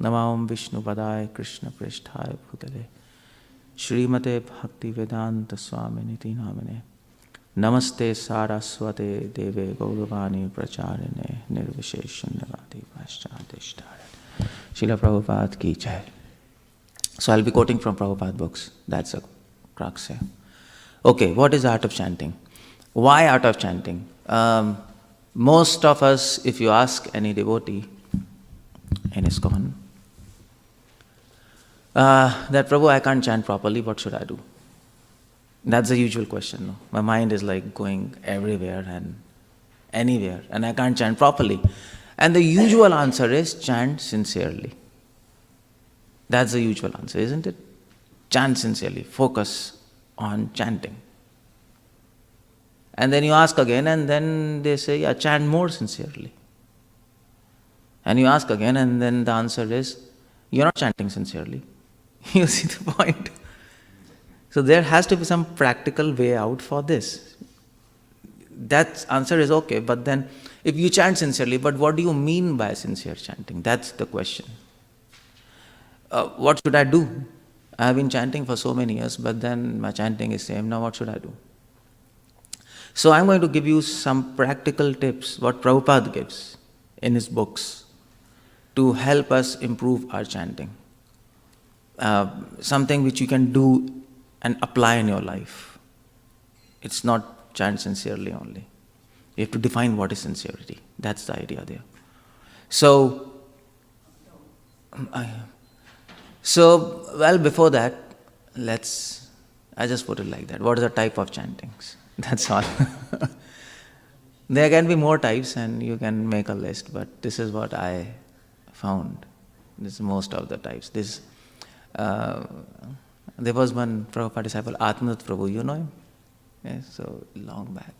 Namam Vishnu Padaya Krishna Prishthaya Bhutale Srimate Bhaktivedanta Swami Niti Namine Namaste Saraswate Deve Gauravani Pracharine Nirvisheshanavadi Paschadishtare Srila Prabhupada ki jai. So I'll be quoting from Prabhupada books. That's a crux here. Okay, what is art of chanting? Why art of chanting? Most of us, if you ask any devotee in ISKCON, that Prabhu, I can't chant properly, what should I do? That's the usual question. No? My mind is like going everywhere and anywhere, and I can't chant properly. And the usual answer is chant sincerely. That's the usual answer, isn't it? Chant sincerely, focus on chanting. And then you ask again, and then they say, yeah, chant more sincerely. And you ask again, and then the answer is, you're not chanting sincerely. You see the point? So there has to be some practical way out for this. That answer is okay, but then if you chant sincerely, but what do you mean by sincere chanting? That's the question. What should I do? I have been chanting for so many years, but then my chanting is same. Now what should I do? So I'm going to give you some practical tips, what Prabhupada gives in his books, to help us improve our chanting. Something which you can do and apply in your life. It's not chant sincerely only. You have to define what is sincerity. That's the idea there. So, before that, I just put it like that. What is the type of chantings? That's all. There can be more types and you can make a list, but this is what I found. This is most of the types. There was one Prabhupada disciple, Atmanand Prabhu, you know him? Yes, so long back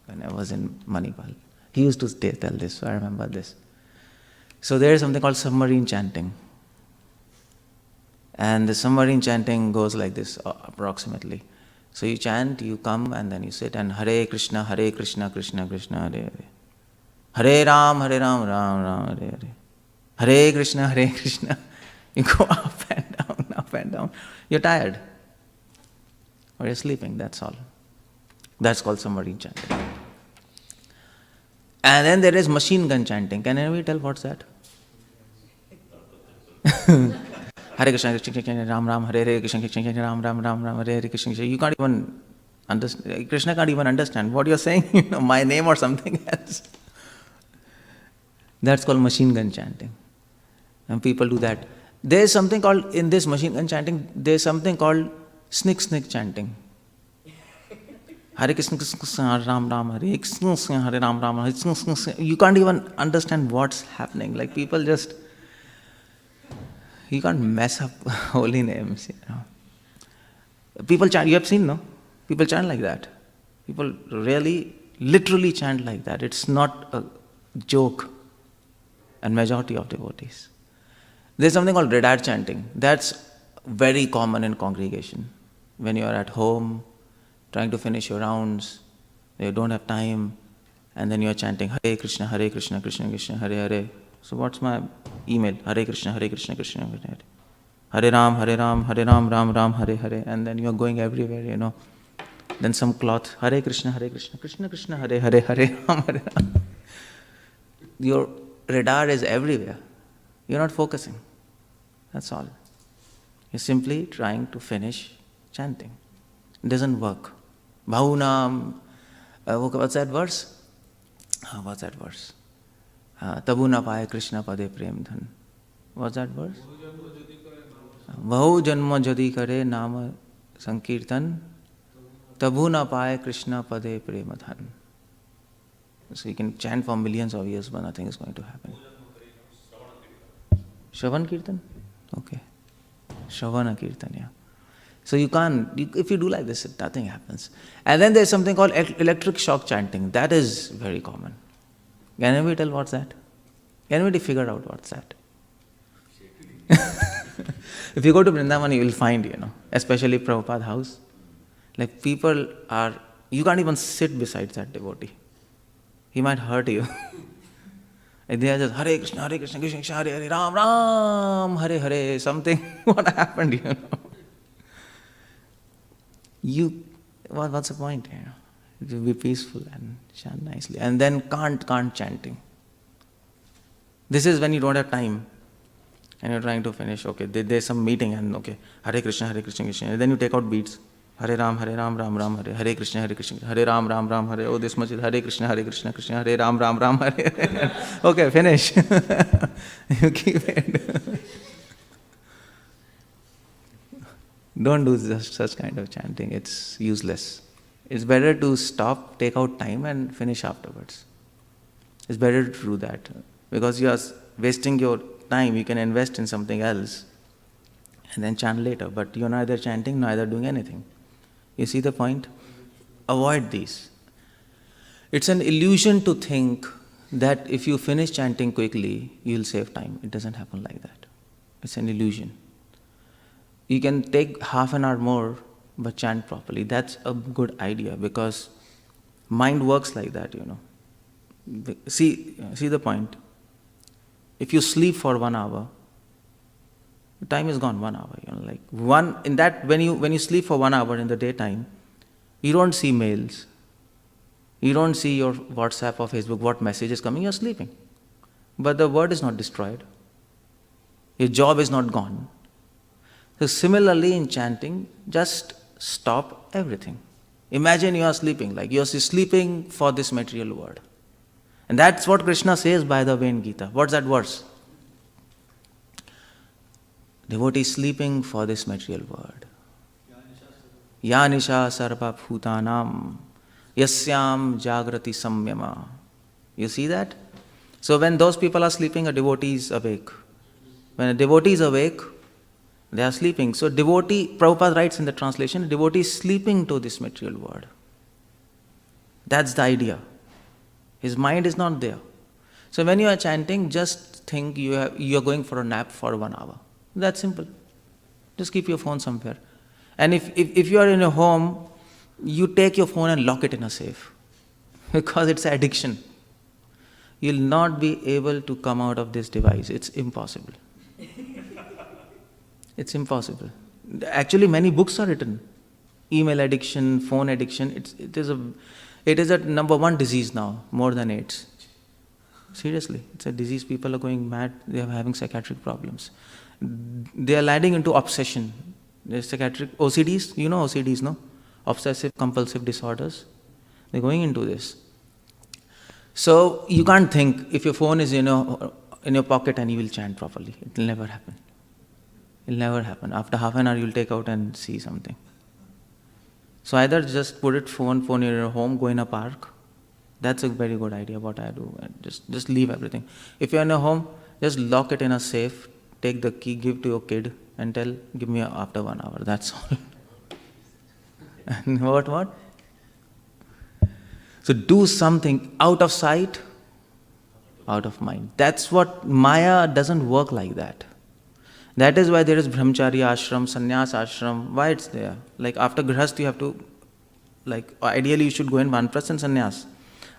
when I was in Manipal. He used to tell this, so I remember this. So there is something called submarine chanting. And the submarine chanting goes like this approximately. So you chant, you come and then you sit and Hare Krishna, Krishna Krishna, Hare Hare. Hare Ram, Ram Ram, Hare Hare. Hare Krishna, Krishna. You go up and down. You're tired. Or you're sleeping, that's all. That's called submarine chanting. And then there is machine gun chanting. Can anybody tell what's that? Hare Krishna, Krishna Ram Ram, Hare Hare, Krishna Krishna, Ram Ram, Ram Ram, Hare Hare, Krishna Krishna. You can't even Krishna can't even understand what you're saying, my name or something else. That's called machine gun chanting. And people do that. There's something called, in this machine gun chanting, there's something called snick chanting. Hare Krishna, Krishna Krishna, Hare Ram Ram, Hare Krishna, Hare Ram Ram, Hare Krishna. You can't even understand what's happening. Like people just, you can't mess up holy names, People chant, you have seen, no? People chant like that. People really, literally chant like that. It's not a joke. And majority of devotees. There's something called radar chanting. That's very common in congregation. When you are at home, trying to finish your rounds, you don't have time, and then you are chanting Hare Krishna, Krishna Krishna, Hare Hare. So what's my email? Hare Krishna, Krishna Krishna, Hare Hare. Hare Ram, Ram Ram, Hare Hare. And then you are going everywhere, Then some cloth, Hare Krishna, Krishna Krishna, Hare Hare, Hare Ram, Hare Ram. Your radar is everywhere. You're not focusing. That's all. You're simply trying to finish chanting. It doesn't work. Bhahunam, what's that verse? What's that verse? Tabu na paye Krishna pade prem dhan. What's that verse? Vahu janma jadi kare nama sankirtan, tabu na paye Krishna pade prem dhan. So you can chant for millions of years, but nothing is going to happen. Shravan Kirtan? Okay. Shravana Kirtan, yeah. So you can't, if you do like this, nothing happens. And then there's something called electric shock chanting. That is very common. Can anybody tell what's that? Can anybody figure out what's that? If you go to Vrindavan, you will find, especially Prabhupada house, like people are, you can't even sit beside that devotee. He might hurt you. And they are just Hare Krishna, Krishna Krishna, Hare Hare, Ram Ram, Hare Hare, something. What happened, What's the point, To be peaceful and chant nicely. And then can't chanting. This is when you don't have time. And you're trying to finish, okay, there's some meeting and okay, Hare Krishna, Krishna. And then you take out beads. Hare Ram, Ram Ram, Hare Hare Krishna, Hare Ram, Ram, Hare. Oh, this much is Hare Krishna, Krishna, Hare Ram, Ram, Hare. Okay, finish. You keep it. Don't do such kind of chanting. It's useless. It's better to stop, take out time, and finish afterwards. It's better to do that because you are wasting your time. You can invest in something else and then chant later. But you're neither chanting, neither doing anything. You see the point? Avoid these. It's an illusion to think that if you finish chanting quickly, you'll save time. It doesn't happen like that. It's an illusion. You can take half an hour more, but chant properly. That's a good idea because mind works like that, See the point. If you sleep for 1 hour, time is gone 1 hour. When you sleep for 1 hour in the daytime, you don't see mails, you don't see your WhatsApp or Facebook, what message is coming. You're sleeping, but the word is not destroyed. Your job is not gone. So similarly in chanting, just stop everything. Imagine you are sleeping, like you are sleeping for this material world, and that's what Krishna says, by the way, in Gita. What's that verse? Devotee sleeping for this material world. 𝗙𝗎 𝗪𝗲 yasyam jagrati samyama. You see that? So when those people are sleeping, a devotee is awake. When a devotee is awake, they are sleeping. So devotee, Prabhupada writes in the translation, devotee is sleeping to this material world. That's the idea. His mind is not there. So when you are chanting, just think you are going for a nap for 1 hour. That's simple. Just keep your phone somewhere. And if you are in a home, you take your phone and lock it in a safe. Because it's an addiction. You'll not be able to come out of this device. It's impossible. It's impossible. Actually, many books are written. Email addiction, phone addiction. It is a number 1 disease now, more than AIDS. Seriously, it's a disease. People are going mad. They are having psychiatric problems. They are landing into obsession. There's psychiatric OCDs. You know OCDs, no? obsessive compulsive disorders. They're going into this. So you can't think if your phone is in your pocket and you will chant properly. It will never happen. It will never happen. After half an hour you will take out and see something. So either just put phone in your home, go in a park. That's a very good idea, what I do. Just leave everything. If you're in a home, just lock it in a safe, take the key, give to your kid and tell, give me after 1 hour. That's all. And what? So do something out of sight, out of mind. That's what Maya doesn't work like that. That is why there is brahmacharya ashram, sannyas ashram. Why it's there? Like after grihast you have to, ideally you should go in vanprastha and sannyas.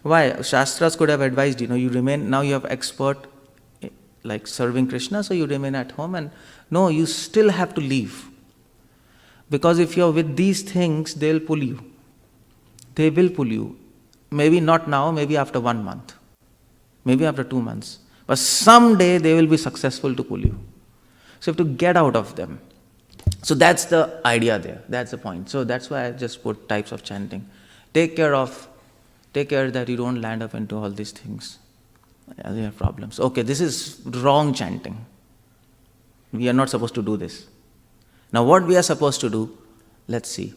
Why? Shastras could have advised, you remain, now you have expert, like serving Krishna, so you remain at home and no, you still have to leave. Because if you're with these things, they'll pull you. They will pull you. Maybe not now, maybe after 1 month. Maybe after 2 months. But someday they will be successful to pull you. So you have to get out of them. So that's the idea there. That's the point. So that's why I just put types of chanting. Take care that you don't land up into all these things. You have problems. Okay, this is wrong chanting. We are not supposed to do this. Now what we are supposed to do, let's see.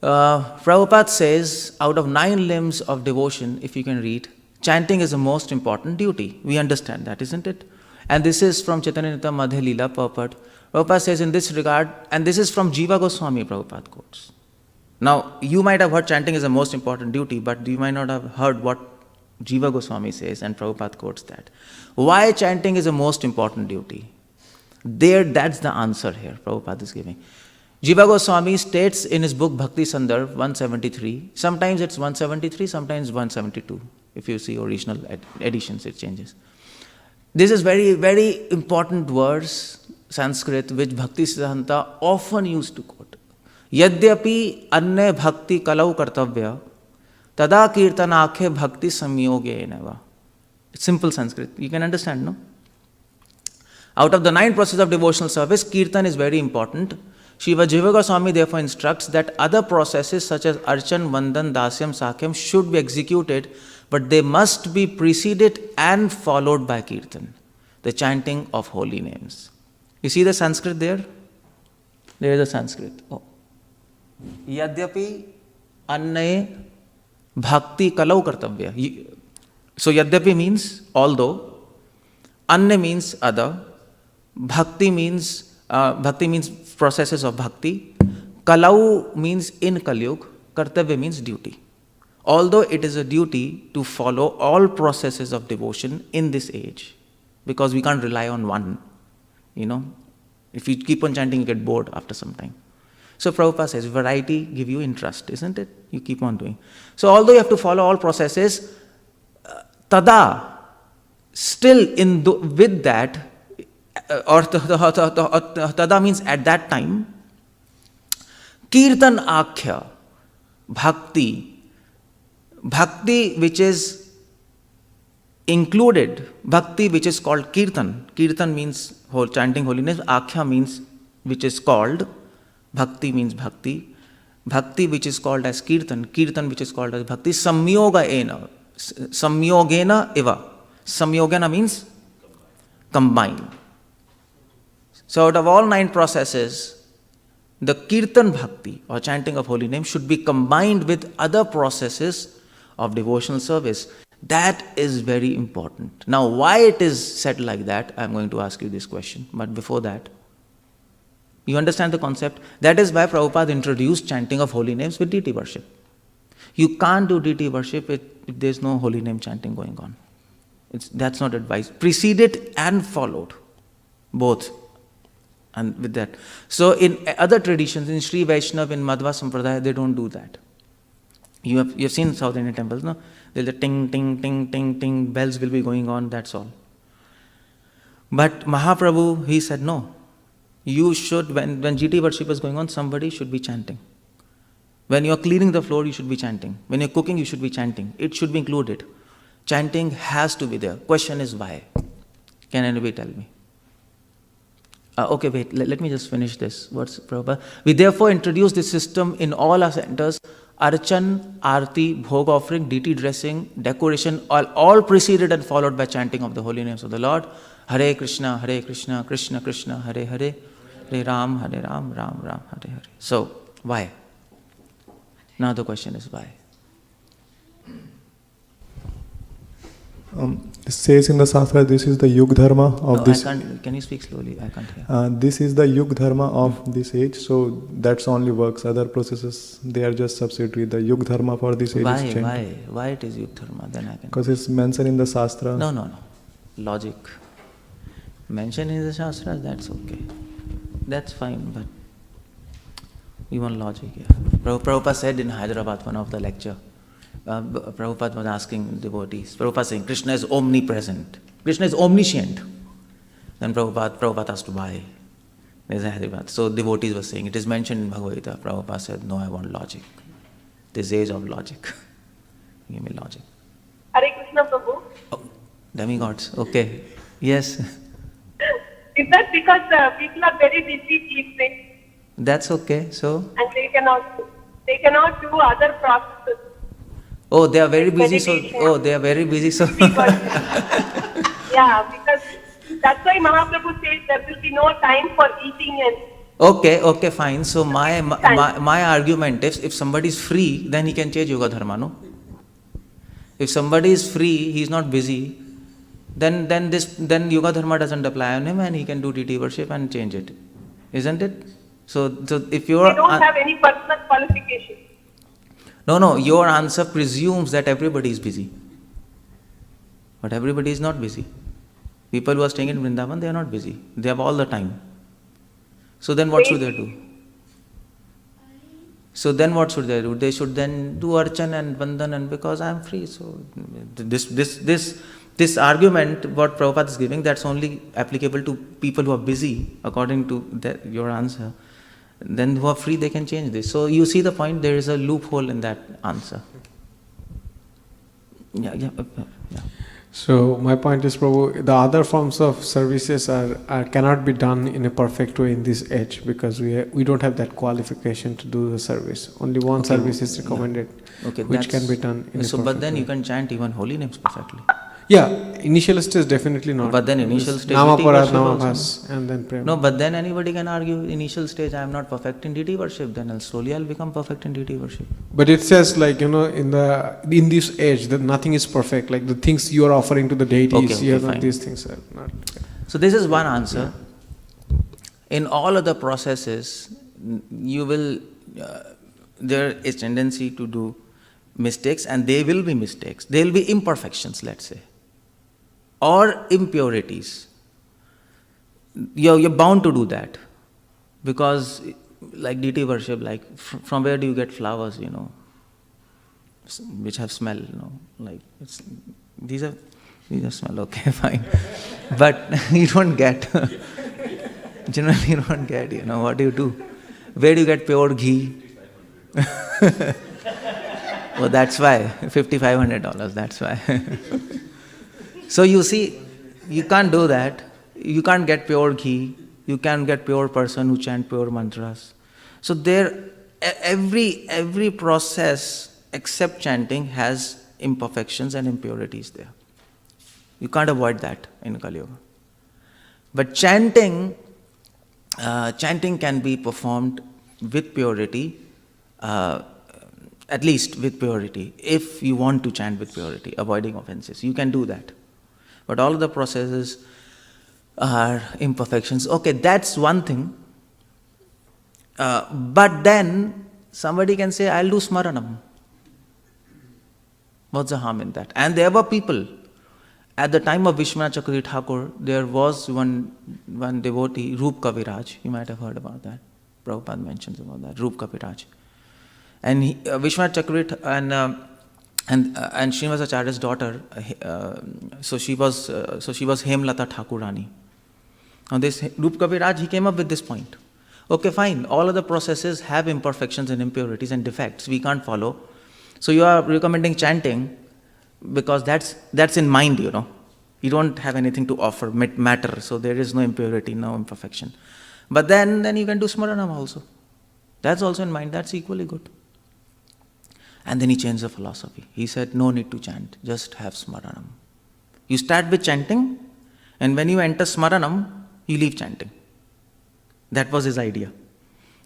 Prabhupada says, out of 9 limbs of devotion, if you can read, chanting is the most important duty. We understand that, isn't it? And this is from Chaitanya Madhya Leela Purport. Prabhupada says in this regard, and this is from Jiva Goswami, Prabhupada quotes. Now, you might have heard chanting is the most important duty, but you might not have heard what Jiva Goswami says, and Prabhupada quotes that. Why chanting is the most important duty? That's the answer here, Prabhupada is giving. Jiva Goswami states in his book Bhakti Sandarbh 173, sometimes it's 173, sometimes 172. If you see original editions, it changes. This is very, very important verse, Sanskrit, which Bhakti Siddhanta often used to quote. Yadyapi anne bhakti 𝗙𝗃𝗃 𝗪𝗃 tada kirtanakhe bhakti samyogenev. It's simple Sanskrit. You can understand, no? Out of the 9 processes of devotional service, kirtan is very important. Jiva Goswami therefore instructs that other processes such as archan, vandan, dasyam, sakyam should be executed, but they must be preceded and followed by kirtan, the chanting of holy names. You see the Sanskrit there? There is the Sanskrit. Oh. Yadyapi anne bhakti 𝗙𝗃𝗃 𝗪𝗃. So yadyapi means although, anne means other, bhakti means processes of bhakti, 𝗙𝗃 means in Kalyug, 𝗪𝗃 means duty. Although it is a duty to follow all processes of devotion in this age, because we can't rely on one, If you keep on chanting, you get bored after some time. So Prabhupada says, variety give you interest, isn't it? You keep on doing. So although you have to follow all processes, tada, still with that, or tada means at that time, kirtan akhya, bhakti which is included, bhakti which is called kirtan. Kirtan means chanting holiness, akhya means which is called, bhakti means bhakti which is called as kirtan which is called as bhakti, samyogena eva. Samyogena means combine. So out of all 9 processes, the kirtan bhakti or chanting of holy name should be combined with other processes of devotional service. That is very important. Now, why it is said like that, I am going to ask you this question. But before that, you understand the concept? That is why Prabhupada introduced chanting of holy names with deity worship. You can't do deity worship if there is no holy name chanting going on. That's not advised. Preceded and followed. Both. And with that. So in other traditions, in Sri Vaishnava, in Madhva Sampradaya, they don't do that. You have seen South Indian temples, no? There's a ting, ting, ting, ting, ting, bells will be going on, that's all. But Mahaprabhu, he said, no. You should, when GT worship is going on, somebody should be chanting. When you are cleaning the floor, you should be chanting. When you are cooking, you should be chanting. It should be included. Chanting has to be there. Question is why? Can anybody tell me? Okay, wait, let me just finish this. What's Prabhupada? We therefore introduce this system in all our centers. Archan, Arti, Bhog offering, deity dressing, decoration, all preceded and followed by chanting of the holy names of the Lord. Hare Krishna, Krishna Krishna, Hare Hare, Hare Ram, Ram Ram, Hare Hare. So, why? Now the question is why? It says in the Shastra, this is the Yug Dharma of this. Can you speak slowly? I can't hear. This is the Yug Dharma of this age, so that's only works. Other processes, they are just subsidiary. The Yug Dharma for this age is changed. Why it is Yug Dharma? Then I can. Because it's mentioned in the Shastra. No. Logic. Mentioned in the Shastra, that's okay. That's fine, but we want logic here. Prabhupada said in Hyderabad, one of the lecture, Prabhupada was asking devotees, Prabhupada saying, Krishna is omnipresent. Krishna is omniscient. Then Prabhupada asked why. There's a Hyderabad. So devotees were saying, it is mentioned in Bhagavad Gita. Prabhupada said, no, I want logic. This age of logic. Give me logic. Hare Krishna Prabhu. Oh, demigods. Okay. Yes. Is that because people are very busy these days? That's okay. So? And they cannot do other processes. Oh, they are very busy. Meditation. They are very busy. So. Yeah, because that's why Mahaprabhu says there will be no time for eating and. Okay, fine. So my argument is, if somebody is free, then he can change Yoga Dharma, no? If somebody is free, he is not busy, then Yoga Dharma doesn't apply on him, and he can do deity worship and change it, isn't it? So if you are, they don't have any personal qualification. No, your answer presumes that everybody is busy. But everybody is not busy. People who are staying in Vrindavan, they are not busy. They have all the time. So then what should they do? They should then do Archan and Vandan, and because I am free. So this argument, what Prabhupada is giving, that's only applicable to people who are busy, according to your answer. Then who are free, they can change this. So you see the point, there is a loophole in that answer. Yeah. So my point is, Prabhu, the other forms of services cannot be done in a perfect way in this age, because we don't have that qualification to do the service. Only one service is recommended, which can be done in a perfect way. But then you can chant even holy names perfectly. Yeah, initial stage definitely not. But then initial stage Namabhas and then Prema. No, but then anybody can argue, initial stage I am not perfect in deity worship, then slowly I'll become perfect in deity worship. But it says, like, in this age that nothing is perfect, like the things you are offering to the deities, these things are not. So this is one answer. In all other processes, you will there is tendency to do mistakes, and they will be mistakes. There will be imperfections, let's say, or impurities. You're bound to do that, because like deity worship, like from where do you get flowers, which have smell, like these are smell, okay, fine, but you don't get, generally you don't get, what do you do? Where do you get pure ghee? Oh, that's why, $5,500, that's why. So you see, you can't do that. You can't get pure ghee. You can't get pure person who chant pure mantras. So every process except chanting has imperfections and impurities there. You can't avoid that in Kali Yuga. But chanting can be performed with purity, at least with purity. If you want to chant with purity, avoiding offenses, you can do that. But all of the processes are imperfections. Okay, that's one thing. But then somebody can say, I'll do smaranam. What's the harm in that? And there were people. At the time of Vishwanath Chakravarti Thakur, there was one devotee, 𝗪𝗪𝗪𝗪. You might have heard about that. Prabhupada mentions about that, 𝗪𝗪𝗪𝗪. And Vishwanath Chakravarti and Srinivasacharya's daughter, so she was Hemlata Thakurani. Now this 𝗪𝗪𝗪𝗪, he came up with this point. Okay, fine. All of the processes have imperfections and impurities and defects. We can't follow. So you are recommending chanting because that's in mind, You don't have anything to offer, matter, so there is no impurity, no imperfection. But then you can do smaranam also. That's also in mind, that's equally good. And then he changed the philosophy. He said, no need to chant, just have smaranam. You start with chanting, and when you enter smaranam, you leave chanting. That was his idea.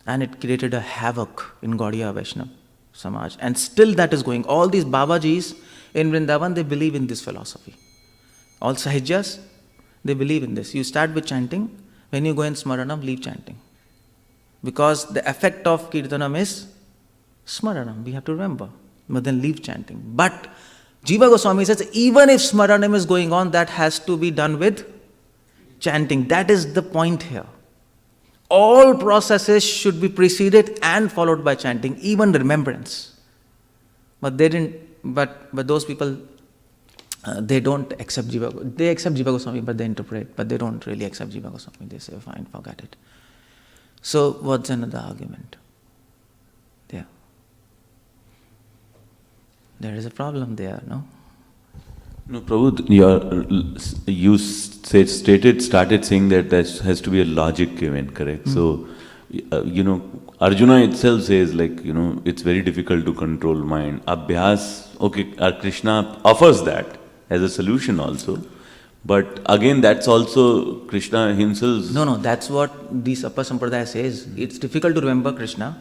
And it created a havoc in Gaudiya Vaishnava Samaj. And still that is going. All these Babajis in Vrindavan, they believe in this philosophy. All Sahijyas, they believe in this. You start with chanting, when you go in smaranam, leave chanting. Because the effect of kirtanam is smaranam, we have to remember. But then leave chanting. But Jiva Goswami says, even if smaranam is going on, that has to be done with chanting. That is the point here. All processes should be preceded and followed by chanting, even remembrance. But they didn't. But those people, they don't accept Jiva. They accept Jiva Goswami, but they interpret. But they don't really accept Jiva Goswami. They say, fine, forget it. So what's another argument? There is a problem there, no? No, Prabhu, you started saying that there has to be a logic given, correct? So, Arjuna itself says, it's very difficult to control mind. Abhyas, okay, Krishna offers that as a solution also. But again, that's also Krishna himself. No, that's what the Sappa Sampradaya says. It's difficult to remember Krishna.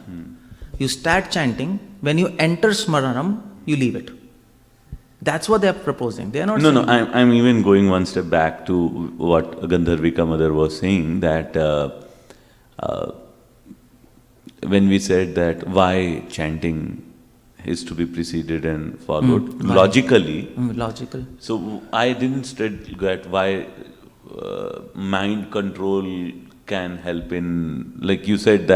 You start chanting, when you enter smaranam, you leave it. That's what they are proposing. They are not. No. I'm even going one step back to what Gandharvika mother was saying, that when we said that why chanting is to be preceded and followed logically. Logical. So I didn't get why mind control can help in. Like you said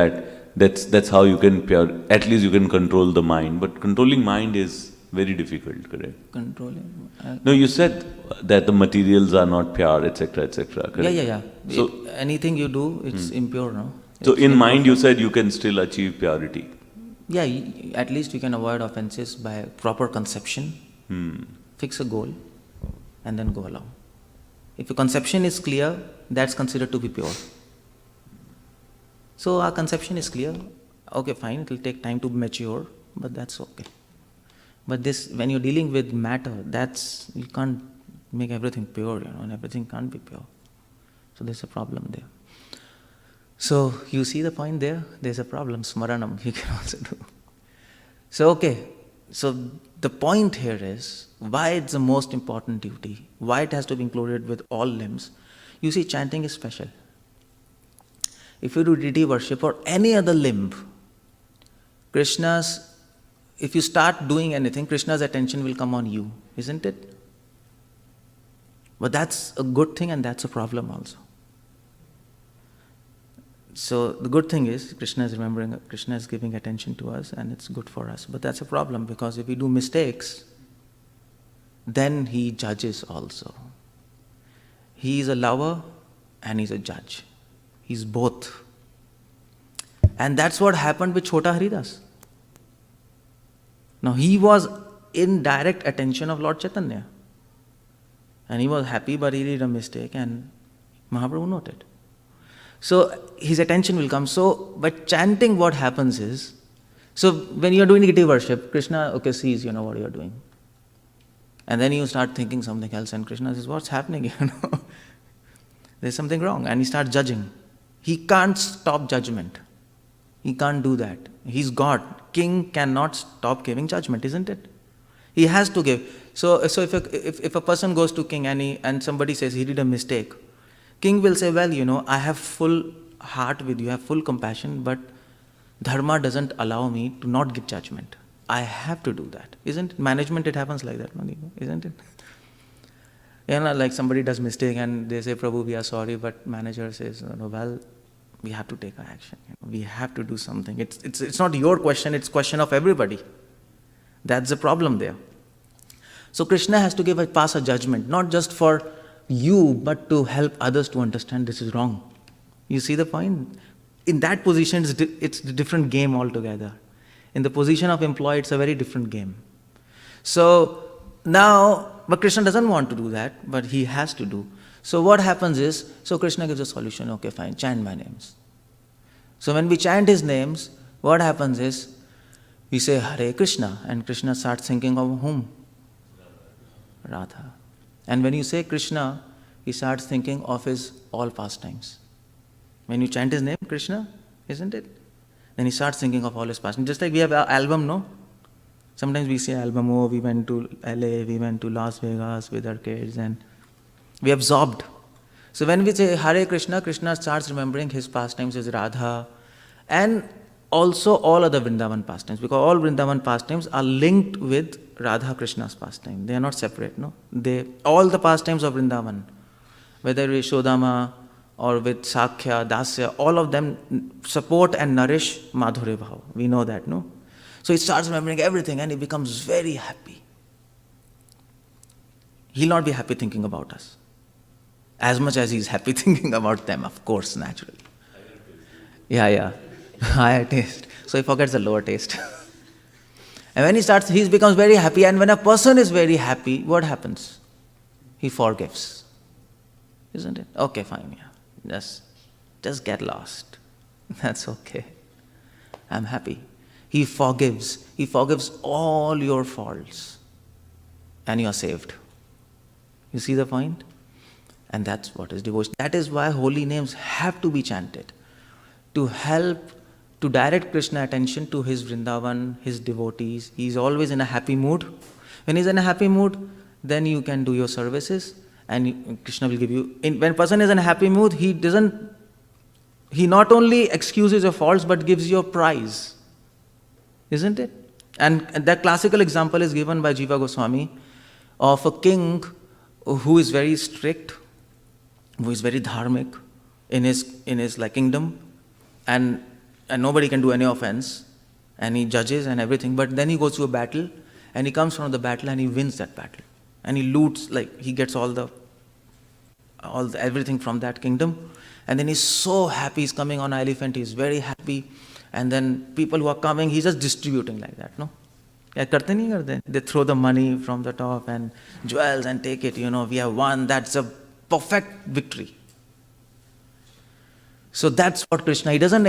that's how you can at least you can control the mind, but controlling mind is very difficult, correct? Controlling. No, you said that the materials are not pure, etc., correct? Yeah. So anything you do, it's impure, no? So in mind, you said you can still achieve purity. Yeah, at least you can avoid offenses by proper conception. Fix a goal, and then go along. If your conception is clear, that's considered to be pure. So our conception is clear. Okay, fine, it will take time to mature, but that's okay. But when you're dealing with matter, you can't make everything pure, and everything can't be pure. So there's a problem there. So you see the point there? There's a problem. Smaranam you can also do. So okay, so the point here is why it's the most important duty, why it has to be included with all limbs. You see, chanting is special. If you do deity worship or any other limb, if you start doing anything, Krishna's attention will come on you, isn't it? But that's a good thing and that's a problem also. So the good thing is Krishna is giving attention to us and it's good for us. But that's a problem because if we do mistakes, then he judges also. He is a lover and he's a judge. He's both. And that's what happened with Chota Haridas. Now he was in direct attention of Lord Chaitanya. And he was happy, but he did a mistake and Mahaprabhu noted. So his attention will come. So by chanting what happens is, so when you are doing deity worship, Krishna sees what you are doing. And then you start thinking something else and Krishna says, what's happening? There's something wrong. And he starts judging. He can't stop judgment. He can't do that. He's God. King cannot stop giving judgment, isn't it? He has to give. So if a person goes to king and somebody says he did a mistake, king will say, well, I have full heart with you, I have full compassion, but dharma doesn't allow me to not give judgment. I have to do that. Isn't it? Management, it happens like that, isn't it? Like somebody does mistake and they say, Prabhu, we are sorry, but manager says, we have to take action. We have to do something. It's not your question, it's question of everybody. That's the problem there. So Krishna has to pass a judgment, not just for you, but to help others to understand this is wrong. You see the point? In that position, it's a different game altogether. In the position of employee, it's a very different game. So now, but Krishna doesn't want to do that, but he has to do. So what happens is, so Krishna gives a solution, okay fine, chant my names. So when we chant his names, what happens is, we say Hare Krishna, and Krishna starts thinking of whom? Radha. And when you say Krishna, he starts thinking of his all pastimes. When you chant his name, Krishna, isn't it? Then he starts thinking of all his pastimes. Just like we have an album, no? Sometimes we say album, oh, we went to LA, we went to Las Vegas with our kids, and we absorbed. So when we say Hare Krishna, Krishna starts remembering his pastimes, his Radha, and also all other Vrindavan pastimes, because all Vrindavan pastimes are linked with Radha Krishna's pastime. They are not separate, no? All the pastimes of Vrindavan, whether with Shodama or with Sakhya, Dasya, all of them support and nourish Madhurya Bhav. We know that, no? So he starts remembering everything and he becomes very happy. He'll not be happy thinking about us, as much as he's happy thinking about them, of course, naturally. Yeah. Higher taste. So he forgets the lower taste. And when he becomes very happy, and when a person is very happy, what happens? He forgives. Isn't it? Okay, fine, yeah. Just get lost. That's okay. I'm happy. He forgives. He forgives all your faults. And you are saved. You see the point? And that's what is devotion. That is why holy names have to be chanted. To help, to direct Krishna attention to his Vrindavan, his devotees. He is always in a happy mood. When he is in a happy mood, then you can do your services and Krishna will give you. When a person is in a happy mood, he not only excuses your faults but gives you a prize. Isn't it? And that classical example is given by Jiva Goswami of a king who is very strict, who is very dharmic in his kingdom, and nobody can do any offense, and he judges and everything, but then he goes to a battle and he comes from the battle and he wins that battle, and he loots, he gets all the everything from that kingdom, and then he's so happy. He's coming on an elephant, he's very happy, and then people who are coming, he's just distributing like that, no? They throw the money from the top and jewels and take it, we have won, that's a perfect victory. So that's what Krishna, he doesn't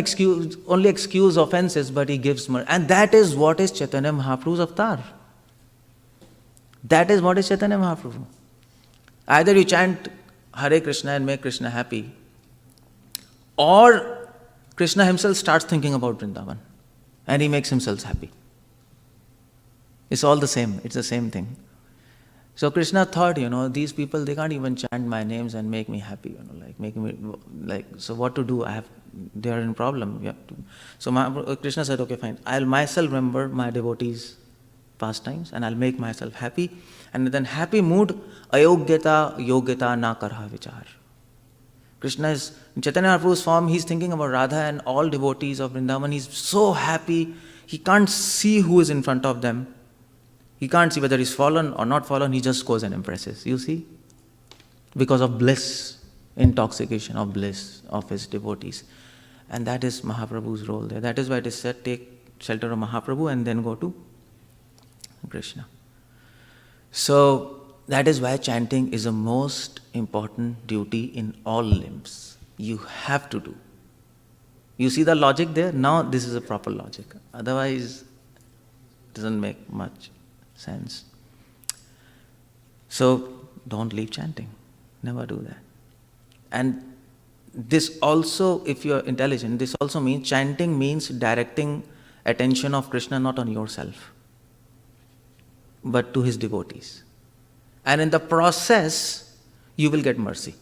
only excuse offenses, but he gives mercy. And that is what is Chaitanya Mahaprabhu's avatar. That is what is Chaitanya Mahaprabhu. Either you chant Hare Krishna and make Krishna happy, or Krishna himself starts thinking about Vrindavan and he makes himself happy. It's all the same, it's the same thing. So Krishna thought, these people, they can't even chant my names and make me happy, so what to do? They are in problem. We have to. So Krishna said, okay, fine. I'll myself remember my devotees' pastimes and I'll make myself happy. And then happy mood, ayogyata, yogyata na karha vichar. Krishna is, in Chaitanya Mahaprabhu's form, he's thinking about Radha and all devotees of Vrindavan. He's so happy, he can't see who is in front of them. He can't see whether he's fallen or not fallen, he just goes and impresses. You see? Because of bliss, intoxication of bliss of his devotees. And that is Mahaprabhu's role there. That is why it is said, take shelter of Mahaprabhu and then go to Krishna. So that is why chanting is the most important duty in all limbs. You have to do. You see the logic there? Now this is a proper logic. Otherwise, it doesn't make much sense. So don't leave chanting. Never do that. And this also, if you are intelligent, this also means chanting means directing attention of Krishna not on yourself, but to his devotees. And in the process, you will get mercy.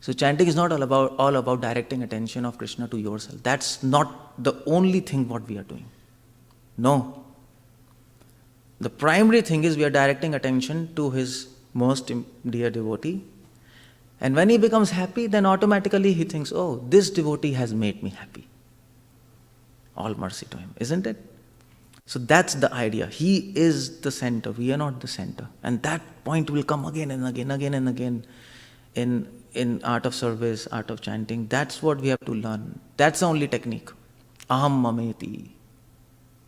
So chanting is not all about directing attention of Krishna to yourself. That's not the only thing what we are doing. No. The primary thing is we are directing attention to his most dear devotee. And when he becomes happy, then automatically he thinks, oh, this devotee has made me happy. All mercy to him, isn't it? So that's the idea. He is the center. We are not the center. And that point will come again and again in art of service, art of chanting. That's what we have to learn. That's the only technique. Aham mameti.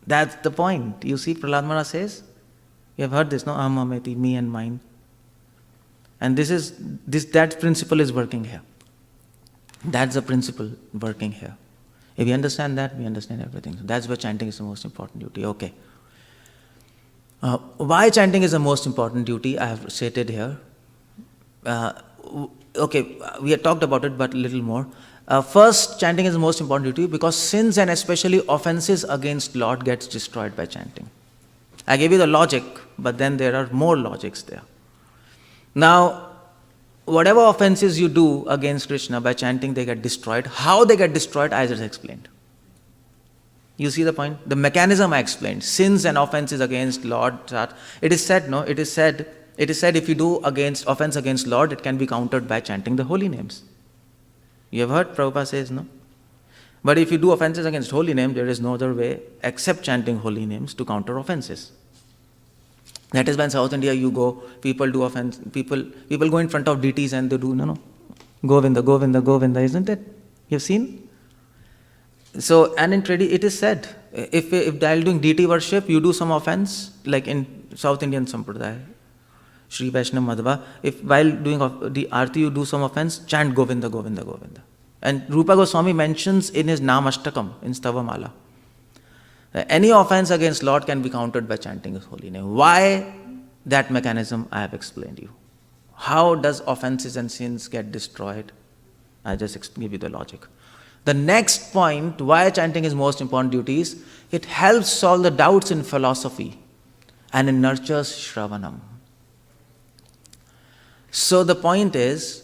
That's the point. You see, Prahlad Maharaj says, You have heard this, no? Aham Ahmeti, me and mine. And that principle is working here. That's the principle working here. If we understand that, we understand everything. So that's where chanting is the most important duty. Okay. Why chanting is the most important duty, I have stated here. Okay, we had talked about it, but a little more. First, chanting is the most important duty because sins and especially offenses against Lord gets destroyed by chanting. I gave you the logic, but then there are more logics there. Now, whatever offenses you do against Krishna by chanting, they get destroyed. How they get destroyed, I just explained. You see the point? The mechanism I explained. Sins and offenses against Lord. It is said, no? It is said if you do offense against Lord, it can be countered by chanting the holy names. You have heard Prabhupada says, no? But if you do offenses against holy names, there is no other way except chanting holy names to counter offenses. That is when South India you go, people do offense, people go in front of deities and they do, Govinda, Govinda, Govinda, isn't it? You've seen? So, and in tradition, it is said, if while doing deity worship, you do some offense, like in South Indian Sampradaya, Sri Vaishnava Madhava, if while doing the Aarti you do some offense, chant Govinda, Govinda, Govinda. And Rupa Goswami mentions in his Namashtakam, in Stavamala, any offense against Lord can be countered by chanting His holy name. Why? That mechanism I have explained you. How does offenses and sins get destroyed? I just give you the logic. The next point, why chanting is most important duty is, it helps solve the doubts in philosophy and it nurtures Shravanam. So the point is,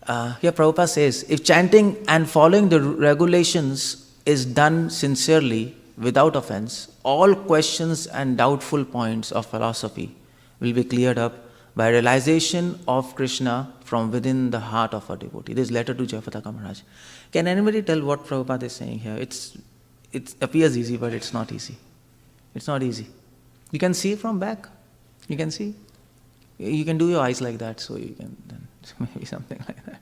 here Prabhupada says, if chanting and following the regulations is done sincerely, without offense, all questions and doubtful points of philosophy will be cleared up by realization of Krishna from within the heart of a devotee. This letter to Jayapataka Maharaj. Can anybody tell what Prabhupada is saying here? It appears easy, but it's not easy. It's not easy. You can see from back. You can see. You can do your eyes like that, so you can then maybe something like that,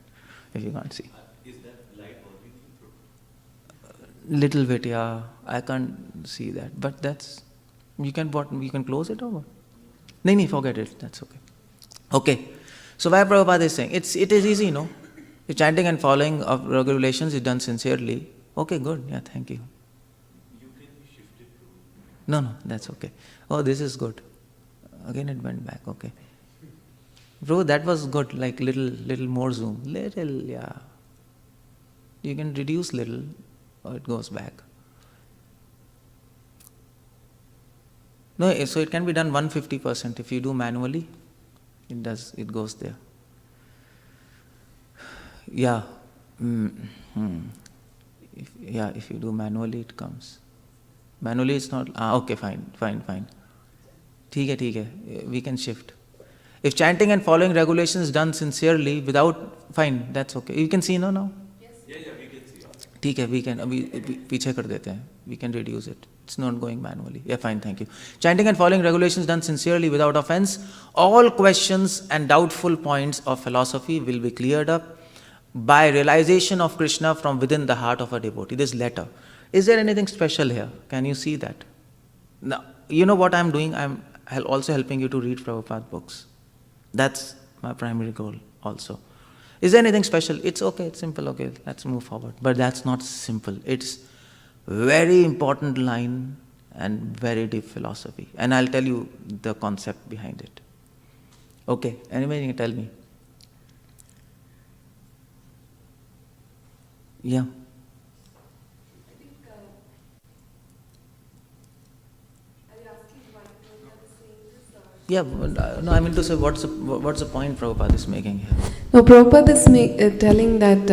if you can't see. Is that light working? Little bit, yeah. I can't see that, but that's, you can close it or what? No, forget it, that's okay. Okay, so why Prabhupada is saying, it is easy, no? The chanting and following of regulations is done sincerely. Okay, good, yeah, thank you. You can be shifted to... No, that's okay. Oh, this is good. Again it went back, okay. Bro, that was good, like little more zoom. Little, yeah. You can reduce little, or it goes back. No, so it can be done 150%. If you do manually, it goes there. Yeah. If you do manually, it comes. Manually it's not, okay, fine. ठीक है, we can shift. If chanting and following regulations is done sincerely, without, fine, that's okay. You can see now? Yes. Yeah, we can see. ठीक है, we can, अभी पीछे कर देते हैं. We can reduce it. It's not going manually. Yeah, fine, thank you. Chanting and following regulations done sincerely without offense, all questions and doubtful points of philosophy will be cleared up by realization of Krishna from within the heart of a devotee. This letter. Is there anything special here? Can you see that? Now, you know what I'm doing? I'm also helping you to read Prabhupada books. That's my primary goal also. Is there anything special? It's okay, it's simple, okay, let's move forward. But that's not simple. It's very important line and very deep philosophy. And I'll tell you the concept behind it. Okay, anybody can tell me? Yeah. Yeah, no, I mean to say, what's the point Prabhupada is making here? No, Prabhupada is telling that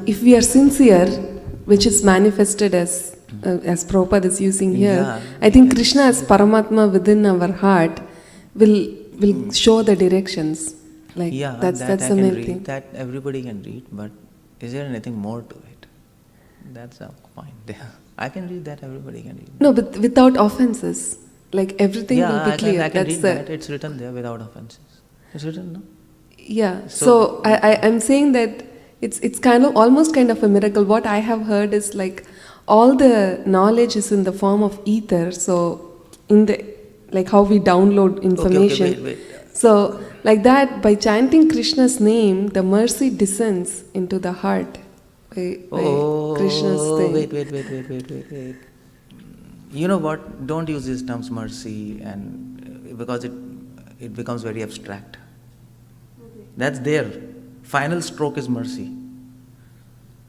if we are sincere, which is manifested as Prabhupada is using here, Yeah. I think Krishna as Paramatma within our heart will show the directions. Like Yeah, that's that the I can main read. thing. That everybody can read, but is there anything more to it? That's the point there. I can read that, everybody can read. No, but without offenses. Like everything will be clear. I can That's read that. It's written there without offenses. It's written, no? Yeah. So- So I'm saying that it's kind of almost kind of a miracle. What I have heard is like all the knowledge is in the form of ether. So in the like how we download information. Okay, wait. So, like that, by chanting Krishna's name, the mercy descends into the heart. By Krishna's thing. Wait. You know what? Don't use these terms mercy, and because it becomes very abstract. That's there. Final stroke is mercy.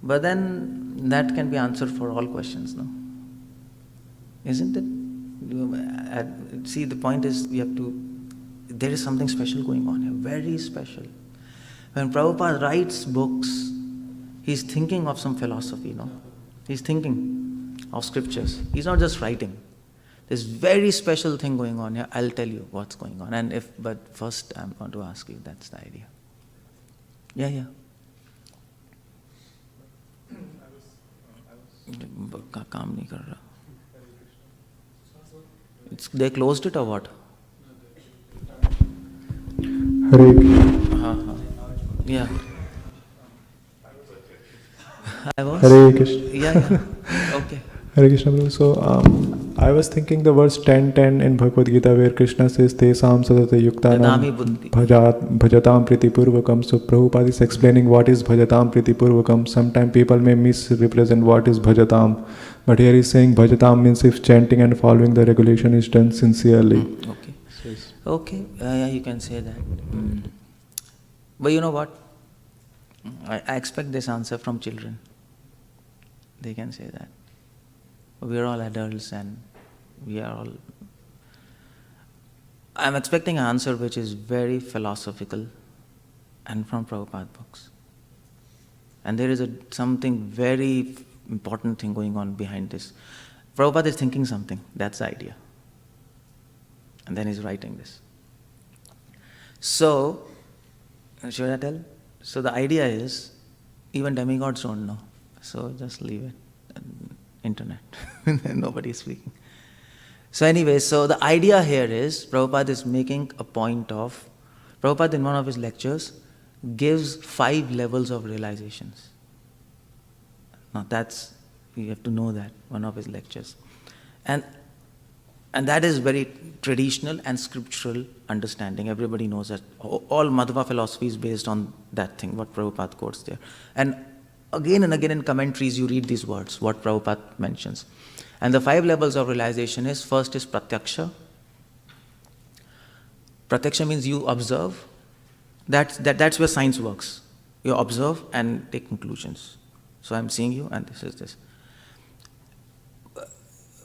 But then that can be answered for all questions, no? Isn't it? See, the point is there is something special going on here, very special. When Prabhupada writes books, he's thinking of some philosophy, no? He's thinking of scriptures. He's not just writing. There's very special thing going on here. I'll tell you what's going on. But first I'm going to ask you, that's the idea. Yeah. काम नहीं कर रहा. They closed it or what? Yeah. I was. Hare Krishna. Yeah. Okay. Hare Krishna Prabhu. So I was thinking the verse 10:10 in Bhagavad Gita where Krishna says Tesam sadata yuktanam bhajatam pritipurvakam. So Prabhupada is explaining what is bhajatam pritipurvakam. Sometimes people may misrepresent what is bhajatam, but here he's saying bhajatam means if chanting and following the regulation is done sincerely. Okay. Yeah, you can say that. But you know what? I expect this answer from children. They can say that. We are all adults and we are all... I'm expecting an answer which is very philosophical and from Prabhupada books. And there is something very important thing going on behind this. Prabhupada is thinking something, that's the idea. And then he's writing this. So, should I tell? So the idea is, even demigods don't know. So just leave it. Internet. Nobody is speaking. So anyway, so the idea here is, Prabhupada is making a point of, Prabhupada in one of his lectures gives 5 levels of realizations. Now you have to know that, one of his lectures. And that is very traditional and scriptural understanding. Everybody knows that. All Madhva philosophy is based on that thing, what Prabhupada quotes there. And again in commentaries you read these words, what Prabhupada mentions. And the 5 levels of realization is, first is pratyaksha. Pratyaksha means you observe. That's where science works. You observe and take conclusions. So I'm seeing you and this is this.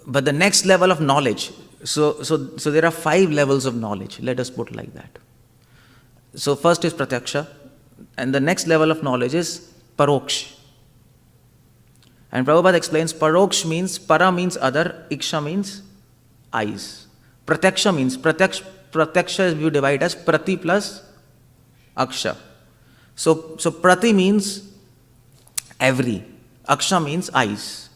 But the next level of knowledge, so there are 5 levels of knowledge, let us put like that. So first is pratyaksha, and the next level of knowledge is paroksh. And Prabhupada explains, paroksh means, para means other, iksha means eyes. Pratyaksha means, pratyaksha is you divide as prati plus aksha. So prati means every, aksha means eyes.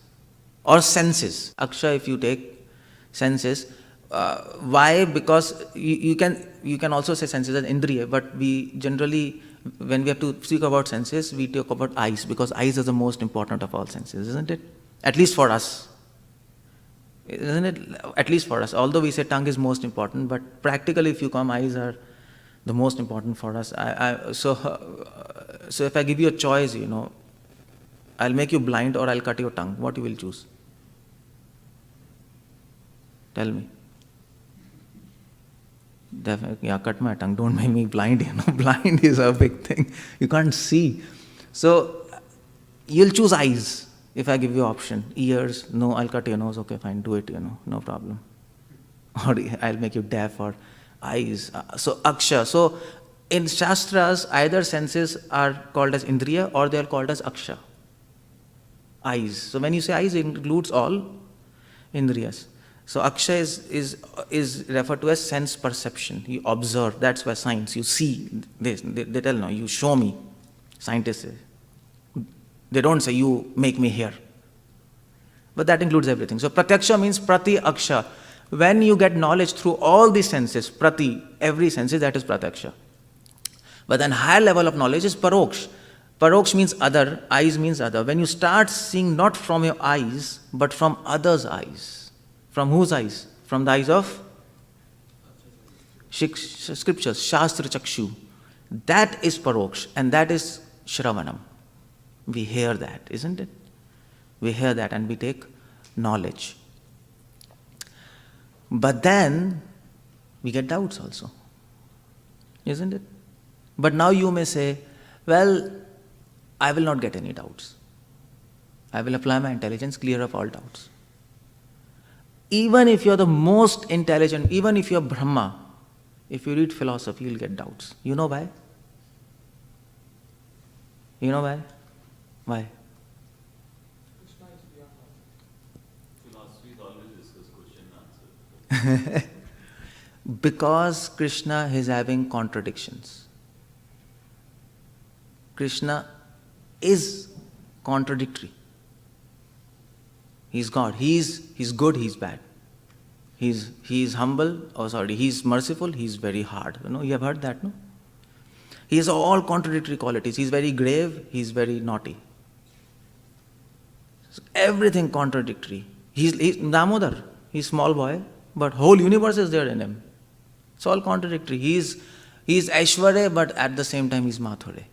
Or senses. Aksha, if you take senses. Why? Because you can also say senses as indriya, but we generally, when we have to speak about senses, we talk about eyes, because eyes is the most important of all senses, isn't it? At least for us. Isn't it? At least for us. Although we say tongue is most important, but practically if you come, eyes are the most important for us. So if I give you a choice, I'll make you blind or I'll cut your tongue, what you will choose? Tell me. Definitely, yeah, cut my tongue. Don't make me blind. Blind is a big thing. You can't see. So you'll choose eyes if I give you option. Ears, no, I'll cut your nose. Okay, fine, do it. No problem. Or I'll make you deaf. Or eyes. So aksha. So in shastras, either senses are called as indriya or they are called as aksha. Eyes. So when you say eyes, it includes all indriyas. So aksha is referred to as sense perception. You observe. That's why science. You see this. They tell no. You show me. Scientists say. They don't say you make me hear. But that includes everything. So pratyaksha means prati aksha. When you get knowledge through all these senses, prati, every senses, that is pratyaksha. But then higher level of knowledge is paroksh. Paroksh means other, eyes means other. When you start seeing not from your eyes, but from others' eyes. From whose eyes? From the eyes of scriptures, Shastra Chakshu. That is Paroksh, and that is Shravanam. We hear that, isn't it? We hear that and we take knowledge. But then we get doubts also, isn't it? But now you may say, well, I will not get any doubts. I will apply my intelligence, clear up all doubts. Even if you're the most intelligent, even if you're Brahma, if you read philosophy, you'll get doubts. You know why? You know why? Why? Philosophy is always discuss question and answer. Because Krishna is having contradictions. Krishna is contradictory. He's God. He's good, he's bad. He's humble, he's merciful, he's very hard. You have heard that, no? He has all contradictory qualities. He's very grave, he's very naughty. So everything contradictory. He's Damodar, he's small boy, but whole universe is there in him. It's all contradictory. He's Aishwarya, but at the same time he's Mathura.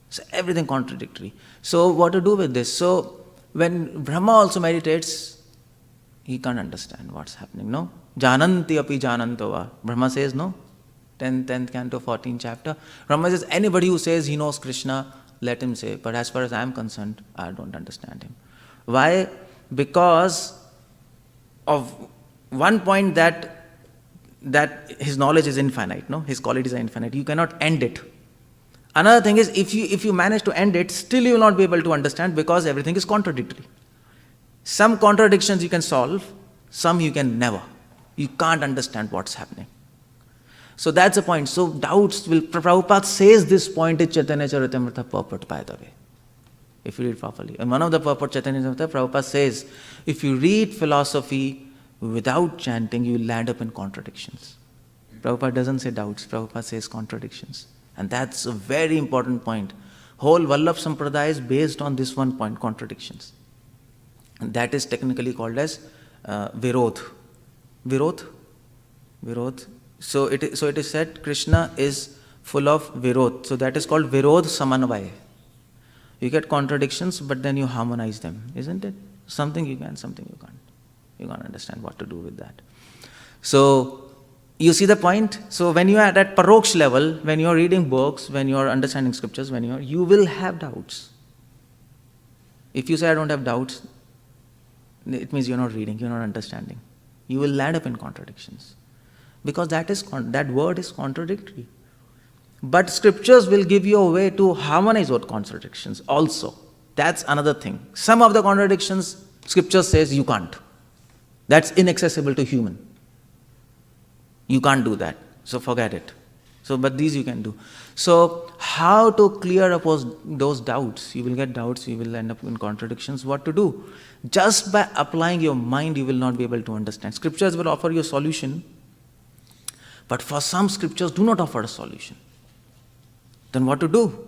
So everything contradictory. So what to do with this? So when Brahma also meditates, he can't understand what's happening, no? Jananti api janantova. Brahma says, no? 10th canto, 14th chapter. Brahma says, anybody who says he knows Krishna, let him say. But as far as I am concerned, I don't understand him. Why? Because of one point that his knowledge is infinite, no? His qualities are infinite. You cannot end it. Another thing is, if you manage to end it, still you will not be able to understand because everything is contradictory. Some contradictions you can solve, some you can never. You can't understand what's happening. So that's the point. So doubts will, Prabhupada says this point in Chaitanya Charitamrita purport, by the way, if you read properly. And one of the purport Chaitanya Charitamrita, Prabhupada says, if you read philosophy without chanting, you will land up in contradictions. Prabhupada doesn't say doubts, Prabhupada says contradictions. And that's a very important point. Whole Vallabh Sampradaya is based on this one point, contradictions. And that is technically called as Virodh. Virodh. So it is said Krishna is full of Virodh. So that is called Virodh Samanvaya. You get contradictions, but then you harmonize them, isn't it? Something you can, something you can't. You can't understand what to do with that. So you see the point? So when you are at that Paroksh level, when you are reading books, when you are understanding scriptures, you will have doubts. If you say I don't have doubts, it means you're not reading, you're not understanding. You will land up in contradictions. Because that word is contradictory. But scriptures will give you a way to harmonize those contradictions also. That's another thing. Some of the contradictions, scripture says you can't. That's inaccessible to human. You can't do that. So forget it. But these you can do. So how to clear up those doubts? You will get doubts, you will end up in contradictions. What to do? Just by applying your mind, you will not be able to understand. Scriptures will offer you a solution. But for some scriptures do not offer a solution. Then what to do?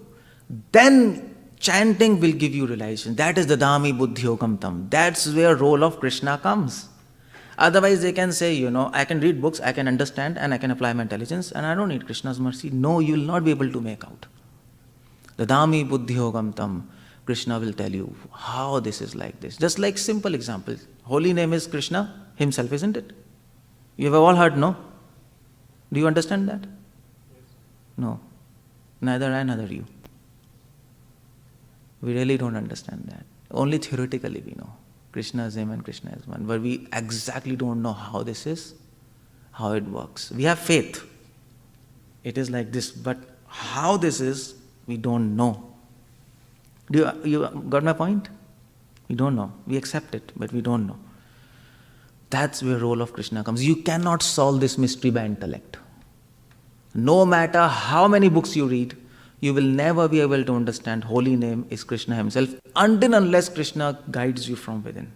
Then chanting will give you realization. That is the Dami Buddhi Yogam Tam. That's where role of Krishna comes. Otherwise they can say, I can read books, I can understand and I can apply my intelligence and I don't need Krishna's mercy. No, you will not be able to make out. The Dami Buddhi Yogam Tam. Krishna will tell you how this is like this. Just like simple example. Holy name is Krishna himself, isn't it? You have all heard, no? Do you understand that? Yes. No. Neither I, neither you. We really don't understand that. Only theoretically we know. Krishna is Him and Krishna is one. But we exactly don't know how this is, how it works. We have faith. It is like this. But how this is, we don't know. You got my point? We don't know. We accept it, but we don't know. That's where role of Krishna comes. You cannot solve this mystery by intellect. No matter how many books you read, you will never be able to understand holy name is Krishna himself until unless Krishna guides you from within.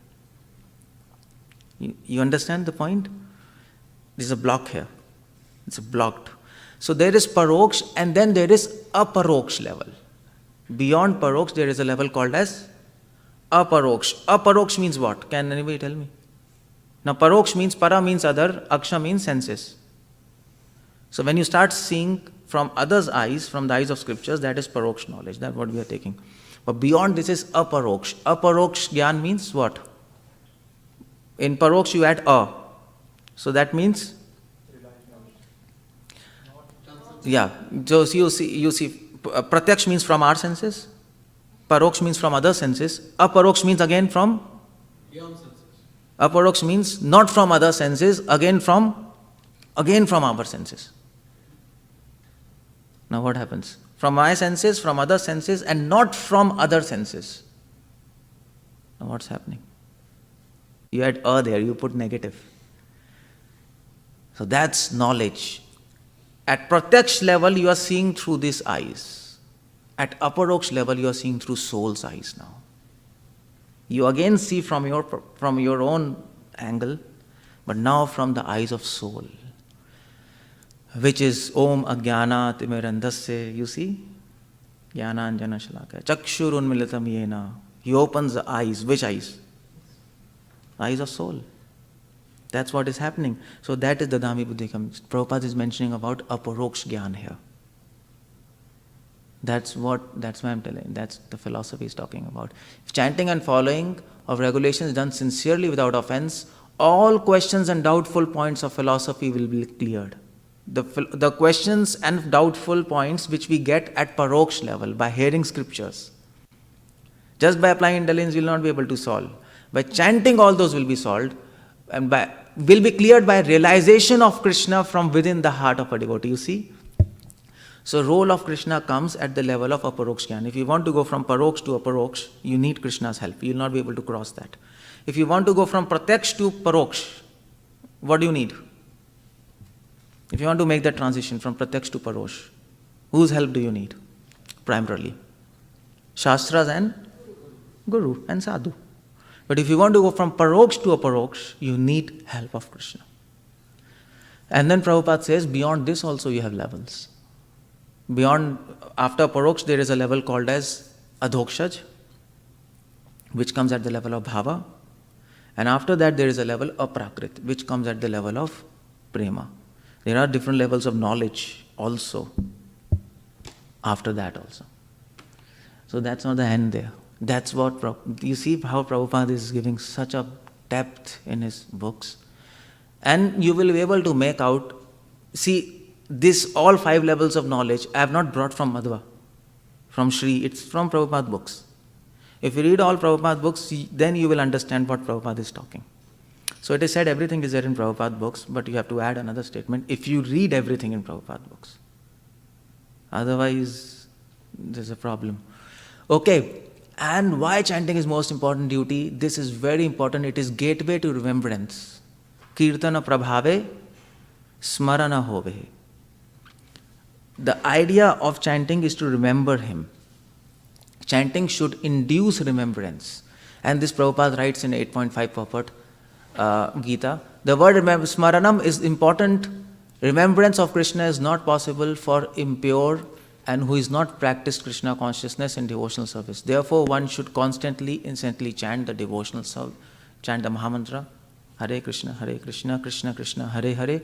You understand the point? There's a block here. It's blocked. So there is Paroksh and then there is Aparoksh level. Beyond Paroksh there is a level called as Aparoksh. Aparoksh means what? Can anybody tell me? Now Paroksh means, Para means other, Aksha means senses. So when you start seeing from others' eyes, from the eyes of scriptures, that is paroksh knowledge. That's what we are taking. But beyond this is aparoksh. Aparoksh gyan means what? In paroksh you add a. So that means? Yeah. So you see, pratyaksh means from our senses. Paroksh means from other senses. Aparoksh means again from? Beyond senses. Aparoksh means not from other senses, again from our senses. Now what happens? From my senses, from other senses, and not from other senses. Now what's happening? You add a there, you put negative. So that's knowledge. At pratyaksh level, you are seeing through these eyes. At aparoksh level, you are seeing through soul's eyes now. You again see from your own angle, but now from the eyes of soul, which is Om Ajnana Timirandhasya. You see? Jnana Anjana Shalakaya. Chakshur Unmilitam Yena. He opens the eyes. Which eyes? Eyes of soul. That's what is happening. So that is the Dadami Buddhikam. Prabhupada is mentioning about aparoksh jnana here. That's why I'm telling. That's the philosophy is talking about. If chanting and following of regulations done sincerely without offense, all questions and doubtful points of philosophy will be cleared. The questions and doubtful points which we get at paroksh level by hearing scriptures, just by applying indulgence, we will not be able to solve. By chanting, all those will be solved, and will be cleared by realization of Krishna from within the heart of a devotee. You see? So role of Krishna comes at the level of aparoksh jnana. If you want to go from paroksh to aparoksh, you need Krishna's help. You will not be able to cross that. If you want to go from pratyaksh to paroksh, what do you need? If you want to make that transition from pratyaksh to paroksh, whose help do you need? Primarily Shastras and Guru and Sadhu. But if you want to go from paroksh to aparoksh, you need help of Krishna. And then Prabhupada says, beyond this also you have levels. Beyond, after paroksh, there is a level called as adhokshaj, which comes at the level of bhava. And after that there is a level aprakrit, which comes at the level of prema. There are different levels of knowledge also, after that also. So that's not the end there. That's what, you see how Prabhupada is giving such a depth in his books. And you will be able to make out, see, this all 5 levels of knowledge I have not brought from Madhva, from Sri, it's from Prabhupada books. If you read all Prabhupada books, then you will understand what Prabhupada is talking. So it is said everything is there in Prabhupada books, but you have to add another statement, if you read everything in Prabhupada books. Otherwise, there's a problem. Okay, and why chanting is most important duty? This is very important. It is gateway to remembrance. Kirtana prabhave, smarana hove. The idea of chanting is to remember him. Chanting should induce remembrance. And this Prabhupada writes in 8.5 purport Gita. The word smaranam is important. Remembrance of Krishna is not possible for impure and who is not practiced Krishna consciousness in devotional service. Therefore, one should constantly, instantly chant the devotional service, chant the Mahamantra, Hare Krishna, Krishna Krishna, Hare Hare,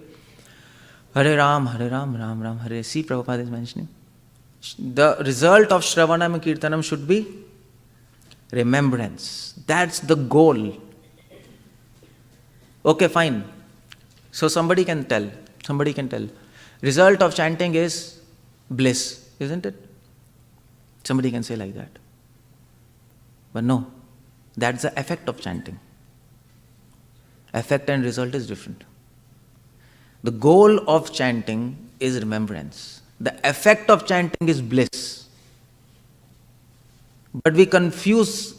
Hare Ram, Ram Ram, Hare. See, Prabhupada is mentioning. The result of Shravanam and Kirtanam should be remembrance. That's the goal. Okay, fine. So somebody can tell. Result of chanting is bliss, isn't it? Somebody can say like that. But no, that's the effect of chanting. Effect and result is different. The goal of chanting is remembrance. The effect of chanting is bliss. But we confuse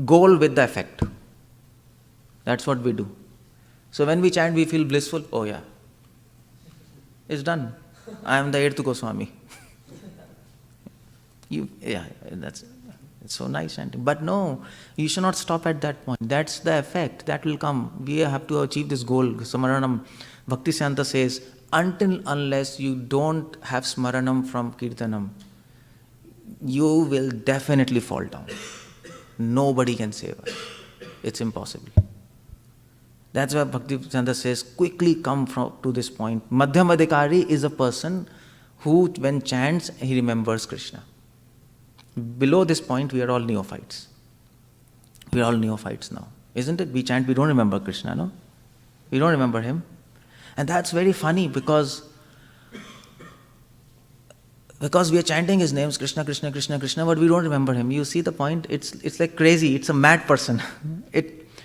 goal with the effect. That's what we do. So when we chant, we feel blissful. Oh yeah, it's done. I am the 𝗪𝗲𝗀 Swami. It's so nice chanting. But no, you should not stop at that point. That's the effect. That will come. We have to achieve this goal. Samaranam. Bhaktivedanta says, unless you don't have smaranam from kirtanam, you will definitely fall down. Nobody can save us. It's impossible. That's why Bhaktivedanta says, quickly come to this point. Madhyamadhikari is a person who, when chants, he remembers Krishna. Below this point, we are all neophytes. We are all neophytes now. Isn't it? We chant, we don't remember Krishna, no? We don't remember him. And that's very funny because we are chanting his names, Krishna, Krishna, Krishna, Krishna, but we don't remember him. You see the point? It's like crazy. It's a mad person.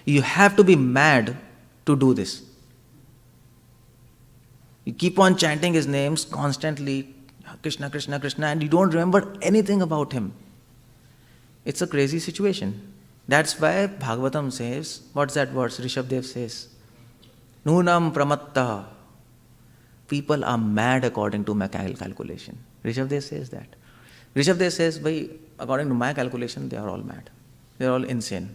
You have to be mad to do this. You keep on chanting his names constantly, Krishna, Krishna, Krishna, and you don't remember anything about him. It's a crazy situation. That's why Bhagavatam says, what's that verse? 𝗙𝗵𝗹𝗪 says, Nunam pramatta. People are mad according to mechanical calculation. 𝗙𝗵𝗹 says that. 𝗙𝗵𝗹 says, according to my calculation, they are all mad. They are all insane.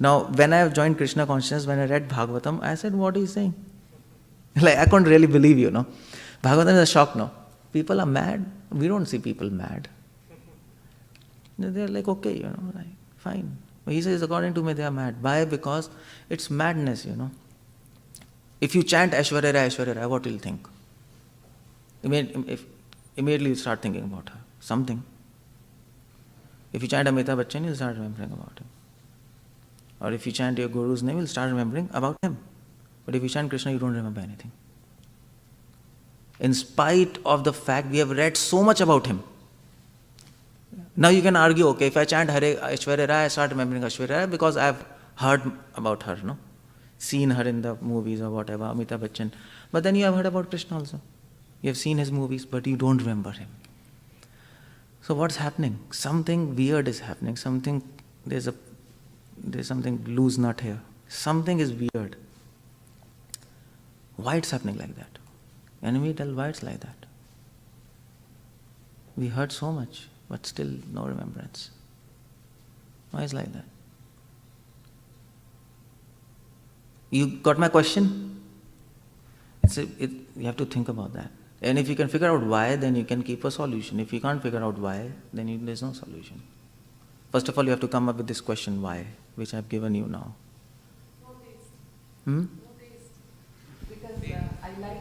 Now, when I have joined Krishna Consciousness, when I read Bhagavatam, I said, what is he saying? Like, I couldn't really believe, Bhagavatam is a shock now. People are mad. We don't see people mad. They're like, okay, like, fine. But he says, according to me, they are mad. Why? Because it's madness, If you chant Aishwarya Rai, Aishwarya Rai, what will you think? Immediately you start thinking about her. Something. If you chant Amitabh Bachchan, you'll start remembering about him. Or if you chant your Guru's name, you'll start remembering about him. But if you chant Krishna, you don't remember anything. In spite of the fact we have read so much about him. Now you can argue, okay, if I chant Hare Aishwarya Rai, I start remembering Aishwarya Rai because I have heard about her, seen her in the movies or whatever, Amitabh Bachchan. But then you have heard about Krishna also. You have seen his movies, but you don't remember him. So what's happening? Something weird is happening. There's something loose nut here. Something is weird. Why it's happening like that? And we tell why it's like that. We heard so much, but still no remembrance. Why is like that? You got my question? You have to think about that. And if you can figure out why, then you can keep a solution. If you can't figure out why, then there's no solution. First of all, you have to come up with this question, why, which I've given you now. No taste. No taste. Because I like...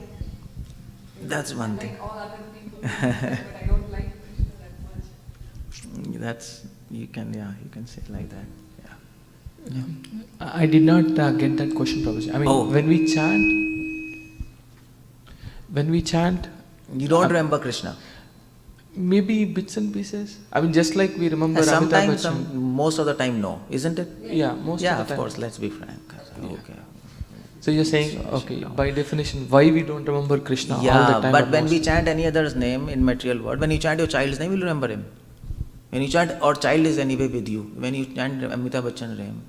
That's one thing. I like all other people, but I don't like Krishna that much. You can say it like that. Yeah. I did not get that question, Prabhuji. I mean, when we chant, you don't remember Krishna. Maybe bits and pieces. I mean, just like we remember sometimes, Amitabh Bachchan. most of the time, no, isn't it? Yeah, most of the time. Yeah, of course. Let's be frank. Okay. So you're saying, okay, by definition, why we don't remember Krishna all the time? But when we chant any other's name in material world, when you chant your child's name, you'll remember him. When you chant, our child is anyway with you. When you chant Amitabh Bachchan's name,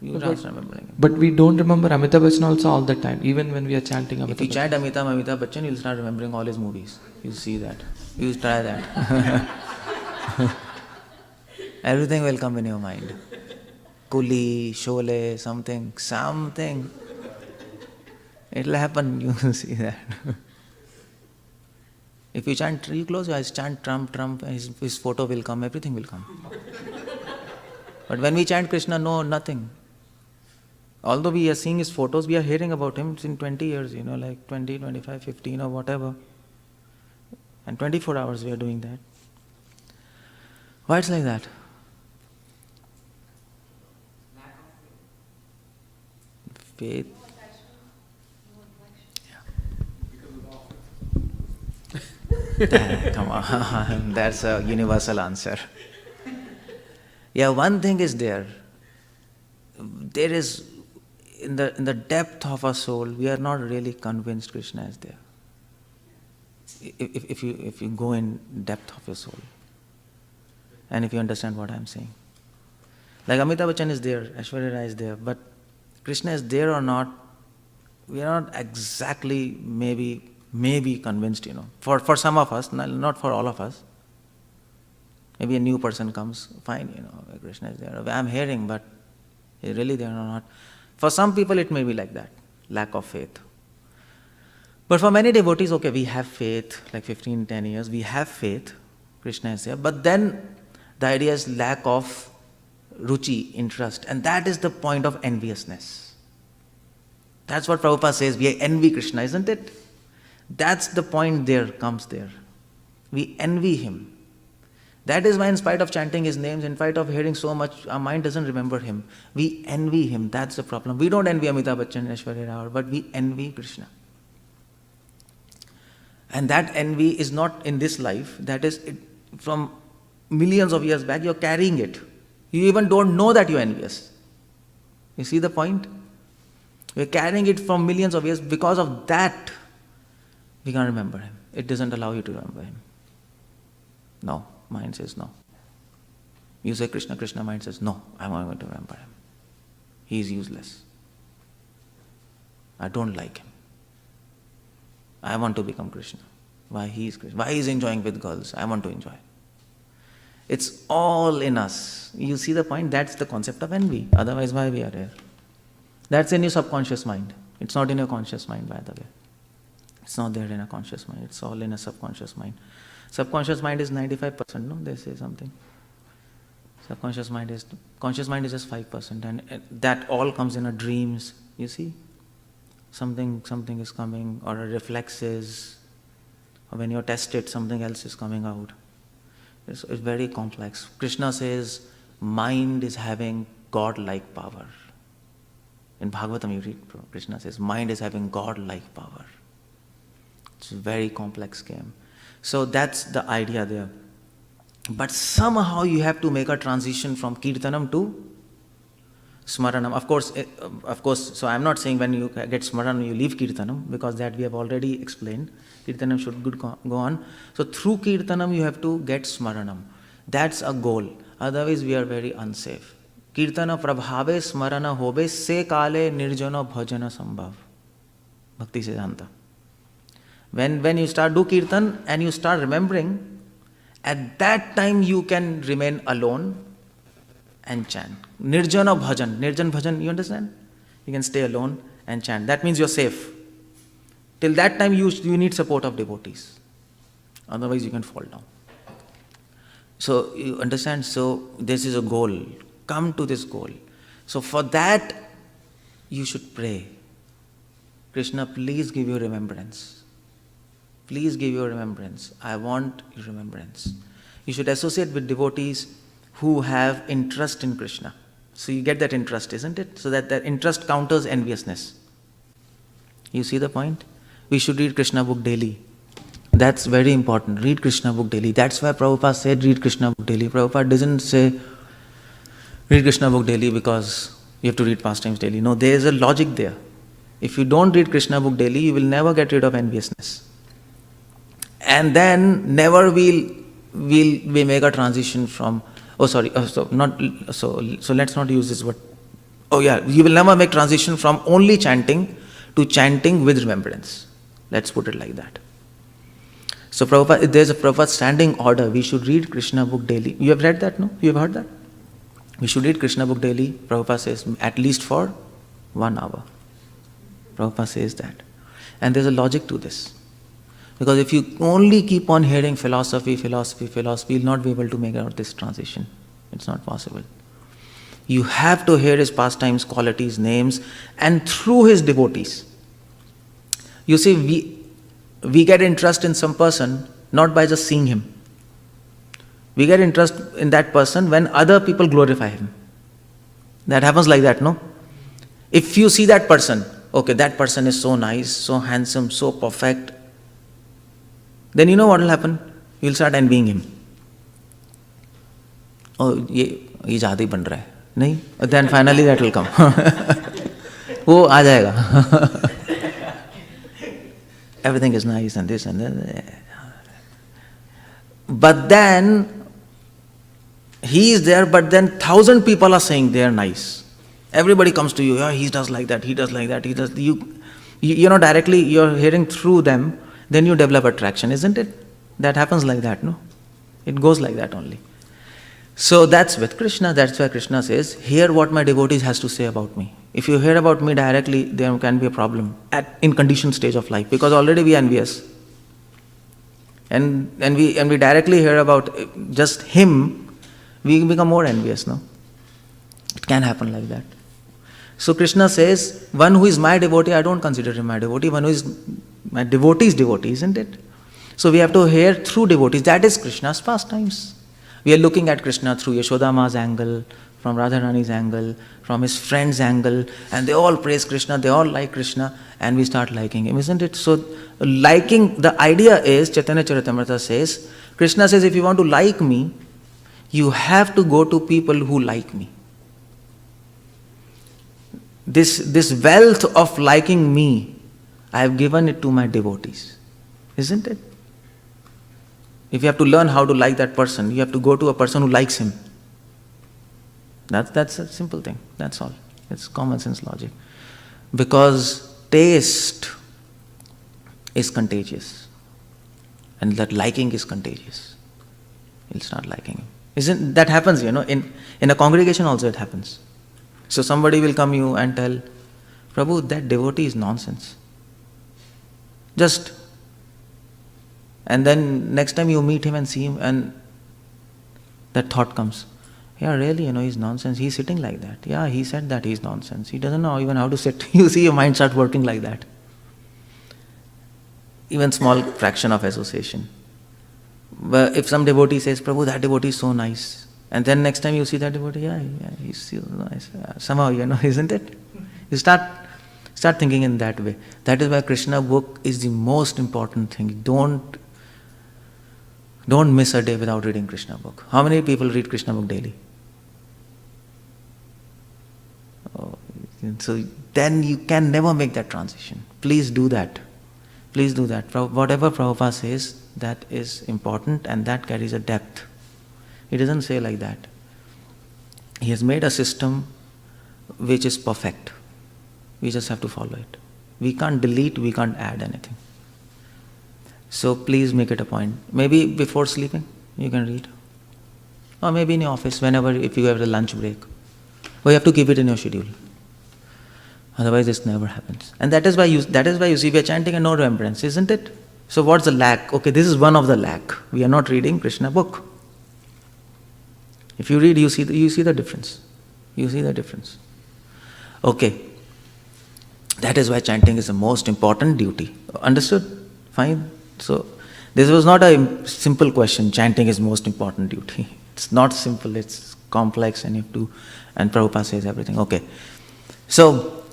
you start remembering him. But we don't remember Amitabh Bachchan also all the time, even when we are chanting Amitabh Bachchan. If you chant Amitabh Bachchan, you'll start remembering all his movies. You'll see that. You try that. Everything will come in your mind. Kuli, Sholay, something. It'll happen, you will see that. If you chant, you close your eyes, chant Trump, his photo will come, everything will come. But when we chant Krishna, no, nothing. Although we are seeing his photos, we are hearing about him in 20 years, like 20, 25, 15 or whatever. And 24 hours we are doing that. Why it's like that? Faith. Come on, that's a universal answer. Yeah, one thing is there. There is, in the depth of our soul, we are not really convinced Krishna is there. If you go in depth of your soul, and if you understand what I'm saying. Like Amitabh Bachchan is there, Aishwarya Rai is there, but Krishna is there or not, we are not exactly maybe convinced, For some of us, not for all of us. Maybe a new person comes, fine, Krishna is there. I'm hearing, but is really there or not. For some people it may be like that, lack of faith. But for many devotees, okay, we have faith, like 15, 10 years, we have faith, Krishna is there. But then the idea is lack of ruchi, interest. And that is the point of enviousness. That's what Prabhupada says, we envy Krishna, isn't it? That's the point comes there. We envy him. That is why in spite of chanting his names, in spite of hearing so much, our mind doesn't remember him. We envy him, that's the problem. We don't envy Amitabh Bachchan and Aishwarya Rai, but we envy Krishna. And that envy is not in this life, that is from millions of years back, you're carrying it. You even don't know that you're envious. You see the point? We're carrying it from millions of years. Because of that, we can't remember him. It doesn't allow you to remember him. No, mind says no. You say Krishna, Krishna, mind says no, I'm not going to remember him. He is useless. I don't like him. I want to become Krishna. Why he is Krishna? Why he is enjoying with girls? I want to enjoy. It's all in us. You see the point? That's the concept of envy. Otherwise, why we are here? That's in your subconscious mind. It's not in your conscious mind, by the way. It's not there in a conscious mind. It's all in a subconscious mind. Subconscious mind is 95%, no? They say something. Conscious mind is just 5%, and that all comes in our dreams. You see? Something is coming, or a reflexes, or when you're tested, something else is coming out. It's very complex. Krishna says, mind is having God-like power. In Bhagavatam you read, Krishna says, mind is having God-like power. It's a very complex game. So that's the idea there. But somehow you have to make a transition from Kirtanam to Smaranam. Of course, so I'm not saying when you get Smaranam you leave Kirtanam, because that we have already explained. Kirtanam should go on. So through Kirtanam you have to get Smaranam. That's a goal. Otherwise we are very unsafe. Kirtana prabhave smarana hobe se kale nirjana bhajana sambhav. Bhakti Siddhanta. When you start do Kirtan and you start remembering, at that time you can remain alone and chant. Nirjana bhajan. Nirjan bhajan, you understand? You can stay alone and chant. That means you're safe. Till that time you need support of devotees. Otherwise you can fall down. So you understand? So this is a goal. Come to this goal. So for that you should pray. Krishna, please give your remembrance. Please give your remembrance. I want your remembrance. You should associate with devotees who have interest in Krishna. So you get that interest, isn't it? So that interest counters enviousness. You see the point? We should read Krishna book daily. That's very important. Read Krishna book daily. That's why Prabhupada said read Krishna book daily. Prabhupada doesn't say read Krishna book daily because you have to read pastimes daily. No, there is a logic there. If you don't read Krishna book daily, you will never get rid of enviousness. And then never will we make a transition from, so let's not use this word. You will never make transition from only chanting to chanting with remembrance. Let's put it like that. So Prabhupada, there's a Prabhupada standing order. We should read Krishna book daily. You have read that, no? You have heard that? We should read Krishna book daily. Prabhupada says at least for 1 hour. Prabhupada says that. And there's a logic to this. Because if you only keep on hearing philosophy, you'll not be able to make out this transition. It's not possible. You have to hear his pastimes, qualities, names, and through his devotees. You see, we get interest in some person not by just seeing him. We get interest in that person when other people glorify him. That happens like that, no? If you see that person, okay, that person is so nice, so handsome, so perfect, then you know what will happen? You'll start envying him. Oh, ye jada hi ban raha hai. Nahi? Then finally that will come. Wo aa jayega. Everything is nice and this and that. But then he is there, but then 1,000 people are saying they are nice. Everybody comes to you, he does like that, he does like that, he does. You know, directly you're hearing through them, then you develop attraction, isn't it? That happens like that, no? It goes like that only. So that's with Krishna. That's why Krishna says, hear what my devotees has to say about me. If you hear about me directly, there can be a problem in conditioned stage of life, because already we are envious. And we directly hear about just him, we become more envious, no? It can happen like that. So Krishna says, one who is my devotee, I don't consider him my devotee. One who is my devotee's devotee, isn't it? So we have to hear through devotees. That is Krishna's pastimes. We are looking at Krishna through Yashoda Ma's angle, from Radharani's angle, from his friend's angle, and they all praise Krishna, they all like Krishna, and we start liking him, isn't it? So liking, the idea is, Chaitanya Charitamrita says, Krishna says, if you want to like me, you have to go to people who like me. This wealth of liking me, I have given it to my devotees. Isn't it? If you have to learn how to like that person, you have to go to a person who likes him. That's a simple thing. That's all. It's common sense logic. Because taste is contagious. And that liking is contagious. You'll start liking him. Isn't that happens, in a congregation also it happens. So somebody will come you and tell, Prabhu, that devotee is nonsense. And then next time you meet him and see him, and that thought comes, yeah, really, he's nonsense. He's sitting like that. Yeah, he said that he's nonsense. He doesn't know even how to sit. You see, your mind starts working like that. Even small fraction of association. But if some devotee says, Prabhu, that devotee is so nice. And then next time you see that devotee, yeah, he's so nice. Somehow, isn't it? You start thinking in that way. That is why Krishna book is the most important thing. Don't miss a day without reading Krishna book. How many people read Krishna book daily? So then you can never make that transition. Please do that. Please do that. Whatever Prabhupada says, that is important and that carries a depth. He doesn't say like that. He has made a system which is perfect. We just have to follow it. We can't delete, we can't add anything. So please make it a point. Maybe before sleeping, you can read. Or maybe in your office, whenever, if you have a lunch break. But you have to keep it in your schedule. Otherwise, this never happens. And that is why you see we are chanting and no remembrance, isn't it? So what's the lack? Okay, this is one of the lack. We are not reading Krishna book. If you read, you see the difference. You see the difference. Okay. That is why chanting is the most important duty. Understood? Fine. So, this was not a simple question. Chanting is most important duty. It's not simple. It's complex, and Prabhupada says everything. Okay. So,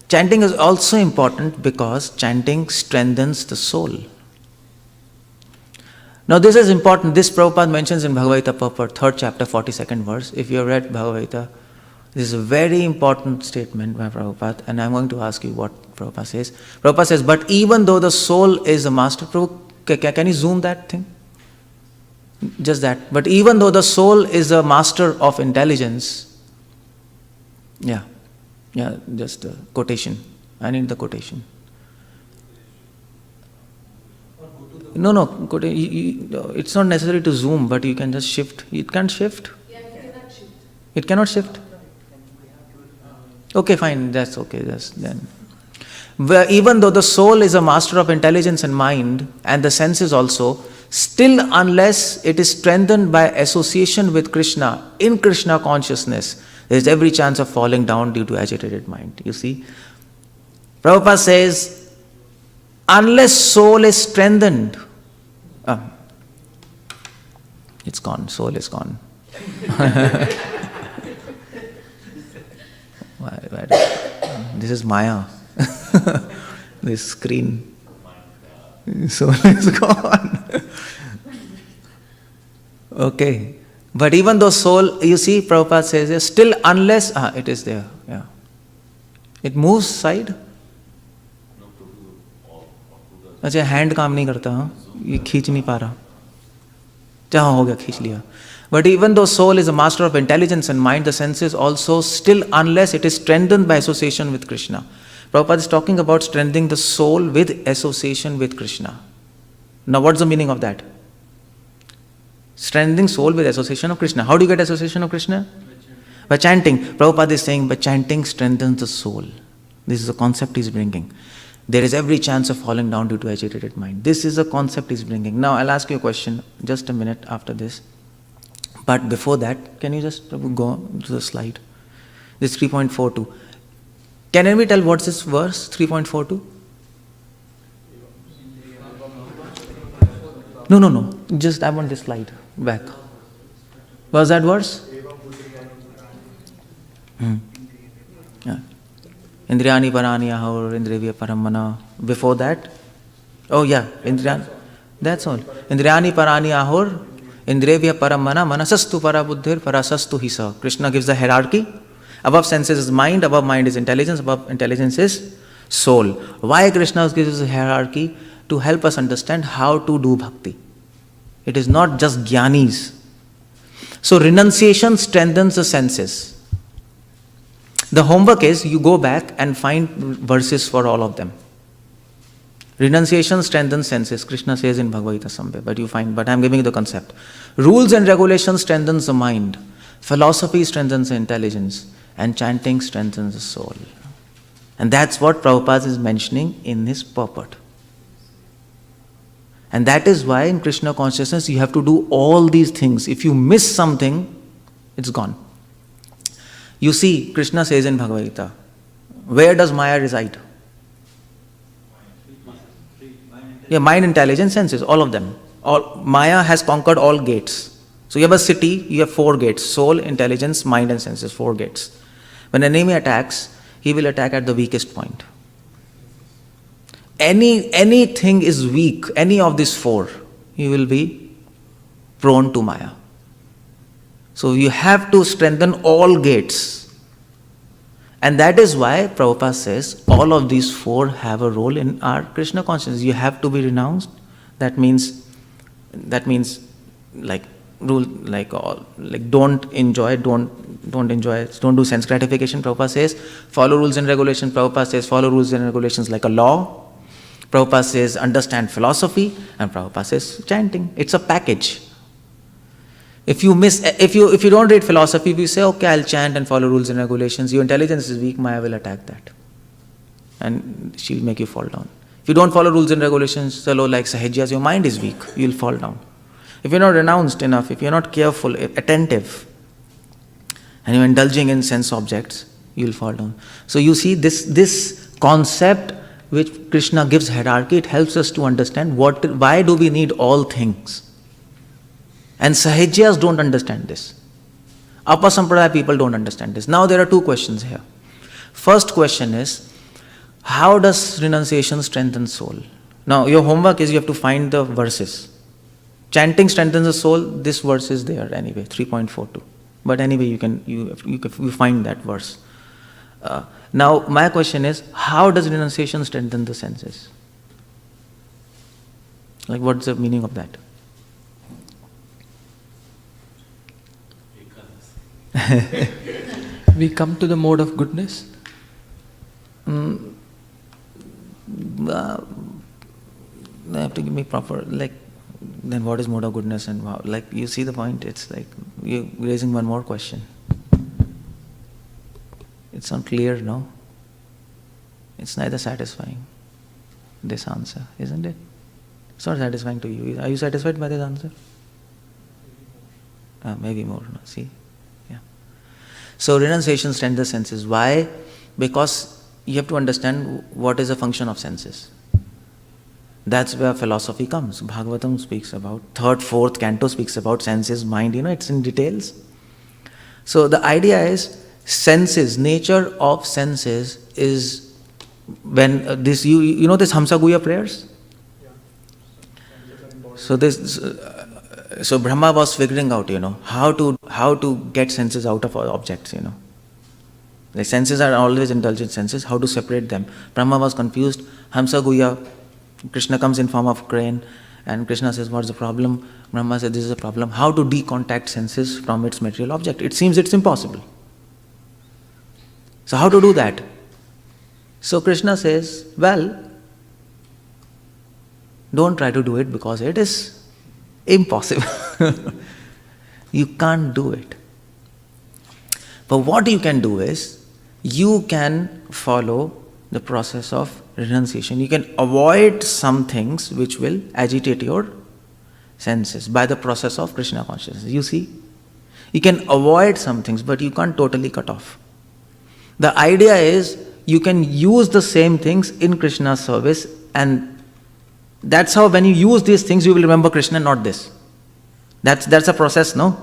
chanting is also important because chanting strengthens the soul. Now this is important. This Prabhupada mentions in Bhagavad Gita, 3rd chapter, 42nd verse. If you have read Bhagavad Gita, this is a very important statement by Prabhupada, and I'm going to ask you what Prabhupada says. Prabhupada says, but even though the soul is a master, can you zoom that thing? Just that. But even though the soul is a master of intelligence, just a quotation. I need the quotation. No, it's not necessary to zoom, but you can just shift. It can't shift? Yeah, it cannot shift. It cannot shift? Okay, fine, that's okay. Then. Even though the soul is a master of intelligence and mind, and the senses also, still unless it is strengthened by association with Krishna, in Krishna consciousness, there is every chance of falling down due to agitated mind. You see? Prabhupada says, unless soul is strengthened, it's gone, soul is gone. This is Maya. This screen. Soul is gone. Okay. But even though soul, you see, Prabhupada says, still unless, it is there. Yeah. It moves side. अच्छा hand काम नहीं करता, ये खींच नहीं पा रहा, जहाँ हो गया खींच लिया. But even though soul is a master of intelligence and mind, the senses also, still unless it is strengthened by association with Krishna. Prabhupada is talking about strengthening the soul with association with Krishna. Now what's the meaning of that? Strengthening soul with association of Krishna. How do you get association of Krishna? By chanting. Prabhupada is saying, by chanting strengthens the soul. This is a concept he is bringing. There is every chance of falling down due to agitated mind. This is a concept he is bringing. Now I'll ask you a question, just a minute after this. But before that, can you just go to the slide? This 3.42. Can anybody tell what's this verse, 3.42? No. Just I want this slide back. Was that verse? Yeah. Indriyani parani ahur, indrivya paramana. Before that? Oh yeah, Indriyani. That's all. Indriyani parani ahur, indrivya paramana, manasastu parabuddhir, parasastu 𝗙𝗧. Krishna gives the hierarchy. Above senses is mind, above mind is intelligence, above intelligence is soul. Why Krishna gives a hierarchy? To help us understand how to do bhakti. It is not just jnanis. So renunciation strengthens the senses. The homework is you go back and find verses for all of them. Renunciation strengthens senses. Krishna says in Bhagavad Gita, but I am giving you the concept. Rules and regulations strengthens the mind. Philosophy strengthens the intelligence. And chanting strengthens the soul. And that's what Prabhupada is mentioning in his purport. And that is why in Krishna consciousness you have to do all these things. If you miss something, it's gone. You see, Krishna says in Bhagavad Gita, where does Maya reside? Yeah, mind, intelligence, senses, all of them. Maya has conquered all gates. So you have a city, you have 4 gates. Soul, intelligence, mind and senses, 4 gates. When an enemy attacks, he will attack at the weakest point. Anything is weak, any of these 4, he will be prone to Maya. So you have to strengthen all gates. And that is why Prabhupada says all of these 4 have a role in our Krishna consciousness. You have to be renounced. That means like rule, don't enjoy, don't do sense gratification. Prabhupada says follow rules and regulations. Prabhupada says follow rules and regulations like a law. Prabhupada says understand philosophy, and Prabhupada says chanting. It's a package. If you don't read philosophy, if you say, okay, I'll chant and follow rules and regulations, your intelligence is weak, Maya will attack that. And she'll make you fall down. If you don't follow rules and regulations, like 𝗪𝗂𝗪𝗲, your mind is weak, you'll fall down. If you're not renounced enough, if you're not careful, attentive, and you're indulging in sense objects, you'll fall down. So you see this concept which Krishna gives hierarchy, it helps us to understand why do we need all things. And 𝗪𝗂𝗪𝗲s don't understand this. Upper Sampradaya people don't understand this. Now there are 2 questions here. First question is, how does renunciation strengthen soul? Now your homework is you have to find the verses. Chanting strengthens the soul, this verse is there anyway, 3.42. But anyway, you find that verse. Now my question is, how does renunciation strengthen the senses? Like what's the meaning of that? We come to the mode of goodness. They have to give me proper, then what is mode of goodness and how? You see the point? It's like you're raising one more question. It's not clear, no? It's neither satisfying, this answer, isn't it? It's not satisfying to you. Are you satisfied by this answer? Maybe more, no? See? Yeah. So renunciation strengthens the senses. Why? Because you have to understand what is the function of senses. That's where philosophy comes. Bhagavatam speaks about, 3rd, 4th canto speaks about senses, mind, it's in details. So the idea is, senses, nature of senses is when this, you know this 𝗪𝗪 𝗪𝗃 prayers? So Brahma was figuring out, how to get senses out of objects, The senses are always indulgent senses, how to separate them. Brahma was confused, 𝗪𝗪 𝗪𝗃, Krishna comes in form of crane, and Krishna says, what's the problem? Brahma says, this is a problem. How to decontact senses from its material object? It seems it's impossible. So how to do that? So Krishna says, well, don't try to do it because it is impossible. You can't do it. But what you can do is, you can follow the process of renunciation. You can avoid some things which will agitate your senses by the process of Krishna consciousness. You see? You can avoid some things, but you can't totally cut off. The idea is you can use the same things in Krishna's service, and that's how when you use these things you will remember Krishna, not this. That's a process, no?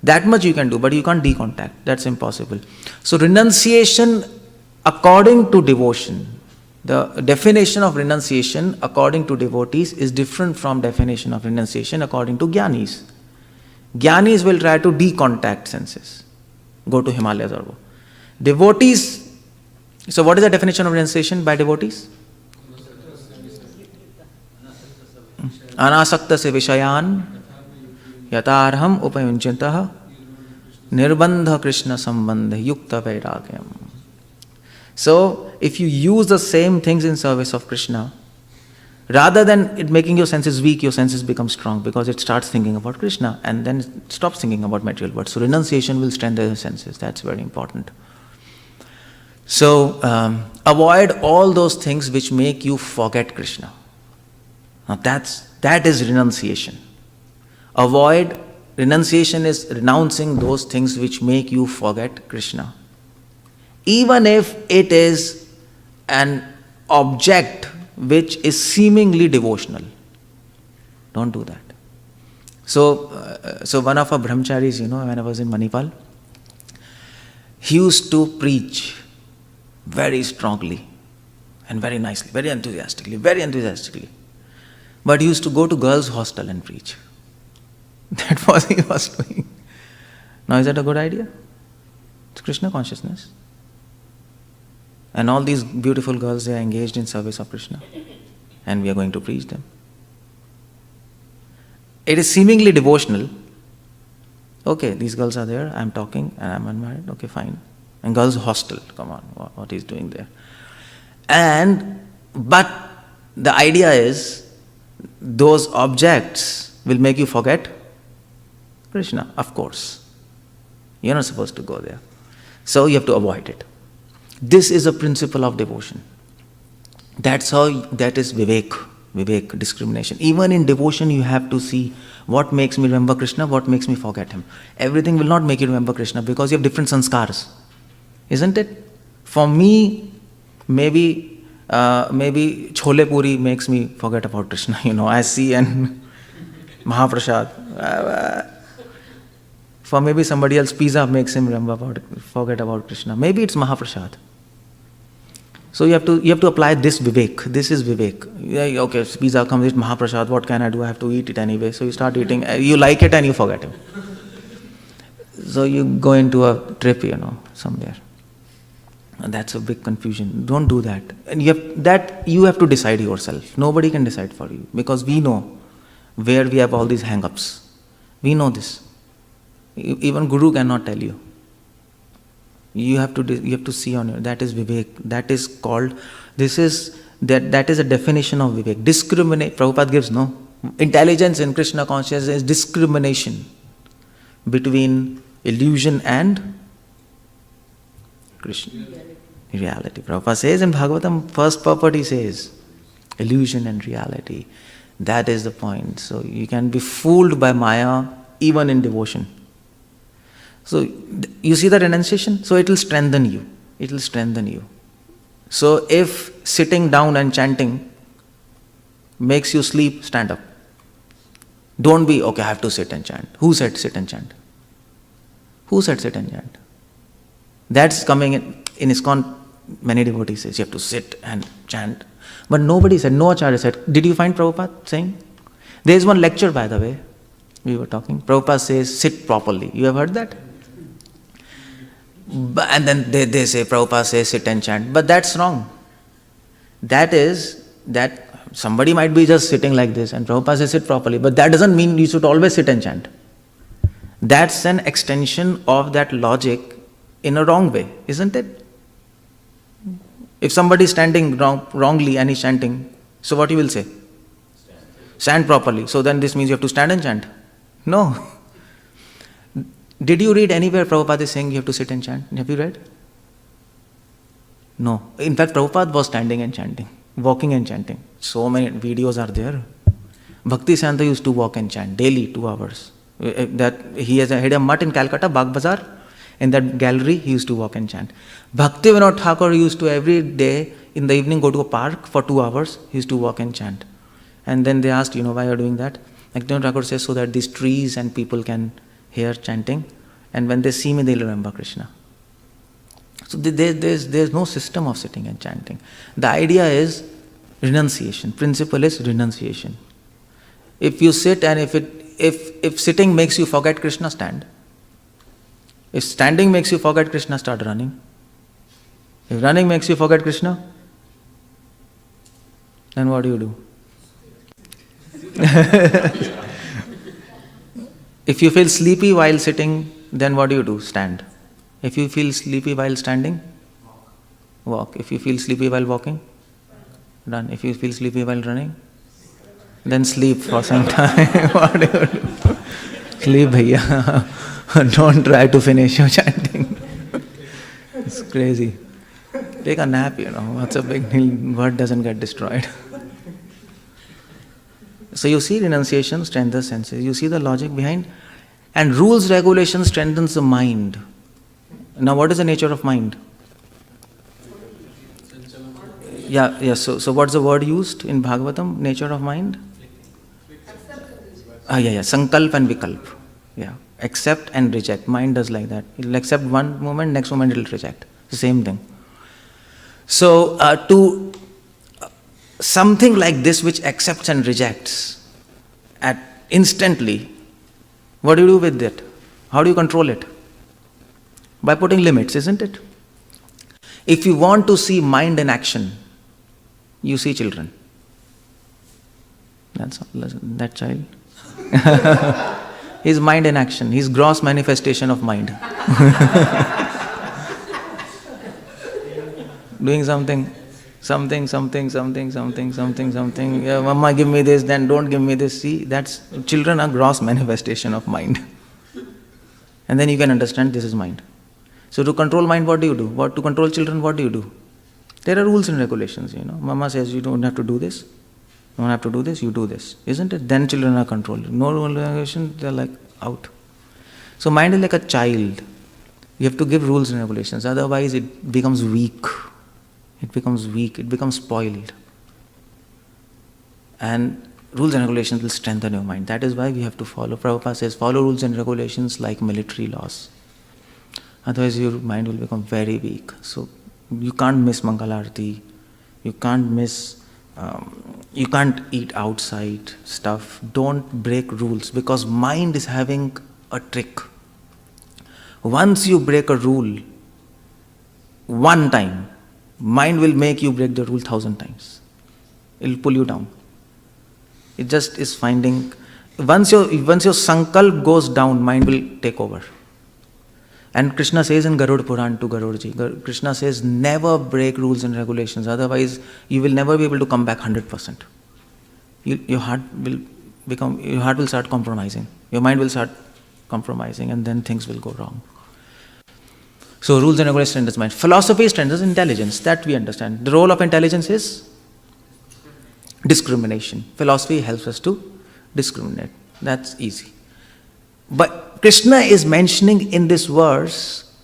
That much you can do, but you can't decontact. That's impossible. So renunciation according to devotion, the definition of renunciation according to devotees is different from definition of renunciation according to jnanis. Jnanis will try to decontact senses, go to Himalayas or go. Devotees, so what is the definition of renunciation by devotees? Anasaktasya vishayan yatarham upayunchintah nirbandha Krishna sambandha yukta vairagyam. So, if you use the same things in service of Krishna, rather than it making your senses weak, your senses become strong because it starts thinking about Krishna and then it stops thinking about material words. So, renunciation will strengthen the senses. That's very important. So, avoid all those things which make you forget Krishna. Now, that is renunciation. Renunciation is renouncing those things which make you forget Krishna. Even if it is an object which is seemingly devotional. Don't do that. So one of our brahmacharis, when I was in Manipal, he used to preach very strongly and very nicely, very enthusiastically. But he used to go to girls' hostel and preach. That was what he was doing. Now, is that a good idea? It's Krishna consciousness. And all these beautiful girls, they are engaged in service of Krishna. And we are going to preach them. It is seemingly devotional. Okay, these girls are there, I am talking and I am unmarried. Okay, fine. And girls' hostel, come on, what is doing there? But the idea is, those objects will make you forget Krishna, of course. You're not supposed to go there. So you have to avoid it. This is a principle of devotion. That is vivek, discrimination. Even in devotion you have to see what makes me remember Krishna, what makes me forget him. Everything will not make you remember Krishna because you have different sanskars. Isn't it? For me, maybe chole puri makes me forget about Krishna, I see, and Mahaprasad. For maybe somebody else, pizza makes him forget about Krishna. Maybe it's Mahaprasad. So you have to apply this vivek. This is vivek. Yeah, okay, pizza comes with Mahaprasad. What can I do? I have to eat it anyway. So you start eating. You like it and you forget him. So you go into a trip, somewhere. And that's a big confusion. Don't do that. And you have to decide yourself. Nobody can decide for you because we know where we have all these hang-ups. We know this. Even Guru cannot tell you. You have to see on your. That is vivek. That is called. That is a definition of vivek. Discriminate. Prabhupada gives no. Intelligence in Krishna consciousness is discrimination between illusion and Krishna. Reality. Prabhupada says in Bhagavatam, first purport he says, illusion and reality. That is the point. So you can be fooled by Maya even in devotion. So you see the renunciation? So it will strengthen you. It will strengthen you. So if sitting down and chanting makes you sleep, stand up. Don't be, okay, I have to sit and chant. Who said sit and chant? Who said sit and chant? That's coming in ISKCON. Many devotees say you have to sit and chant. But nobody said, no acharya said. Did you find Prabhupada saying? There is one lecture, by the way, we were talking. Prabhupada says, sit properly. You have heard that? And then they say, Prabhupada says, sit and chant. But that's wrong. That somebody might be just sitting like this and Prabhupada says, sit properly. But that doesn't mean you should always sit and chant. That's an extension of that logic in a wrong way, isn't it? If somebody is standing wrongly and he's chanting, so what you will say? Stand properly. So then this means you have to stand and chant. No. Did you read anywhere Prabhupada is saying you have to sit and chant? Have you read? No. In fact, Prabhupada was standing and chanting, walking and chanting. So many videos are there. Bhaktivedanta used to walk and chant daily, 2 hours. That he had a mutt in Calcutta, Bagh Bazaar, In that gallery, he used to walk and chant. Bhaktivedanta Thakur used to every day in the evening go to a park for 2 hours. He used to walk and chant. And then they asked, why you're doing that? Bhaktivedanta Thakur says, so that these trees and people can hear chanting. And when they see me, they'll remember Krishna. So there's no system of sitting and chanting. The idea is renunciation. Principle is renunciation. If you sit and if sitting makes you forget Krishna, stand. If standing makes you forget Krishna, start running. If running makes you forget Krishna, then what do? If you feel sleepy while sitting, then what do? Stand. If you feel sleepy while standing, walk. If you feel sleepy while walking, run. If you feel sleepy while running, then sleep for some time. What do? Sleep, bhaiya. Don't try to finish your chanting. It's crazy. Take a nap, What's a big deal? Word doesn't get destroyed. So you see, renunciation strengthens senses. You see the logic behind. And rules, regulations strengthens the mind. Now what is the nature of mind? So what's the word used in Bhagavatam? Nature of mind? Sankalp and Vikalp. Accept and reject. Mind does like that. It will accept one moment, next moment it will reject. The same thing. So to something like this which accepts and rejects instantly, what do you do with it? How do you control it? By putting limits, isn't it? If you want to see mind in action, you see children. That's all. That child. His mind in action, his gross manifestation of mind. Doing something. Yeah, Mama, give me this, then don't give me this. See, that's children are gross manifestation of mind. And then you can understand this is mind. So to control mind, what do you do? To control children, what do you do? There are rules and regulations, Mama says you don't have to do this. You don't have to do this, you do this. Isn't it? Then children are controlled. No rule and regulation, they're like out. So mind is like a child. You have to give rules and regulations. Otherwise it becomes weak. It becomes spoiled. And rules and regulations will strengthen your mind. That is why we have to follow. Prabhupada says, follow rules and regulations like military laws. Otherwise your mind will become very weak. So you can't miss Mangalarti. You can't you can't eat outside stuff. Don't break rules because mind is having a trick. Once you break a rule, one time, mind will make you break the rule 1,000 times. It will pull you down. It just is finding, once your sankalp goes down, mind will take over. And Krishna says in Garuda Puran to Garudji, Krishna says, never break rules and regulations, otherwise you will never be able to come back 100%. Your heart will start compromising. Your mind will start compromising and then things will go wrong. So rules and regulations strengthens mind. Philosophy strengthens intelligence, that we understand. The role of intelligence is discrimination. Philosophy helps us to discriminate. That's easy. But Krishna is mentioning in this verse,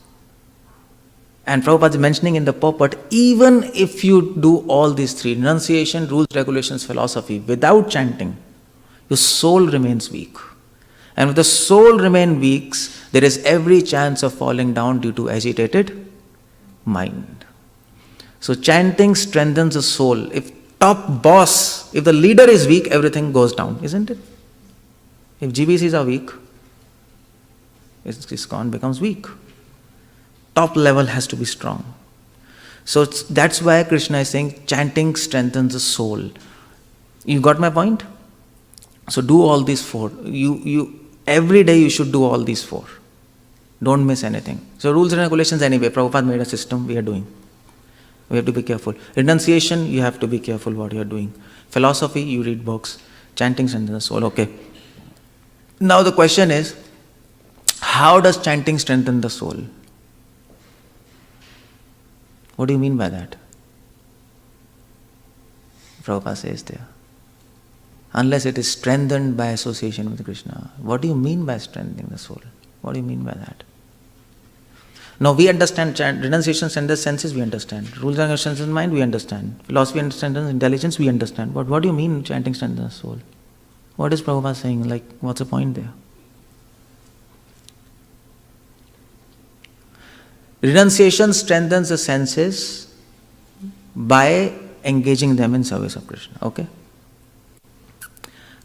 and Prabhupada is mentioning in the purport, even if you do all these three, renunciation, rules, regulations, philosophy, without chanting, your soul remains weak. And if the soul remains weak, there is every chance of falling down due to agitated mind. So chanting strengthens the soul. If the leader is weak, everything goes down, isn't it? If GBCs are weak, ISKCON becomes weak. Top level has to be strong. So that's why Krishna is saying chanting strengthens the soul. You got my point? So do all these four. Every day you should do all these four. Don't miss anything. So rules and regulations anyway, Prabhupada made a system, we are doing. We have to be careful. Renunciation, you have to be careful what you are doing. Philosophy, you read books. Chanting strengthens the soul, okay. Now the question is, how does chanting strengthen the soul? What do you mean by that? Prabhupada says there. Unless it is strengthened by association with Krishna. What do you mean by strengthening the soul? What do you mean by that? Now we understand renunciation centers senses, we understand. Rules and regulations in mind, we understand. Philosophy and strengthens intelligence, we understand. But what do you mean chanting strengthens the soul? What is Prabhupada saying? Like, what's the point there? Renunciation strengthens the senses by engaging them in service of Krishna. Okay?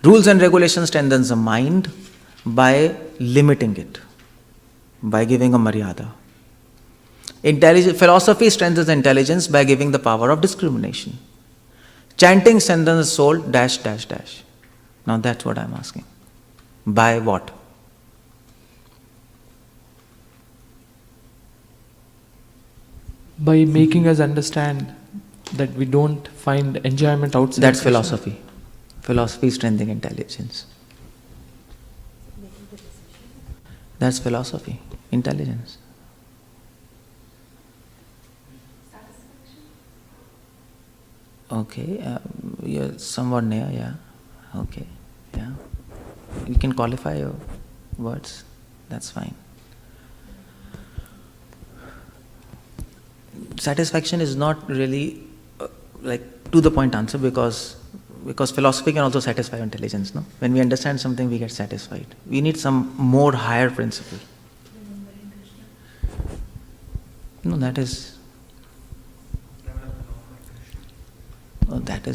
Rules and regulations strengthens the mind by limiting it, by giving a maryada. Philosophy strengthens the intelligence by giving the power of discrimination. Chanting strengthens the soul, dash, dash, dash. Now that's what I'm asking. By what? By making us understand that we don't find enjoyment outside. That's philosophy. Philosophy is strengthening intelligence. That's philosophy, intelligence. Okay, you're somewhat near, yeah. Okay, yeah. You can qualify your words, that's fine. Satisfaction is not really like to the point answer because philosophy can also satisfy intelligence, no? When we understand something, we get satisfied. We need some more higher principle. No, that is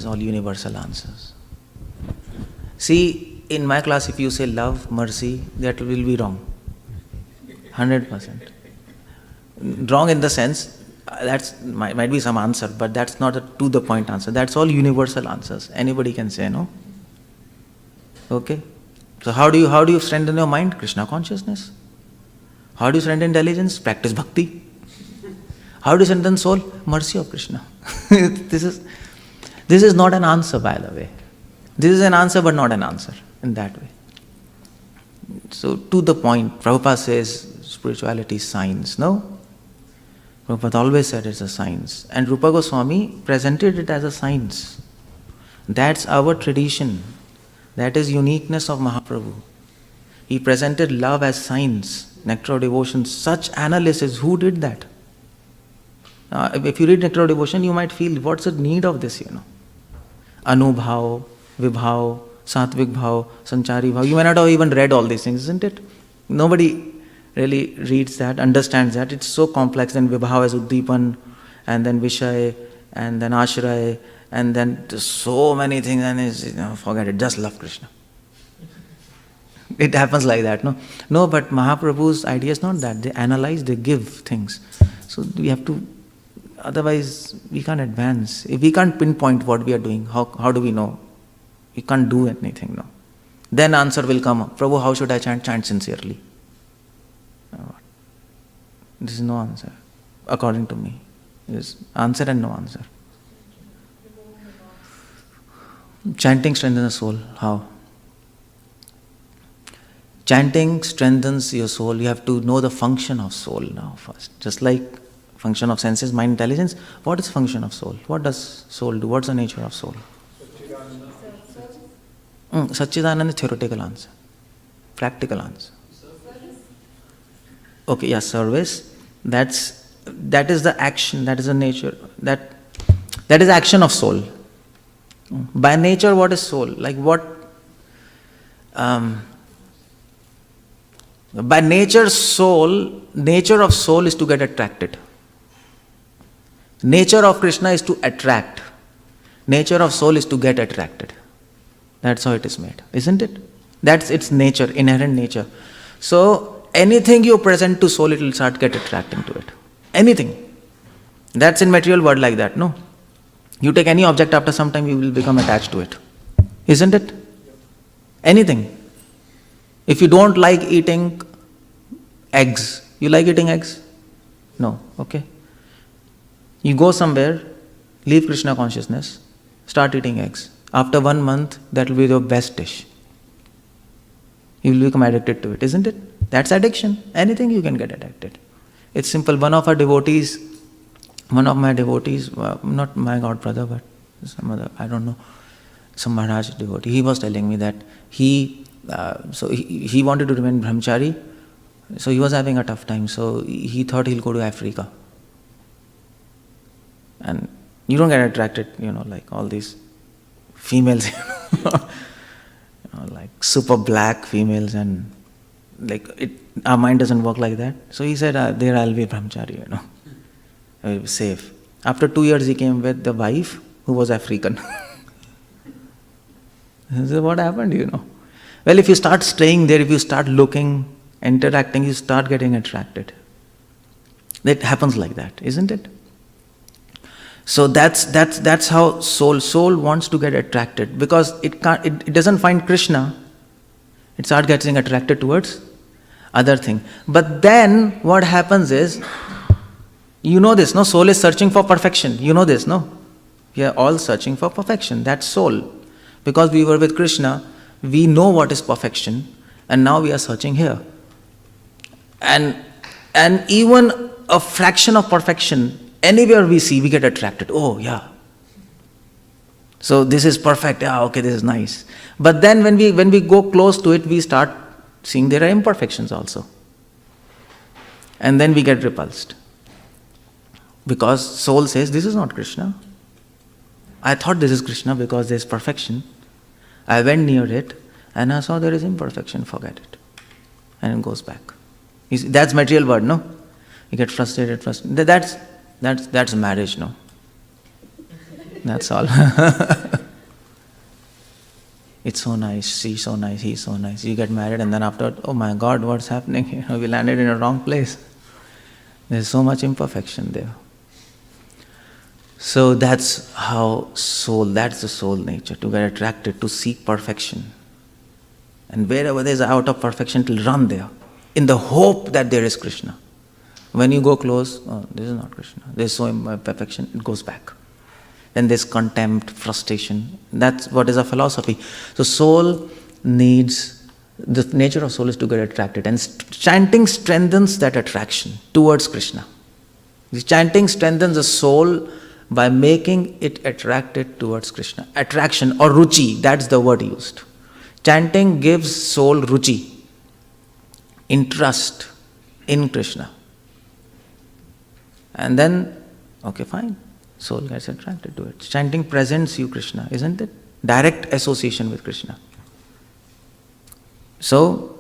all universal answers. See, in my class, if you say love, mercy, that will be wrong. 100%. Wrong in the sense, that's might be some answer, but that's not a to the point answer. That's all universal answers. Anybody can say, no? Okay? So how do you strengthen your mind? Krishna consciousness. How do you strengthen intelligence? Practice bhakti. How do you strengthen soul? Mercy of Krishna. This is not an answer, by the way. This is an answer but not an answer in that way. So to the point, Prabhupada says spirituality is science, no? Prabhupada always said it's a science. And Rupa Goswami presented it as a science. That's our tradition. That is uniqueness of Mahaprabhu. He presented love as science, nectar of devotion. Such analysis, who did that? If you read nectar of devotion, you might feel, what's the need of this, Anubhav, Vibhav, Satvik Bhav, Sanchari Bhav. You may not have even read all these things, isn't it? Nobody really reads that, understands that. It's so complex. Then Vibhav is Uddipan, and then Vishay, and then Ashray, and then so many things, and forget it, just love Krishna. It happens like that, no? No, but Mahaprabhu's idea is not that. They analyze, they give things. So we have to, otherwise we can't advance. If we can't pinpoint what we are doing, how do we know? We can't do anything, no. Then answer will come, Prabhu, how should I chant? Chant sincerely. This is no answer, according to me. This answer and no answer. Chanting strengthens the soul. How? Chanting strengthens your soul. You have to know the function of soul now first. Just like function of senses, mind, intelligence. What is function of soul? What does soul do? What's the nature of soul? Satchidananda is theoretical answer. Practical answer. Okay, yeah, service. That is the action, that is the nature. That is action of soul. By nature, what is soul? Like what? By nature of soul is to get attracted. Nature of Krishna is to attract. Nature of soul is to get attracted. That's how it is made, isn't it? That's its nature, inherent nature. So anything you present to soul, it will start get attracting to it. Anything. That's in material world like that, no? You take any object, after some time you will become attached to it. Isn't it? Anything. If you don't like eating eggs, you like eating eggs? No, okay. You go somewhere, leave Krishna consciousness, start eating eggs. After 1 month, that will be your best dish. You will become addicted to it, isn't it? That's addiction. Anything you can get addicted. It's simple. One of my devotees, not my god brother, but some other, I don't know, some Maharaj devotee, he was telling me that he wanted to remain brahmachari So he was having a tough time, so he thought he'll go to Africa. And you don't get attracted, like all these females, like super black females, and like our mind doesn't work like that. So he said, there I'll be brahmachari, I'll be safe. After 2 years he came with the wife who was African. So what happened, Well, if you start staying there, if you start looking, interacting, you start getting attracted. It happens like that, isn't it? So that's how soul wants to get attracted, because it doesn't find Krishna. It starts getting attracted towards other thing. But then what happens is, this, no? Soul is searching for perfection. You know this, no? We are all searching for perfection. That's soul. Because we were with Krishna, we know what is perfection, and now we are searching here. And even a fraction of perfection, anywhere we see, we get attracted. Oh, yeah. So this is perfect. Yeah, okay, this is nice. But then when we go close to it, we start seeing there are imperfections also. And then we get repulsed. Because soul says, this is not Krishna. I thought this is Krishna because there is perfection. I went near it and I saw there is imperfection. Forget it. And it goes back. You see, that's material world, no? You get frustrated. That's marriage, no? That's all. It's so nice, she's so nice, he's so nice. You get married and then after, oh my God, what's happening here? We landed in a wrong place. There's so much imperfection there. So that's how that's the soul nature, to get attracted, to seek perfection. And wherever there's out of perfection, it will run there, in the hope that there is Krishna. When you go close, oh, this is not Krishna. There's so imperfection, it goes back. Then there's contempt, frustration. That's what is a philosophy. So soul needs, the nature of soul is to get attracted. And chanting strengthens that attraction towards Krishna. The chanting strengthens the soul by making it attracted towards Krishna. Attraction or ruchi, that's the word used. Chanting gives soul ruchi, interest in Krishna. And then, okay, fine. Soul gets attracted to it. Chanting presents you Krishna, isn't it? Direct association with Krishna. So,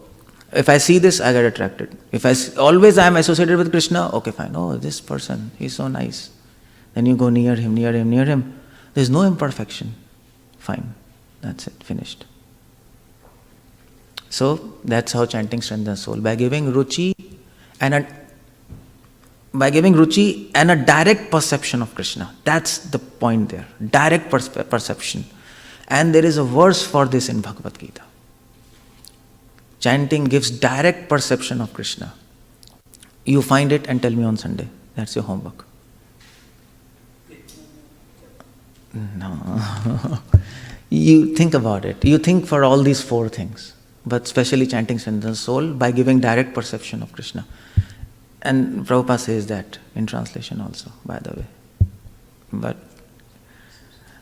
if I see this, I get attracted. If always I am associated with Krishna, okay, fine. Oh, this person, he's so nice. Then you go near him. There's no imperfection. Fine. That's it. Finished. So, that's how chanting strengthens soul. By giving ruchi and a direct perception of Krishna. That's the point there. Direct perception. And there is a verse for this in Bhagavad Gita. Chanting gives direct perception of Krishna. You find it and tell me on Sunday. That's your homework. No. You think about it. You think for all these 4 things. But especially chanting strengthens soul by giving direct perception of Krishna. And Prabhupada says that in translation also, by the way. But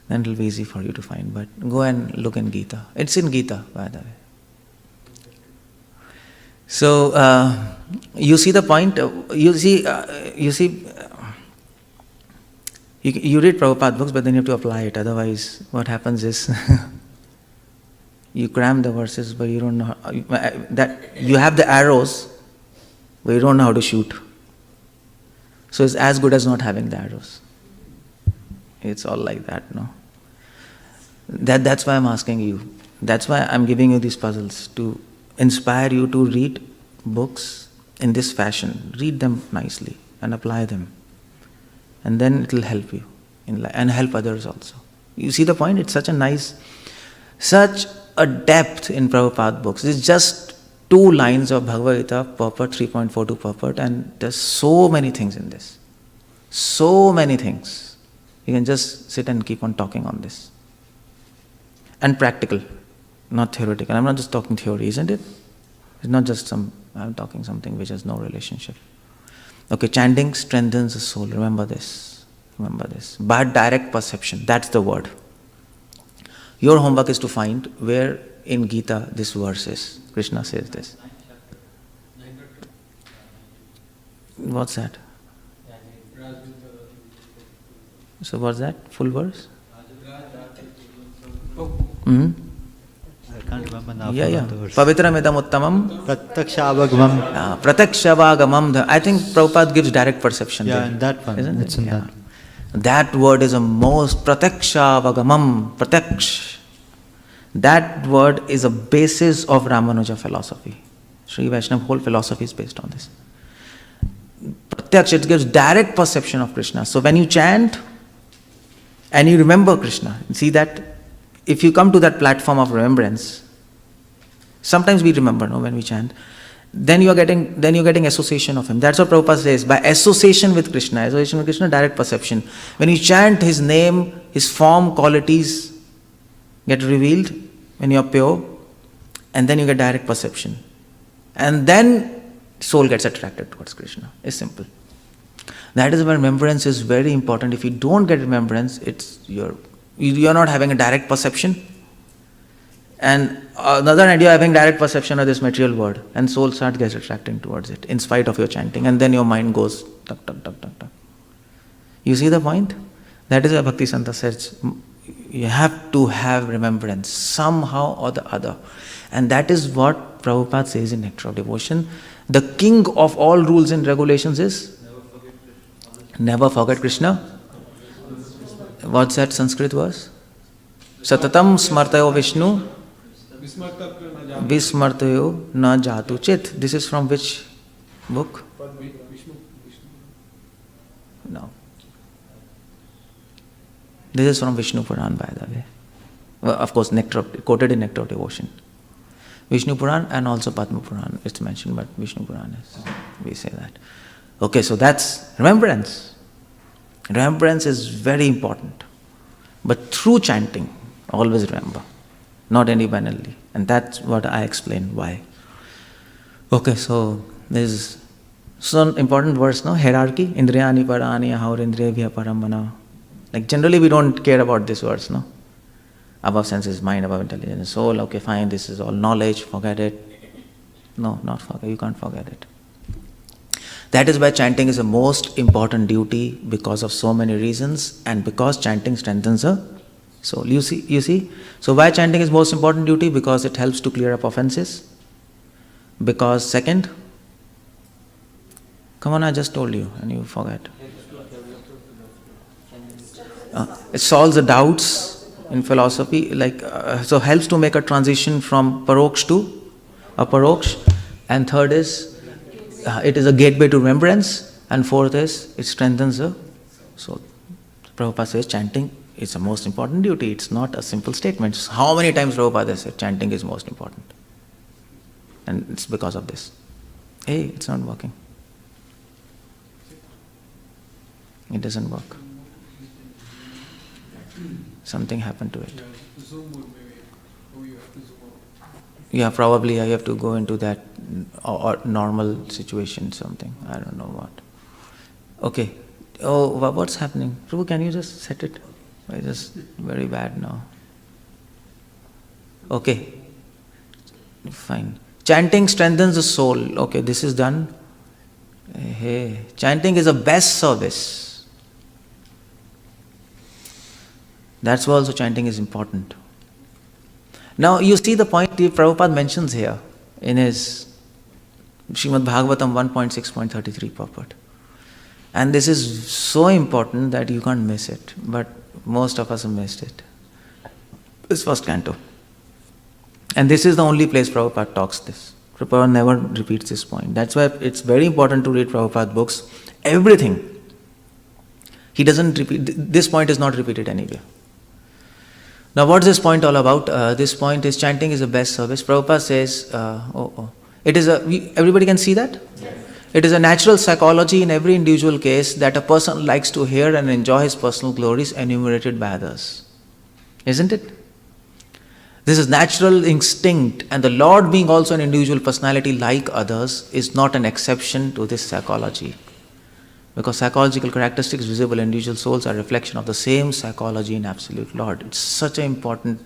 then it will be easy for you to find. But go and look in Gita. It's in Gita, by the way. So, you see the point? You read Prabhupada books, but then you have to apply it. Otherwise, what happens is, you cram the verses, but you don't know that you have the arrows, but you don't know how to shoot. So it's as good as not having the arrows. It's all like that, no? That's why I'm asking you. That's why I'm giving you these puzzles, to inspire you to read books in this fashion. Read them nicely and apply them. And then it will help you in life and help others also. You see the point? It's such a depth in Prabhupada books. It's just 2 lines of Bhagavad Gita, purport, 3.42 purport, and there's so many things in this. So many things. You can just sit and keep on talking on this. And practical, not theoretical. I'm not just talking theory, isn't it? It's not just I'm talking something which has no relationship. Okay, chanting strengthens the soul. Remember this. By direct perception, that's the word. Your homework is to find where in Gita this verse is. Krishna says this. What's that? So what's that? Full verse? Hmm? I can't remember now. Yeah. Pavitram idam uttamam. Pratakshavagmam. Pratakshawagamam. I think Prabhupada gives direct perception there. Yeah, in that one. Isn't It's it? in Yeah. that. That word is a most pratakshawagamam. Prataksh. That word is a basis of Ramanuja philosophy. Sri Vaishnava whole philosophy is based on this. Pratyaksh, it gives direct perception of Krishna. So when you chant and you remember Krishna, see that if you come to that platform of remembrance, sometimes we remember, no, when we chant, then you're getting association of him. That's what Prabhupada says. By association with Krishna, direct perception. When you chant his name, his form, qualities get revealed when you're pure, and then you get direct perception. And then soul gets attracted towards Krishna. It's simple. That is why remembrance is very important. If you don't get remembrance, you're not having a direct perception. And another idea, having direct perception of this material world, and soul gets attracting towards it in spite of your chanting, and then your mind goes tuck, tuck, tuck, tuck, tuck. You see the point? That is why Bhakti Santa says, you have to have remembrance somehow or the other. And that is what Prabhupada says in Nectar of Devotion. The king of all rules and regulations is? Never forget Krishna. What's that Sanskrit verse? Satatam smartayo Vishnu Vismartayo na jatu chit. This is from which book? No. This is from Vishnu Puran, by the way. Well, of course, quoted in Nectar of Devotion. Vishnu Puran and also Padma Puran, it's mentioned, but Vishnu Puran is, we say that. Okay, so that's remembrance. Remembrance is very important. But through chanting, always remember, not independently. And that's what I explain why. Okay, so there's some important verse, no? Hierarchy. Indriyani parani ahaur indriyabhya paramana. Like generally we don't care about this verse, no? Above senses, mind, above intelligence, soul. Okay, fine, this is all knowledge, forget it. No, not forget, you can't forget it. That is why chanting is the most important duty because of so many reasons, and because chanting strengthens the soul. You see? So why chanting is most important duty? Because it helps to clear up offenses. Because second, come on, I just told you and you forget. It solves the doubts in philosophy, so helps to make a transition from paroksh to aparoksh. And third is, it is a gateway to remembrance. And fourth is, it strengthens the soul. Prabhupada says chanting is the most important duty. It's not a simple statement. How many times Prabhupada has said chanting is most important? And it's because of this. Hey, it's not working. It doesn't work. Something happened to it. Yeah, probably I have to go into that or normal situation, something. I don't know what. Okay. Oh, what's happening? Prabhu, can you just set it? It's just very bad now. Okay. Fine. Chanting strengthens the soul. Okay, this is done. Hey, chanting is the best service. That's why also chanting is important. Now you see the point Prabhupada mentions here in his Srimad Bhagavatam 1.6.33 purport. And this is so important that you can't miss it. But most of us have missed it. This first canto. And this is the only place Prabhupada talks this. Prabhupada never repeats this point. That's why it's very important to read Prabhupada books. Everything. He doesn't repeat. This point is not repeated anywhere. Now what's this point all about? This point is chanting is the best service. Prabhupada says, it is everybody can see that? Yes. It is a natural psychology in every individual case that a person likes to hear and enjoy his personal glories enumerated by others. Isn't it? This is natural instinct, and the Lord being also an individual personality like others is not an exception to this psychology. Because psychological characteristics visible in individual souls are a reflection of the same psychology in Absolute Lord. It's such an important...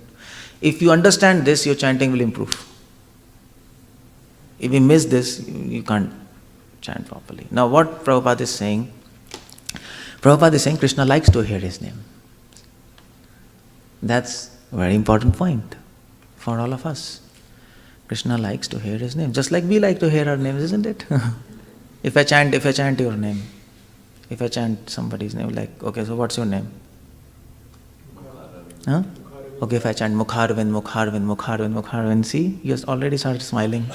If you understand this, your chanting will improve. If you miss this, you can't chant properly. Now what Prabhupada is saying Krishna likes to hear his name. That's a very important point for all of us. Krishna likes to hear his name, just like we like to hear our names, isn't it? If I chant your name, if I chant somebody's name, like, okay, so what's your name? Huh? Okay, if I chant 𝗪𝗧𝗪𝗀𝗪𝗧𝗪𝗧𝗪𝗧𝗪𝗧𝗪𝗧𝗪𝗧𝗪, you just already started smiling.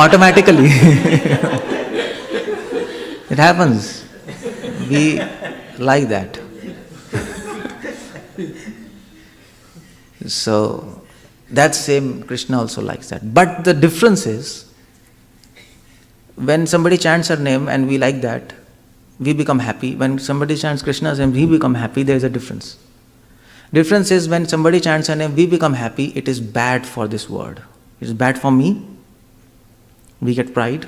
Automatically. It happens. We like that. So, that's same, Krishna also likes that. But the difference is, when somebody chants her name and we like that, we become happy. When somebody chants Krishna's name, we become happy. There is a difference. Difference is, when somebody chants her name, we become happy. It is bad for this world. It is bad for me. We get pride.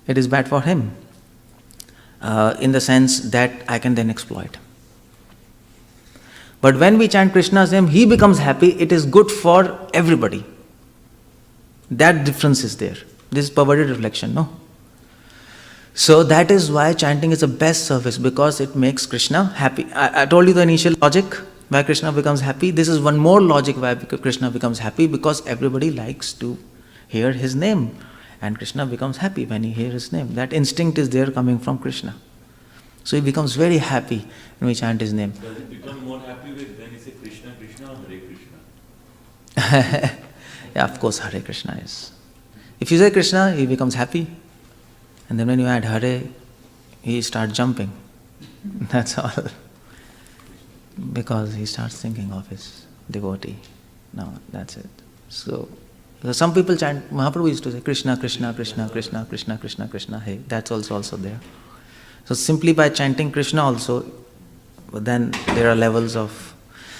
It is bad for him. In the sense that I can then exploit. But when we chant Krishna's name, he becomes happy. It is good for everybody. That difference is there. This is perverted reflection, no? So that is why chanting is the best service, because it makes Krishna happy. I told you the initial logic why Krishna becomes happy. This is one more logic why Krishna becomes happy, because everybody likes to hear his name. And Krishna becomes happy when he hears his name. That instinct is there coming from Krishna. So he becomes very happy when we chant his name. Does it become more happy when you say Krishna, Krishna or Hare Krishna? Yeah, of course Hare Krishna is. If you say Krishna, he becomes happy. And then when you add Hare, he starts jumping. That's all. Because he starts thinking of his devotee. No, that's it. So some people chant, Mahaprabhu used to say Krishna, Krishna, Krishna, Krishna, Krishna, Krishna, Krishna, hey. That's also there. So simply by chanting Krishna also, then there are levels of...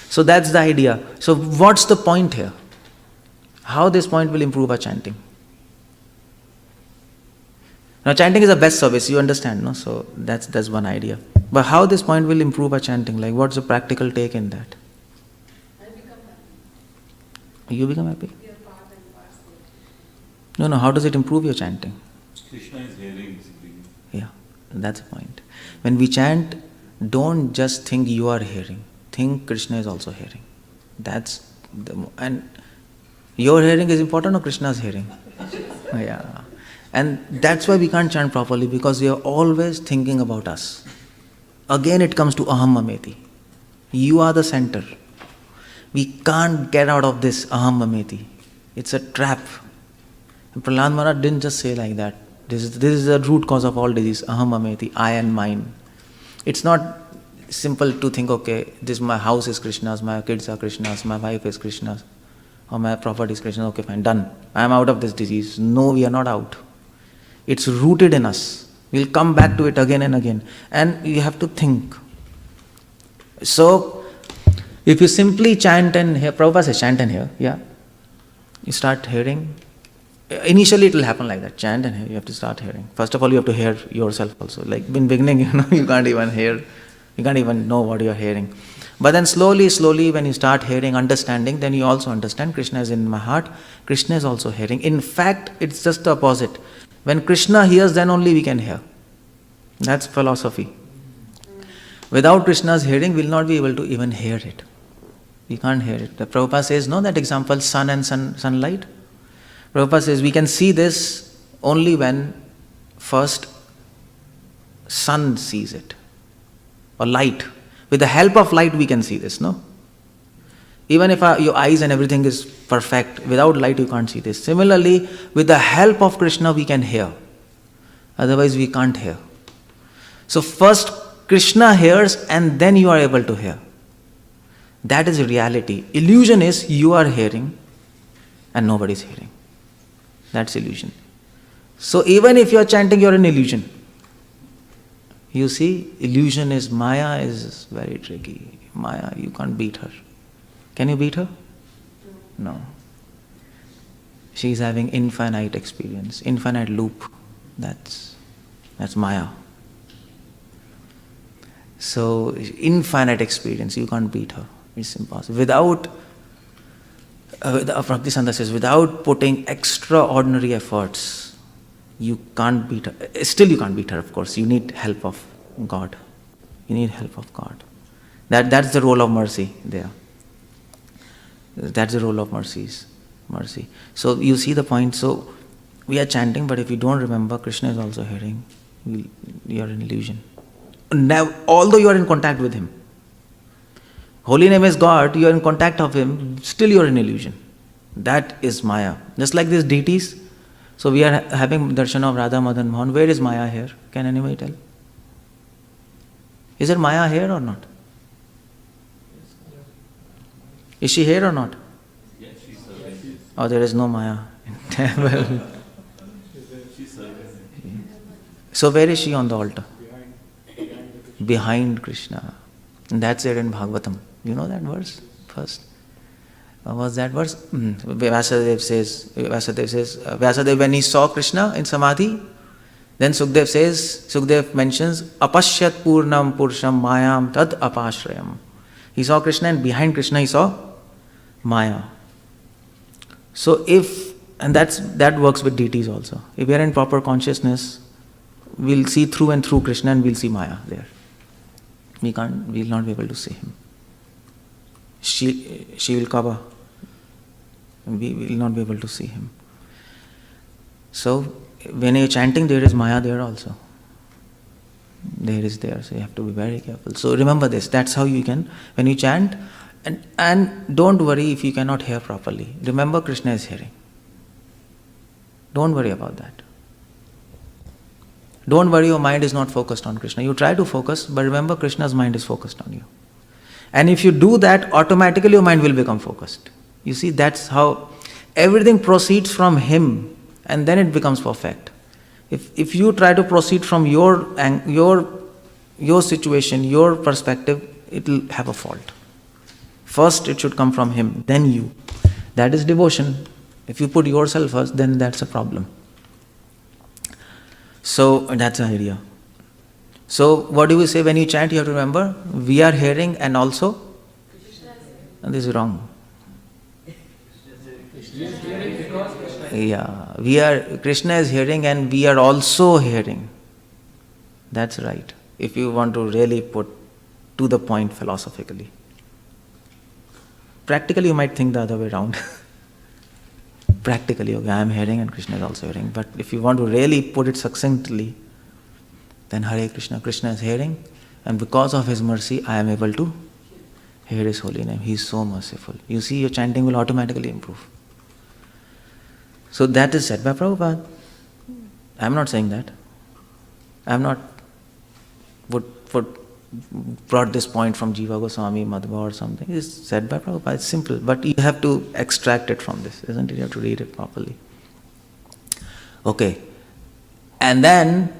So that's the idea. So what's the point here? How this point will improve our chanting? Now chanting is the best service, you understand, no? So that's one idea. But how this point will improve our chanting? Like, what's the practical take in that? I become happy. You become happy? We are part and parcel. No, how does it improve your chanting? Krishna is hearing, basically. Yeah, that's the point. When we chant, don't just think you are hearing. Think Krishna is also hearing. And your hearing is important or Krishna's hearing? Yeah. And that's why we can't chant properly, because we are always thinking about us. Again it comes to aham mameti. You are the center. We can't get out of this aham mameti. It's a trap. And Prahlad Maharaj didn't just say like that. This is the root cause of all disease, aham mameti, I and mine. It's not simple to think, okay, my house is Krishna's, my kids are Krishna's, my wife is Krishna's, or my property is Krishna's, okay fine, done. I am out of this disease. No, we are not out. It's rooted in us. We'll come back to it again and again. And you have to think. So, if you simply chant and hear, Prabhupada says chant and hear, yeah. You start hearing. Initially it will happen like that, chant and hear, you have to start hearing. First of all, you have to hear yourself also. Like in beginning, you can't even hear, you can't even know what you are hearing. But then slowly, when you start hearing, understanding, then you also understand Krishna is in my heart, Krishna is also hearing. In fact, it's just the opposite. When Krishna hears, then only we can hear. That's philosophy. Without Krishna's hearing, we will not be able to even hear it. We can't hear it. The Prabhupada says, no, that example, sun and sunlight. Prabhupada says, we can see this only when first sun sees it. Or light. With the help of light, we can see this, no? Even if your eyes and everything is perfect, without light you can't see this. Similarly, with the help of Krishna we can hear. Otherwise we can't hear. So first Krishna hears and then you are able to hear. That is reality. Illusion is you are hearing and nobody is hearing. That's illusion. So even if you are chanting, you are in illusion. You see, illusion is, Maya is very tricky. Maya, you can't beat her. Can you beat her? No. She is having infinite experience, infinite loop. That's Maya. So, infinite experience, you can't beat her. It's impossible. Without Bhaktivedanta says, without putting extraordinary efforts, you can't beat her. Still you can't beat her, of course. You need help of God. You need help of God. That's the role of mercy there. That's the role of mercy. So you see the point. So we are chanting, but if you don't remember, Krishna is also hearing. You are in illusion. Now, although you are in contact with Him, holy name is God, you are in contact of Him, still you are in illusion. That is Maya. Just like these deities. So we are having darshan of Radha Madan Mohan. Where is Maya here? Can anybody tell? Is there Maya here or not? Is she here or not? Yes, she's serving. Oh, there is no Maya in temple. So where is she on the altar? Behind Krishna. And that's it in Bhagavatam. You know that verse first? What's that verse? Vyasadeva says, Vyasadeva, when he saw Krishna in Samadhi, then Sukdev mentions, Apashyat Purnam Purusham Mayam Tad Apashrayam. He saw Krishna, and behind Krishna he saw Maya. So that works with deities also. If we are in proper consciousness, we'll see through and through Krishna and we'll see Maya there. We'll not be able to see him. 𝗙𝗶𝗹𝗪𝗀. We will not be able to see him. So when you're chanting, there is Maya there also. There is there. So you have to be very careful. So remember this. That's how you can, when you chant, and don't worry if you cannot hear properly. Remember Krishna is hearing. Don't worry about that. Don't worry your mind is not focused on Krishna. You try to focus, but remember Krishna's mind is focused on you. And if you do that, automatically your mind will become focused. You see, that's how everything proceeds from Him, and then it becomes perfect. If you try to proceed from your situation, your perspective, it will have a fault. First it should come from Him, then you. That is devotion. If you put yourself first, then that's a problem. So that's the idea. So what do we say when you chant? You have to remember, we are hearing and also, and this is wrong. Yeah, Krishna is hearing and we are also hearing. That's right. If you want to really put to the point philosophically. Practically you might think the other way around. Practically, okay, I am hearing and Krishna is also hearing. But if you want to really put it succinctly, then Hare Krishna, Krishna is hearing, and because of His mercy, I am able to hear His holy name. He is so merciful. You see, your chanting will automatically improve. So that is said by Prabhupada. I am not saying that. I have not brought this point from Jiva Goswami, Madhva or something. It's said by Prabhupada. It's simple. But you have to extract it from this, isn't it? You have to read it properly. Okay. And then,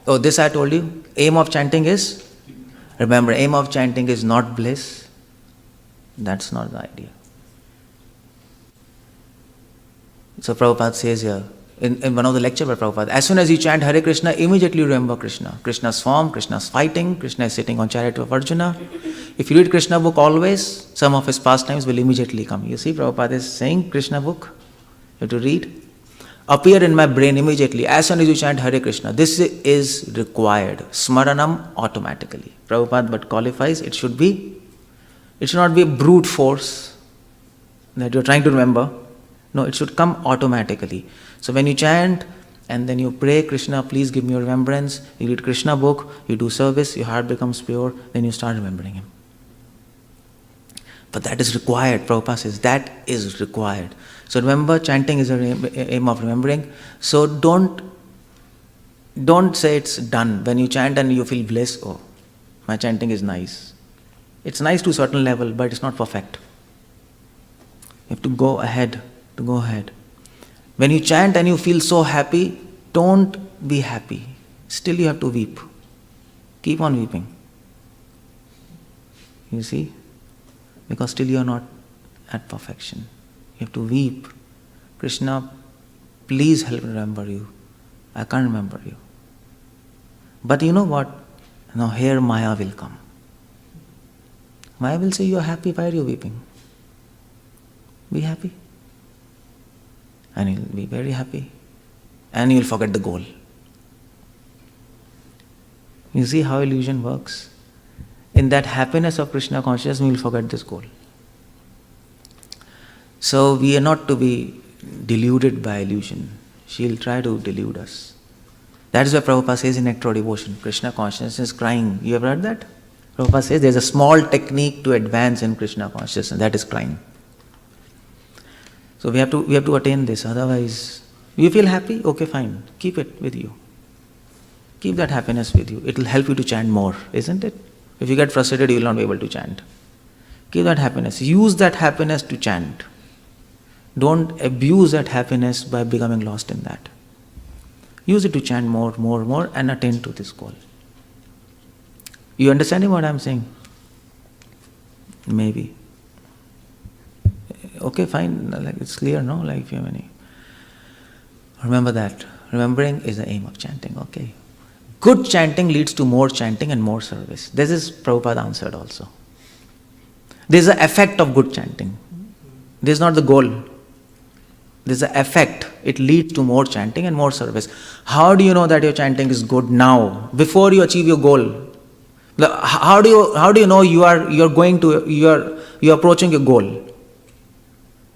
this I told you, aim of chanting is, remember, aim of chanting is not bliss. That's not the idea. So Prabhupada says here, in one of the lectures by Prabhupada, as soon as you chant Hare Krishna, immediately remember Krishna. Krishna's form, Krishna's fighting, Krishna is sitting on chariot of Arjuna. If you read Krishna book always, some of his pastimes will immediately come. You see, Prabhupada is saying Krishna book, you have to read. Appear in my brain immediately, as soon as you chant Hare Krishna. This is required. Smaranam automatically. Prabhupada but qualifies, it should not be brute force that you're trying to remember. No, it should come automatically. So when you chant and then you pray, Krishna, please give me your remembrance, you read Krishna book, you do service, your heart becomes pure, then you start remembering Him. But that is required. Prabhupada says that is required. So remember, chanting is an aim of remembering. So don't say it's done. When you chant and you feel bliss, oh, my chanting is nice. It's nice to a certain level, but it's not perfect. You have to go ahead. When you chant and you feel so happy, don't be happy. Still you have to weep. Keep on weeping. You see? Because still you are not at perfection. You have to weep. Krishna, please help me remember you. I can't remember you. But you know what? Now here Maya will come. Maya will say, you are happy, why are you weeping? Be happy. and you'll be very happy. And you'll forget the goal. You see how illusion works? In that happiness of Krishna consciousness, we will forget this goal. So we are not to be deluded by illusion. She will try to delude us. That is why Prabhupada says in Nectar of Devotion, Krishna consciousness is crying. You have heard that? Prabhupada says there is a small technique to advance in Krishna consciousness, that is crying. So we have to attain this, otherwise you feel happy? Okay, fine. Keep it with you. Keep that happiness with you. It will help you to chant more, isn't it? If you get frustrated, you will not be able to chant. Keep that happiness. Use that happiness to chant. Don't abuse that happiness by becoming lost in that. Use it to chant more and attain to this goal. You understanding what I am saying? Maybe. Okay, fine. Like it's clear, no? Like if you have any. Remember that. Remembering is the aim of chanting, okay? Good chanting leads to more chanting and more service. This is Prabhupada answered also. This is the effect of good chanting. This is not the goal. This is the effect. It leads to more chanting and more service. How do you know that your chanting is good now, before you achieve your goal? How do you know you are approaching your goal?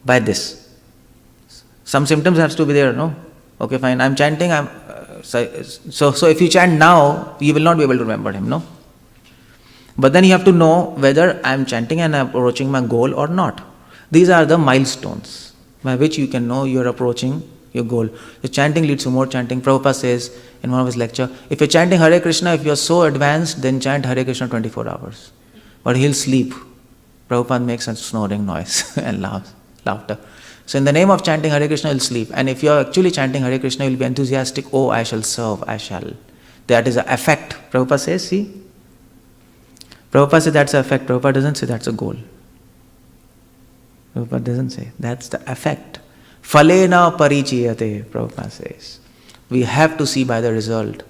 By this. Some symptoms has to be there, no? Okay, fine. I'm chanting. So if you chant now, you will not be able to remember him, no? But then you have to know whether I'm chanting and I'm approaching my goal or not. These are the milestones by which you can know you're approaching your goal. The chanting leads to more chanting. Prabhupada says in one of his lectures, if you're chanting Hare Krishna, if you're so advanced, then chant Hare Krishna 24 hours. But he'll sleep. Prabhupada makes a snoring noise and laughter. So in the name of chanting Hare Krishna, you'll sleep. And if you're actually chanting Hare Krishna, you'll be enthusiastic. Oh, I shall serve, I shall. That is the effect. Prabhupada says, see? Prabhupada says that's the effect. Prabhupada doesn't say that's a goal. Prabhupada doesn't say. That's the effect. Phalena parichiyate, Prabhupada says. We have to see by the result.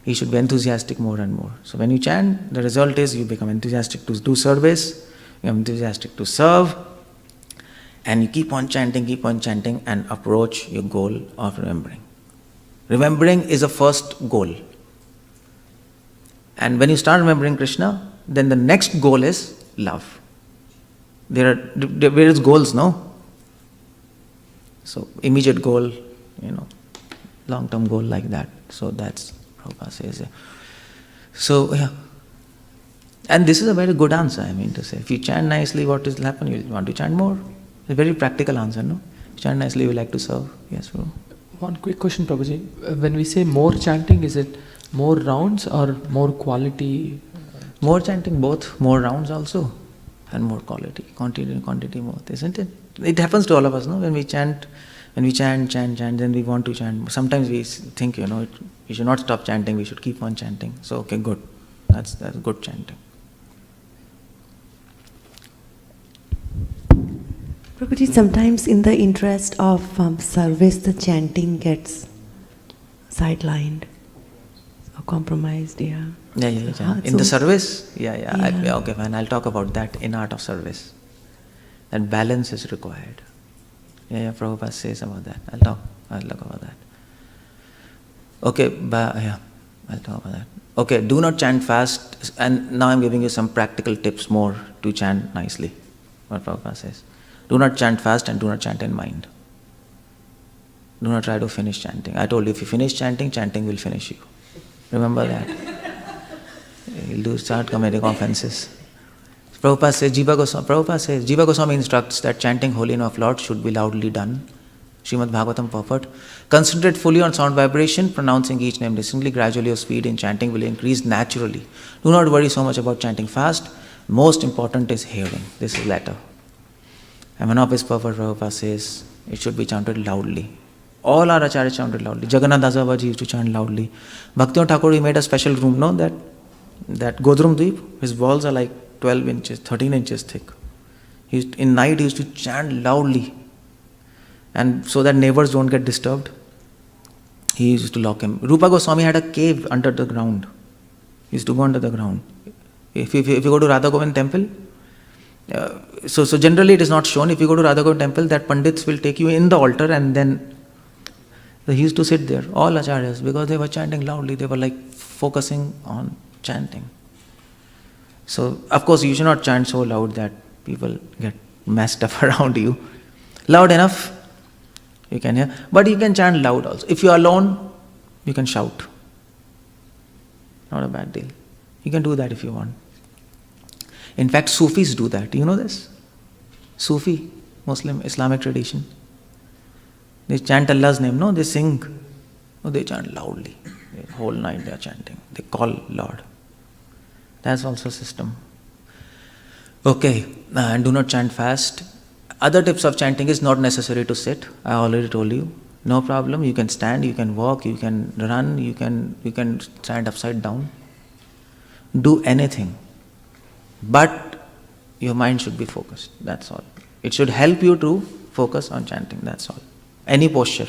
You should be enthusiastic more and more. So when you chant, the result is you become enthusiastic to do service, you become enthusiastic to serve, and you keep on chanting and approach your goal of remembering. Remembering is a first goal. And when you start remembering Krishna, then the next goal is love. There are various goals, no? So immediate goal, long-term goal like that. So that's Prabhupada says. So yeah. And this is a very good answer, I mean to say. If you chant nicely, what will happen? You want to chant more. It's a very practical answer, no? Chant nicely, you like to serve. Yes, bro. One quick question, Prabhuji. When we say more chanting, is it more rounds or more quality? More chanting, both. More rounds also. And more quality. Quantity both, isn't it? It happens to all of us, no? When we chant, then we want to chant. Sometimes we think, we should not stop chanting, we should keep on chanting. So, okay, good. That's good chanting. Prabhuji, sometimes in the interest of service, the chanting gets sidelined or compromised, yeah. Yeah. In the service? Yeah. Okay, fine. I'll talk about that in Art of Service. That balance is required. Yeah, Prabhupada says about that. I'll talk about that. Okay, I'll talk about that. Okay, do not chant fast. And now I'm giving you some practical tips more to chant nicely. What Prabhupada says. Do not chant fast and do not chant in mind. Do not try to finish chanting. I told you, if you finish chanting, chanting will finish you. Remember that. You'll start committing offenses. Prabhupada says, Jiva Goswami instructs that chanting Holy Name of Lord should be loudly done. Srimad Bhagavatam purport. Concentrate fully on sound vibration, pronouncing each name distinctly. Gradually your speed in chanting will increase naturally. Do not worry so much about chanting fast. Most important is hearing. This is latter. And one of his purport, Prabhupada says, it should be chanted loudly. All our acharyas chanted loudly. Jagannath Das Babaji used to chant loudly. Bhaktivinoda Thakur, he made a special room, no? That Godrum Dweep, his walls are like 12 inches, 13 inches thick. In night he used to chant loudly. And so that neighbors don't get disturbed, he used to lock him. Rupa Goswami had a cave under the ground. He used to go under the ground. If you go to Radha Govind temple, So generally it is not shown. If you go to Radha Govind temple, that Pandits will take you in the altar and then he used to sit there, all acharyas, because they were chanting loudly. They were like focusing on chanting. So, of course, you should not chant so loud that people get messed up around you. Loud enough, you can hear. But you can chant loud also. If you are alone, you can shout. Not a bad deal. You can do that if you want. In fact, Sufis do that. You know this? Sufi, Muslim, Islamic tradition. They chant Allah's name, no? They sing. No, they chant loudly. The whole night they are chanting. They call Lord. That's also a system. Okay, and do not chant fast. Other tips of chanting is not necessary to sit. I already told you. No problem. You can stand, you can walk, you can run, you can stand upside down. Do anything. But your mind should be focused. That's all. It should help you to focus on chanting. That's all. Any posture.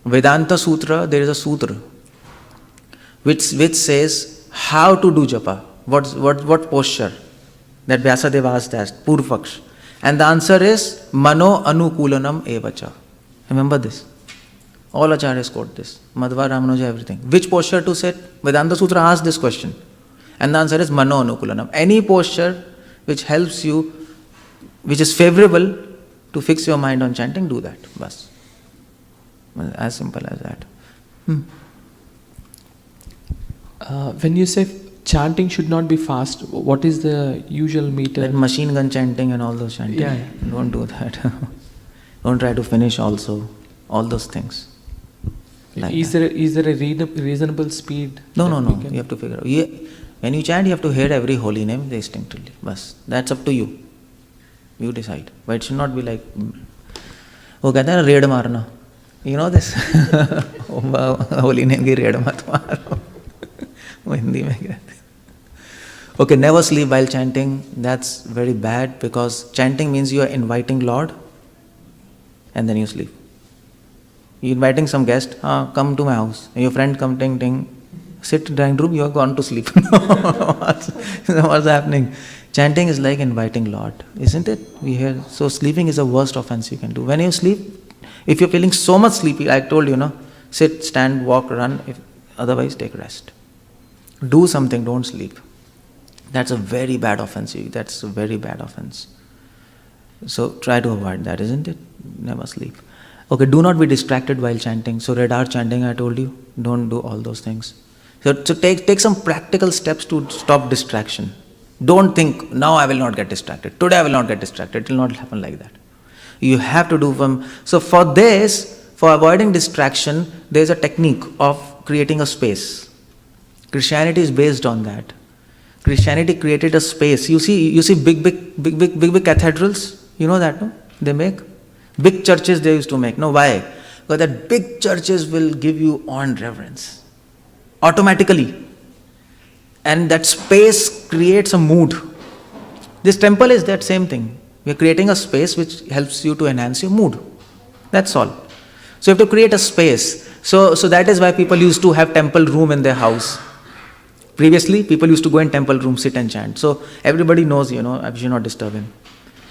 Vedanta Sutra, there is a sutra which says how to do japa. What posture? That Vyasadeva asked that, Purvapaksh. And the answer is Mano Anukulanam Evacha. Remember this. All acharyas quote this. Madhva, Ramanuja, everything. Which posture to sit? Vedanta Sutra asks this question. And the answer is Mano Anukulanam. Any posture which helps you, which is favorable to fix your mind on chanting, do that. Bas. As simple as that. When you say chanting should not be fast, what is the usual meter? That machine gun chanting and all those chanting. Yeah. Don't do that. Don't try to finish also. All those things. Like is there a reasonable speed? No. You have to figure out. When you chant, you have to hear every holy name distinctly. Bas. That's up to you. You decide. But it should not be like, वो कहते हैं red मारना. You know this? Holy name की red मत मारो. वो हिंदी में कहते हैं. Okay, never sleep while chanting. That's very bad because chanting means you are inviting Lord and then you sleep. You're inviting some guest, come to my house. Your friend come, ting, ting. Sit in the dining room, you are gone to sleep. What's happening? Chanting is like inviting Lord, isn't it? We hear. So sleeping is the worst offense you can do. When you sleep, if you're feeling so much sleepy, I told you, sit, stand, walk, run. Otherwise, take rest. Do something, don't sleep. That's a very bad offense. That's a very bad offense. So try to avoid that, isn't it? Never sleep. Okay, do not be distracted while chanting. So red hour chanting, I told you, don't do all those things. So take some practical steps to stop distraction. Don't think, now I will not get distracted. Today I will not get distracted. It will not happen like that. You have to do so for this, for avoiding distraction, there is a technique of creating a space. Christianity is based on that. Christianity created a space. You see big cathedrals. You know that, no? They make big churches. They used to make. No, why? Because that big churches will give you awe and reverence automatically, and that space creates a mood. This temple is that same thing. We are creating a space which helps you to enhance your mood. That's all. So you have to create a space. So that is why people used to have temple room in their house. Previously, people used to go in temple room, sit and chant. So everybody knows, I should not disturb him.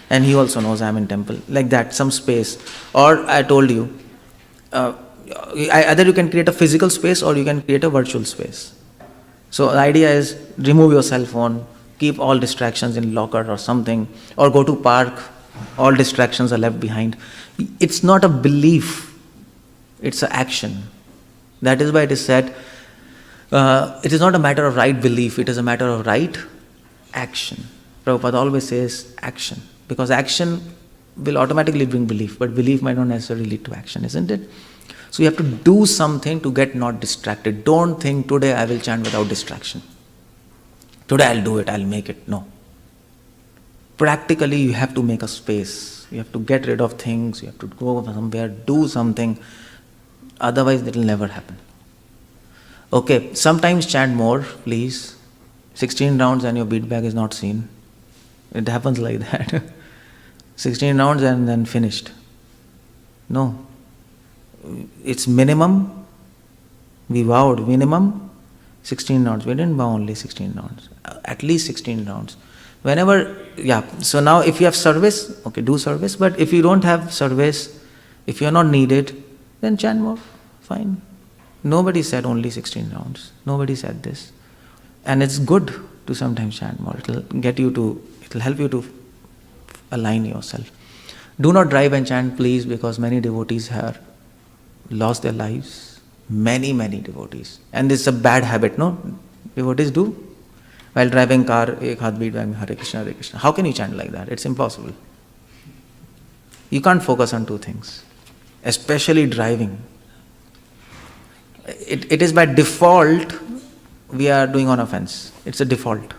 And he also knows I am in temple. Like that, some space. Or I told you, either you can create a physical space or you can create a virtual space. So the idea is remove your cell phone, keep all distractions in locker or something, or go to park, all distractions are left behind. It's not a belief, it's an action. That is why it is said, it is not a matter of right belief, it is a matter of right action. Prabhupada always says action, because action will automatically bring belief, but belief might not necessarily lead to action, isn't it? So you have to do something to get not distracted. Don't think today I will chant without distraction. Today I'll do it, I'll make it. No. Practically you have to make a space. You have to get rid of things, you have to go somewhere, do something. Otherwise it will never happen. Okay, sometimes chant more, please. 16 rounds and your beat bag is not seen. It happens like that. 16 rounds and then finished. No. It's minimum. We vowed minimum 16 rounds. We didn't vow only 16 rounds. At least 16 rounds. So now if you have service, okay, do service. But if you don't have service, if you are not needed, then chant more. Fine. Nobody said only 16 rounds. Nobody said this. And it's good to sometimes chant more. It'll help you to align yourself. Do not drive and chant, please, because many devotees have lost their lives. Many, many devotees. And this is a bad habit, no? Devotees do. While driving car, ek haath beat bag mein Hare Krishna, Hare Krishna. How can you chant like that? It's impossible. You can't focus on two things. Especially driving. It is by default we are doing on offense. It's a default.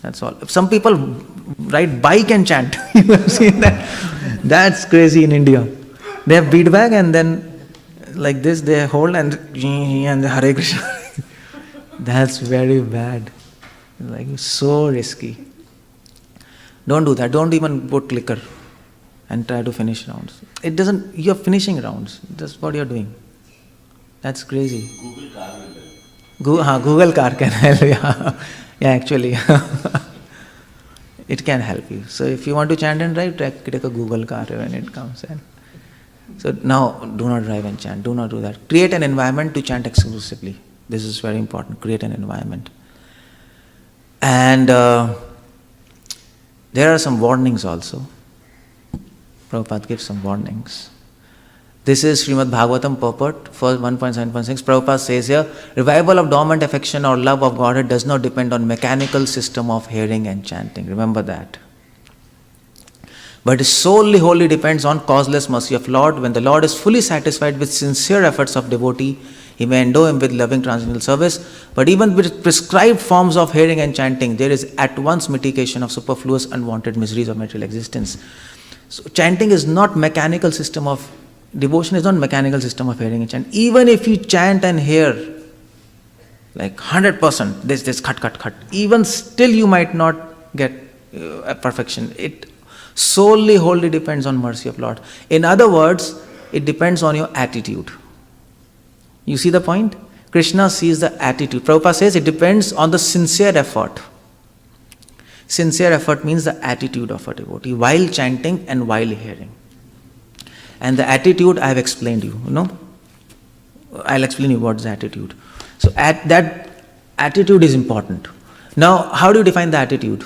That's all. Some people ride bike and chant. You have seen that? That's crazy in India. They have beat bag and then like this they hold and Hare Krishna. That's very bad. Like so risky. Don't do that. Don't even put liquor and try to finish rounds. You're finishing rounds. That's what you're doing. That's crazy. Google car can help. Yeah, actually. It can help you. So if you want to chant and drive, take a Google car when it comes in. So now, do not drive and chant. Do not do that. Create an environment to chant exclusively. This is very important. Create an environment. And there are some warnings also. Prabhupada gives some warnings. This is Srimad Bhagavatam purport, first 1.7.6. Prabhupada says here, revival of dormant affection or love of Godhead does not depend on mechanical system of hearing and chanting. Remember that. But it solely, wholly depends on causeless mercy of Lord. When the Lord is fully satisfied with sincere efforts of devotee, He may endow him with loving transcendental service. But even with prescribed forms of hearing and chanting, there is at once mitigation of superfluous unwanted miseries of material existence. So chanting is not mechanical system of devotion is not mechanical system of hearing and chant. Even if you chant and hear like 100%, this cut, even still you might not get perfection. It solely, wholly depends on mercy of Lord. In other words, it depends on your attitude. You see the point? Krishna sees the attitude. Prabhupada says it depends on the sincere effort. Sincere effort means the attitude of a devotee while chanting and while hearing. And the attitude I have explained you, I'll explain you what's the attitude. So that attitude is important. Now, how do you define the attitude?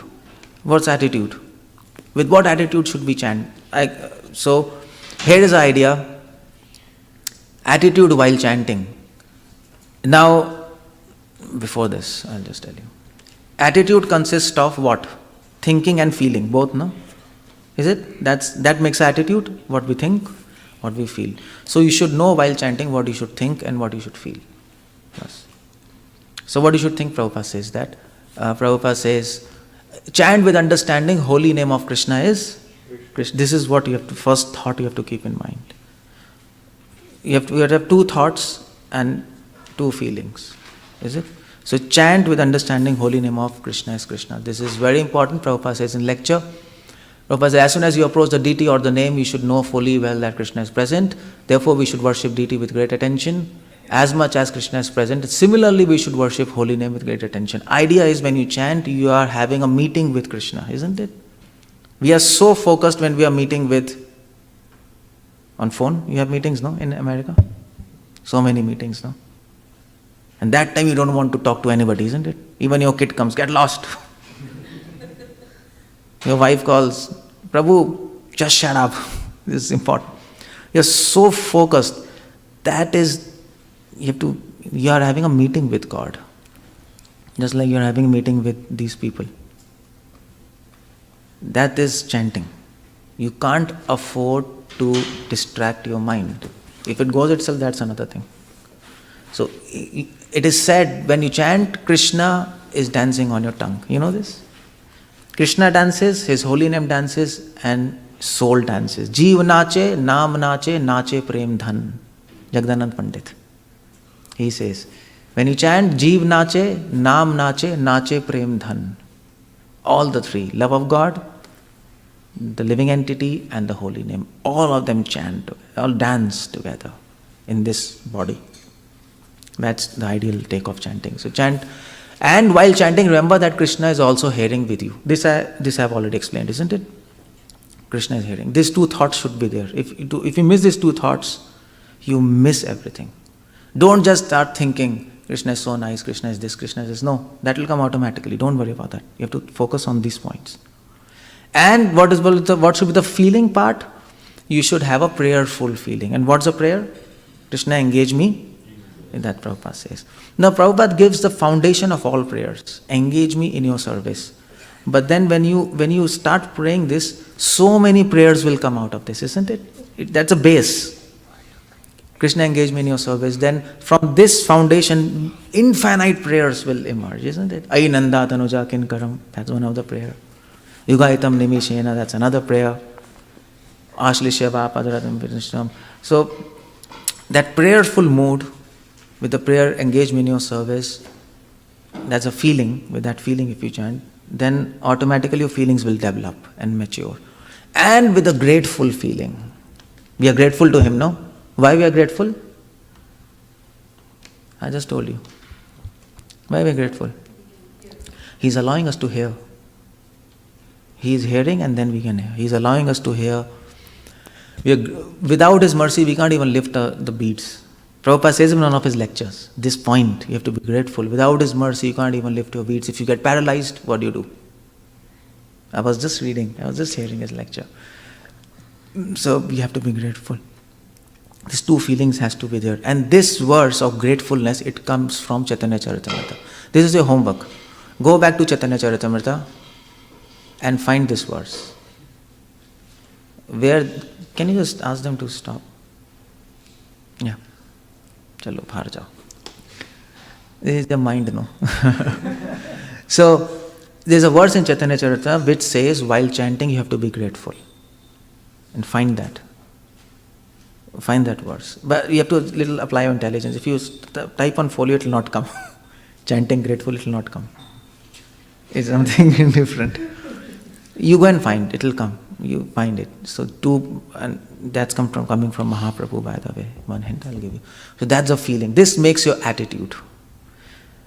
What's attitude? With what attitude should we chant? So, here is the idea. Attitude while chanting. Now, before this, I'll just tell you. Attitude consists of what? Thinking and feeling, both, no? Is it? That makes attitude, what we think, what we feel. So you should know while chanting what you should think and what you should feel. Yes. So what you should think, Prabhupada says that. Prabhupada says, chant with understanding, holy name of Krishna is Krishna. This is what first thought you have to keep in mind. You have to have two thoughts and two feelings. Is it? So chant with understanding, holy name of Krishna is Krishna. This is very important. Prabhupada says in lecture, Prabhupada says, as soon as you approach the deity or the name, you should know fully well that Krishna is present. Therefore, we should worship deity with great attention. As much as Krishna is present, similarly we should worship holy name with great attention. Idea is when you chant, you are having a meeting with Krishna, isn't it? We are so focused when we are meeting on phone. You have meetings, no, in America? So many meetings, no? And that time you don't want to talk to anybody, isn't it? Even your kid comes, get lost. Your wife calls, Prabhu, just shut up. This is important. You're so focused. That is, you are having a meeting with God. Just like you're having a meeting with these people. That is chanting. You can't afford to distract your mind. If it goes itself, that's another thing. So, it is said, when you chant, Krishna is dancing on your tongue. You know this? Krishna dances, His holy name dances, and soul dances. Jeev nache, naam nache, nache prem dhan. Jagdanand Pandit. He says, when you chant, Jeev nache, naam nache, nache prem dhan. All the three, love of God, the living entity, and the holy name. All of them chant, all dance together in this body. That's the ideal take of chanting. So chant, And while chanting, remember that Krishna is also hearing with you. This I have already explained, isn't it? Krishna is hearing. These two thoughts should be there. If you miss these two thoughts, you miss everything. Don't just start thinking, Krishna is so nice, Krishna is this, Krishna is this. No, that will come automatically. Don't worry about that. You have to focus on these points. And what should be the feeling part? You should have a prayerful feeling. And what's a prayer? Krishna, engage me. That Prabhupada says. Now Prabhupada gives the foundation of all prayers. Engage me in your service. But then when you start praying this, so many prayers will come out of this, isn't it? That's a base. Krishna, engage me in your service. Then from this foundation, infinite prayers will emerge, isn't it? Ai nanda tanuja kinkaram. That's one of the prayer. Yugaitam nimishena. That's another prayer. 𝗙𝗪𝗶𝗹𝗪. So that prayerful mood, with the prayer, engage me in your service, that's a feeling. With that feeling, if you chant, then automatically your feelings will develop and mature. And with a grateful feeling. We are grateful to Him, no? Why we are grateful? I just told you. Why we are grateful? He is allowing us to hear. He is hearing and then we can hear. He is allowing us to hear. Without His mercy, we can't even lift the beads. Prabhupada says in one of his lectures, this point, you have to be grateful. Without His mercy, you can't even lift your beads. If you get paralyzed, what do you do? I was just hearing his lecture. So you have to be grateful. These two feelings has to be there. And this verse of gratefulness, it comes from Chaitanya Charitamrita. This is your homework. Go back to Chaitanya Charitamrita and find this verse. Can you just ask them to stop? Yeah. Chalo, bahar jao. This is the mind, no? So, there's a verse in Chaitanya Charitamrita which says, while chanting you have to be grateful. And find that. Find that verse. But you have to little apply your intelligence. If you type on folio, it will not come. Chanting grateful, it will not come. It's something different. You go and find, it will come. You find it. So and that's coming from Mahaprabhu, by the way. One hint I'll give you. So that's a feeling. This makes your attitude.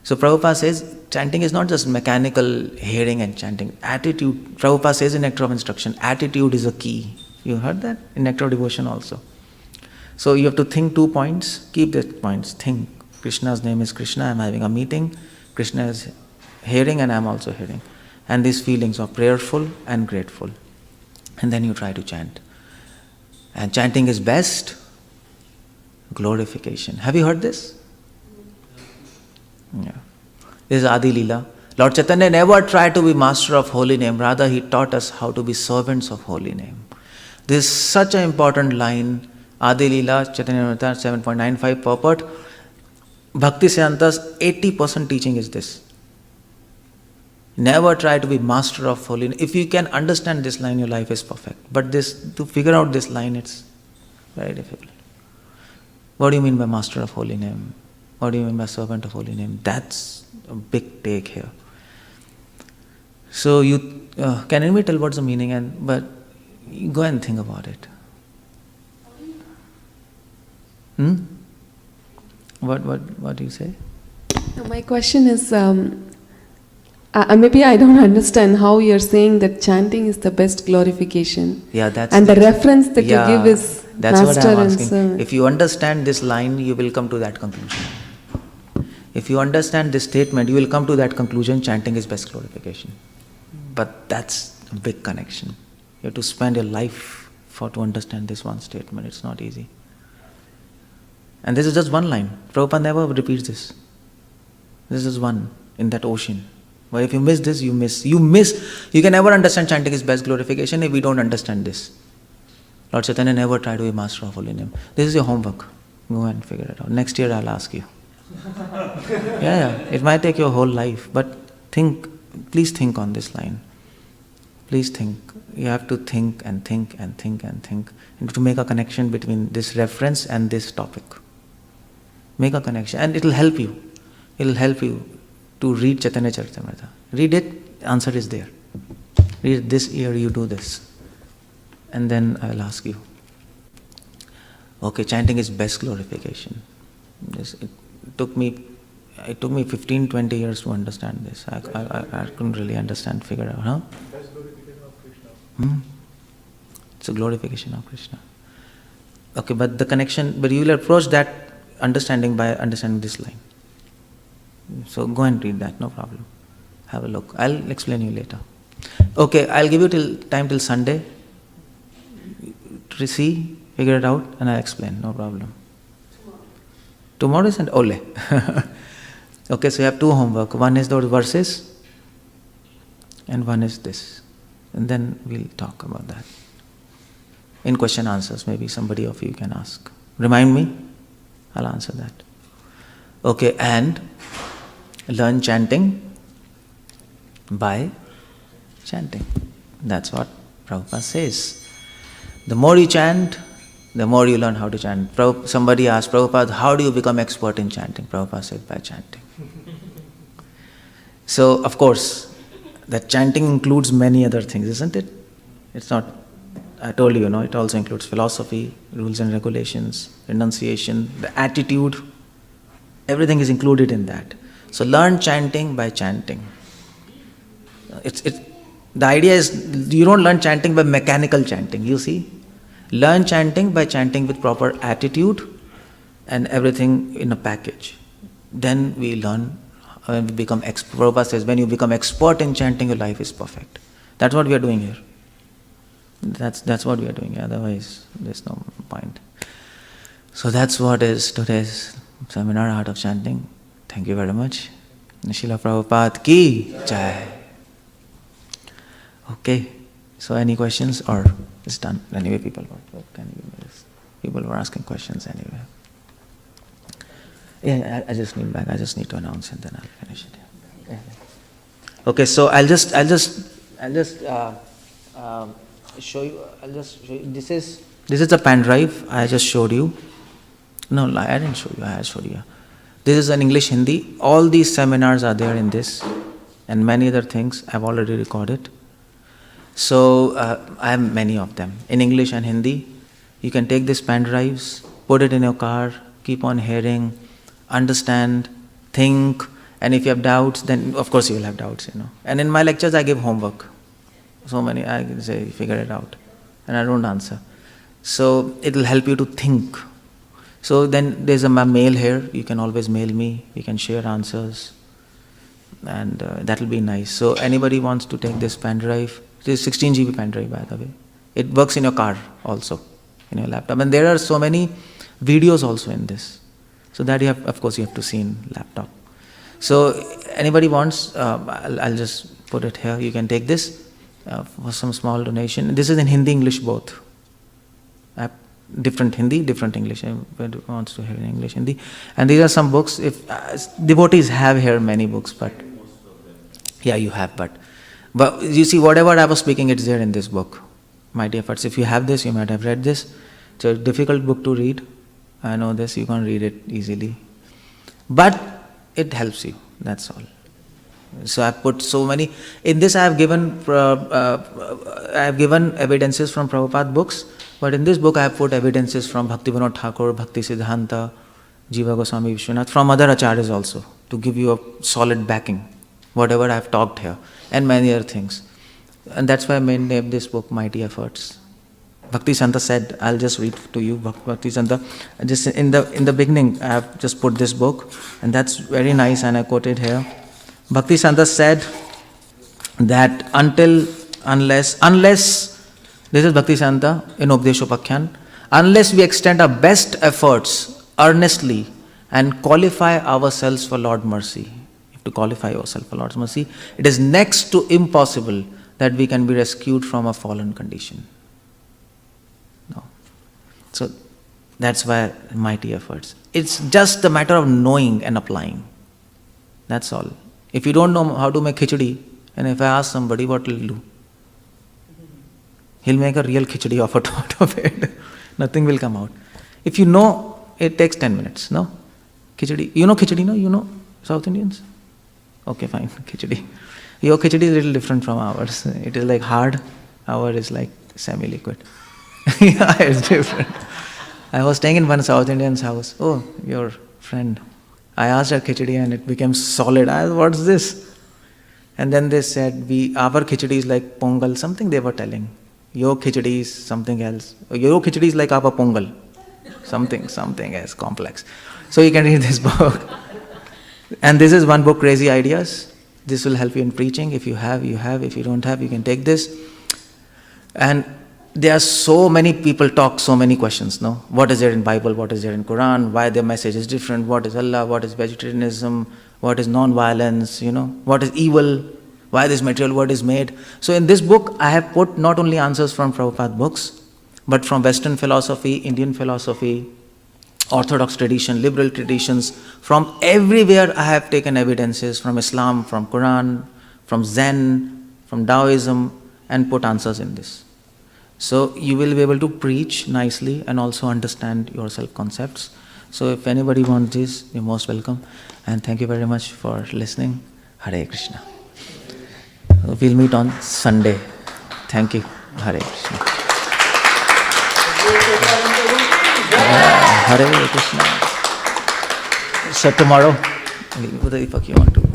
So Prabhupada says, chanting is not just mechanical hearing and chanting. Attitude, Prabhupada says in Nectar of Instruction, attitude is a key. You heard that? In Nectar of Devotion also. So you have to think 2 points. Keep the points. Think. Krishna's name is Krishna. I'm having a meeting. Krishna is hearing and I'm also hearing. And these feelings of prayerful and grateful. And then you try to chant. And chanting is best glorification. Have you heard this? Yeah. This is Adi Leela. Lord Chaitanya never tried to be master of holy name. Rather, He taught us how to be servants of holy name. This is such an important line. Adi Leela, Chaitanya 7.95 purport. Bhakti Siddhanta's 80% teaching is this. Never try to be master of holy name. If you can understand this line, your life is perfect. But to figure out this line, it's very difficult. What do you mean by master of holy name? What do you mean by servant of holy name? That's a big take here. So you can anybody tell what's the meaning? But you go and think about it. What do you say? My question is, maybe I don't understand how you're saying that chanting is the best glorification. Yeah, that's and the reference that you give is that's master what I'm and asking. servant. If you understand this line, you will come to that conclusion. If you understand this statement, you will come to that conclusion, chanting is best glorification. But that's a big connection. You have to spend your life to understand this one statement. It's not easy. And this is just one line. Prabhupada never repeats this. This is one in that ocean. But if you miss this, you miss. You can never understand chanting is best glorification if we don't understand this. Lord Chaitanya never tried to be master of holy name. This is your homework. Go and figure it out. Next year I'll ask you. Yeah. It might take your whole life. But please think on this line. Please think. You have to think and think and think and think. And to make a connection between this reference and this topic. Make a connection. And it will help you. It will help you to read Chaitanya Charitamrita. Read it, answer is there. Read this year, you do this. And then I will ask you. Okay, chanting is best glorification. It took me it took me 15-20 years to understand this. I couldn't really figure out, huh? That's glorification of Krishna. It's a glorification of Krishna. Okay, but the connection, but you will approach that understanding by understanding this line. So go and read that, no problem. Have a look. I'll explain you later. Okay, I'll give you time till Sunday to see, figure it out, and I'll explain, no problem. Tomorrow is an ole. Okay, so you have two homework. One is those verses, and one is this. And then we'll talk about that. In question answers, maybe somebody of you can ask. Remind me, I'll answer that. Okay, and learn chanting by chanting. That's what Prabhupada says. The more you chant, the more you learn how to chant. Somebody asked Prabhupada, how do you become expert in chanting? Prabhupada said, by chanting. So, of course, that chanting includes many other things, isn't it? It's not, I told you, it also includes philosophy, rules and regulations, renunciation, the attitude. Everything is included in that. So learn chanting by chanting. The idea is, you don't learn chanting by mechanical chanting, you see. Learn chanting by chanting with proper attitude and everything in a package. Then we learn, when we become expert. Prabhupada says, when you become expert in chanting, your life is perfect. That's what we are doing here. That's what we are doing, otherwise there's no point. So that's what is today's seminar, Art of Chanting. Thank you very much. Srila Prabhupada ki jai. Okay, so any questions or it's done? Anyway, people were asking questions anyway. Yeah, I just need back. I just need to announce and then I'll finish it. Yeah. Okay, so I'll just show you. This is a pen drive I just showed you. No, I didn't show you. I showed you. This is an English Hindi. All these seminars are there in this, and many other things I've already recorded. So I have many of them in English and Hindi. You can take these pen drives, put it in your car, keep on hearing, understand, think, and if you have doubts, then of course you will have doubts, And in my lectures I give homework. So many, I can say, figure it out, and I don't answer. So it will help you to think. So then there's a mail here. You can always mail me. You can share answers, and that will be nice. So anybody wants to take this pen drive. It is 16 GB pen drive, by the way. It works in your car also, in your laptop. And there are so many videos also in this. So that of course you have to see in laptop. So anybody wants, I'll just put it here. You can take this for some small donation. This is in Hindi, English both. Different Hindi, different English. Everybody wants to hear in English, Hindi. And these are some books. If devotees have here many books, but yeah, you have, but you see, whatever I was speaking, it's there in this book, Mighty Efforts. If you have this, you might have read this. It's a difficult book to read. I know this, you can't read it easily. But it helps you, that's all. So I put so many, in this I have given evidences from Prabhupada books, but in this book I have put evidences from Bhaktivedanta Thakur, Bhaktisiddhanta, Jiva Goswami Vishwanath, from other acharyas also, to give you a solid backing, whatever I have talked here, and many other things. And that's why I named this book Mighty Efforts. Bhaktisanta said, I'll just read to you, Bhaktisanta, just in the beginning I have just put this book, and that's very nice, and I quoted here. Bhaktisanta said that unless, this is Bhaktisanta in Updeshopakhyan, unless we extend our best efforts earnestly and qualify ourselves for Lord mercy, you have to qualify yourself for Lord's mercy, it is next to impossible that we can be rescued from a fallen condition. No. So that's why mighty efforts. It's just a matter of knowing and applying. That's all. If you don't know how to make khichdi, and if I ask somebody, what will he do? He'll make a real khichdi out of it. Nothing will come out. If you know, it takes 10 minutes, no? Khichdi. You know khichdi, no? You know South Indians? Okay, fine, khichdi. Your khichdi is a little different from ours. It is like hard, ours is like semi-liquid. Yeah, it's different. I was staying in one South Indian's house. Oh, your friend. I asked her khichdi and it became solid. I asked, what's this? And then they said, our khichdi is like pongal, something they were telling. Your khichdi is something else. Your khichdi is like our pongal. Something else complex. So you can read this book. And this is one book, Crazy Ideas. This will help you in preaching. If you have, you have. If you don't have, you can take this. And there are so many people talk so many questions, no? What is there in Bible? What is there in Quran? Why their message is different? What is Allah? What is vegetarianism? What is non-violence? What is evil? Why this material world is made? So in this book, I have put not only answers from Prabhupada books, but from Western philosophy, Indian philosophy, Orthodox tradition, liberal traditions. From everywhere I have taken evidences from Islam, from Quran, from Zen, from Taoism, and put answers in this. So you will be able to preach nicely and also understand your self-concepts. So if anybody wants this, you're most welcome. And thank you very much for listening. Hare Krishna. We'll meet on Sunday. Thank you. Hare Krishna. Hare Krishna. So tomorrow, whatever the fuck you want to.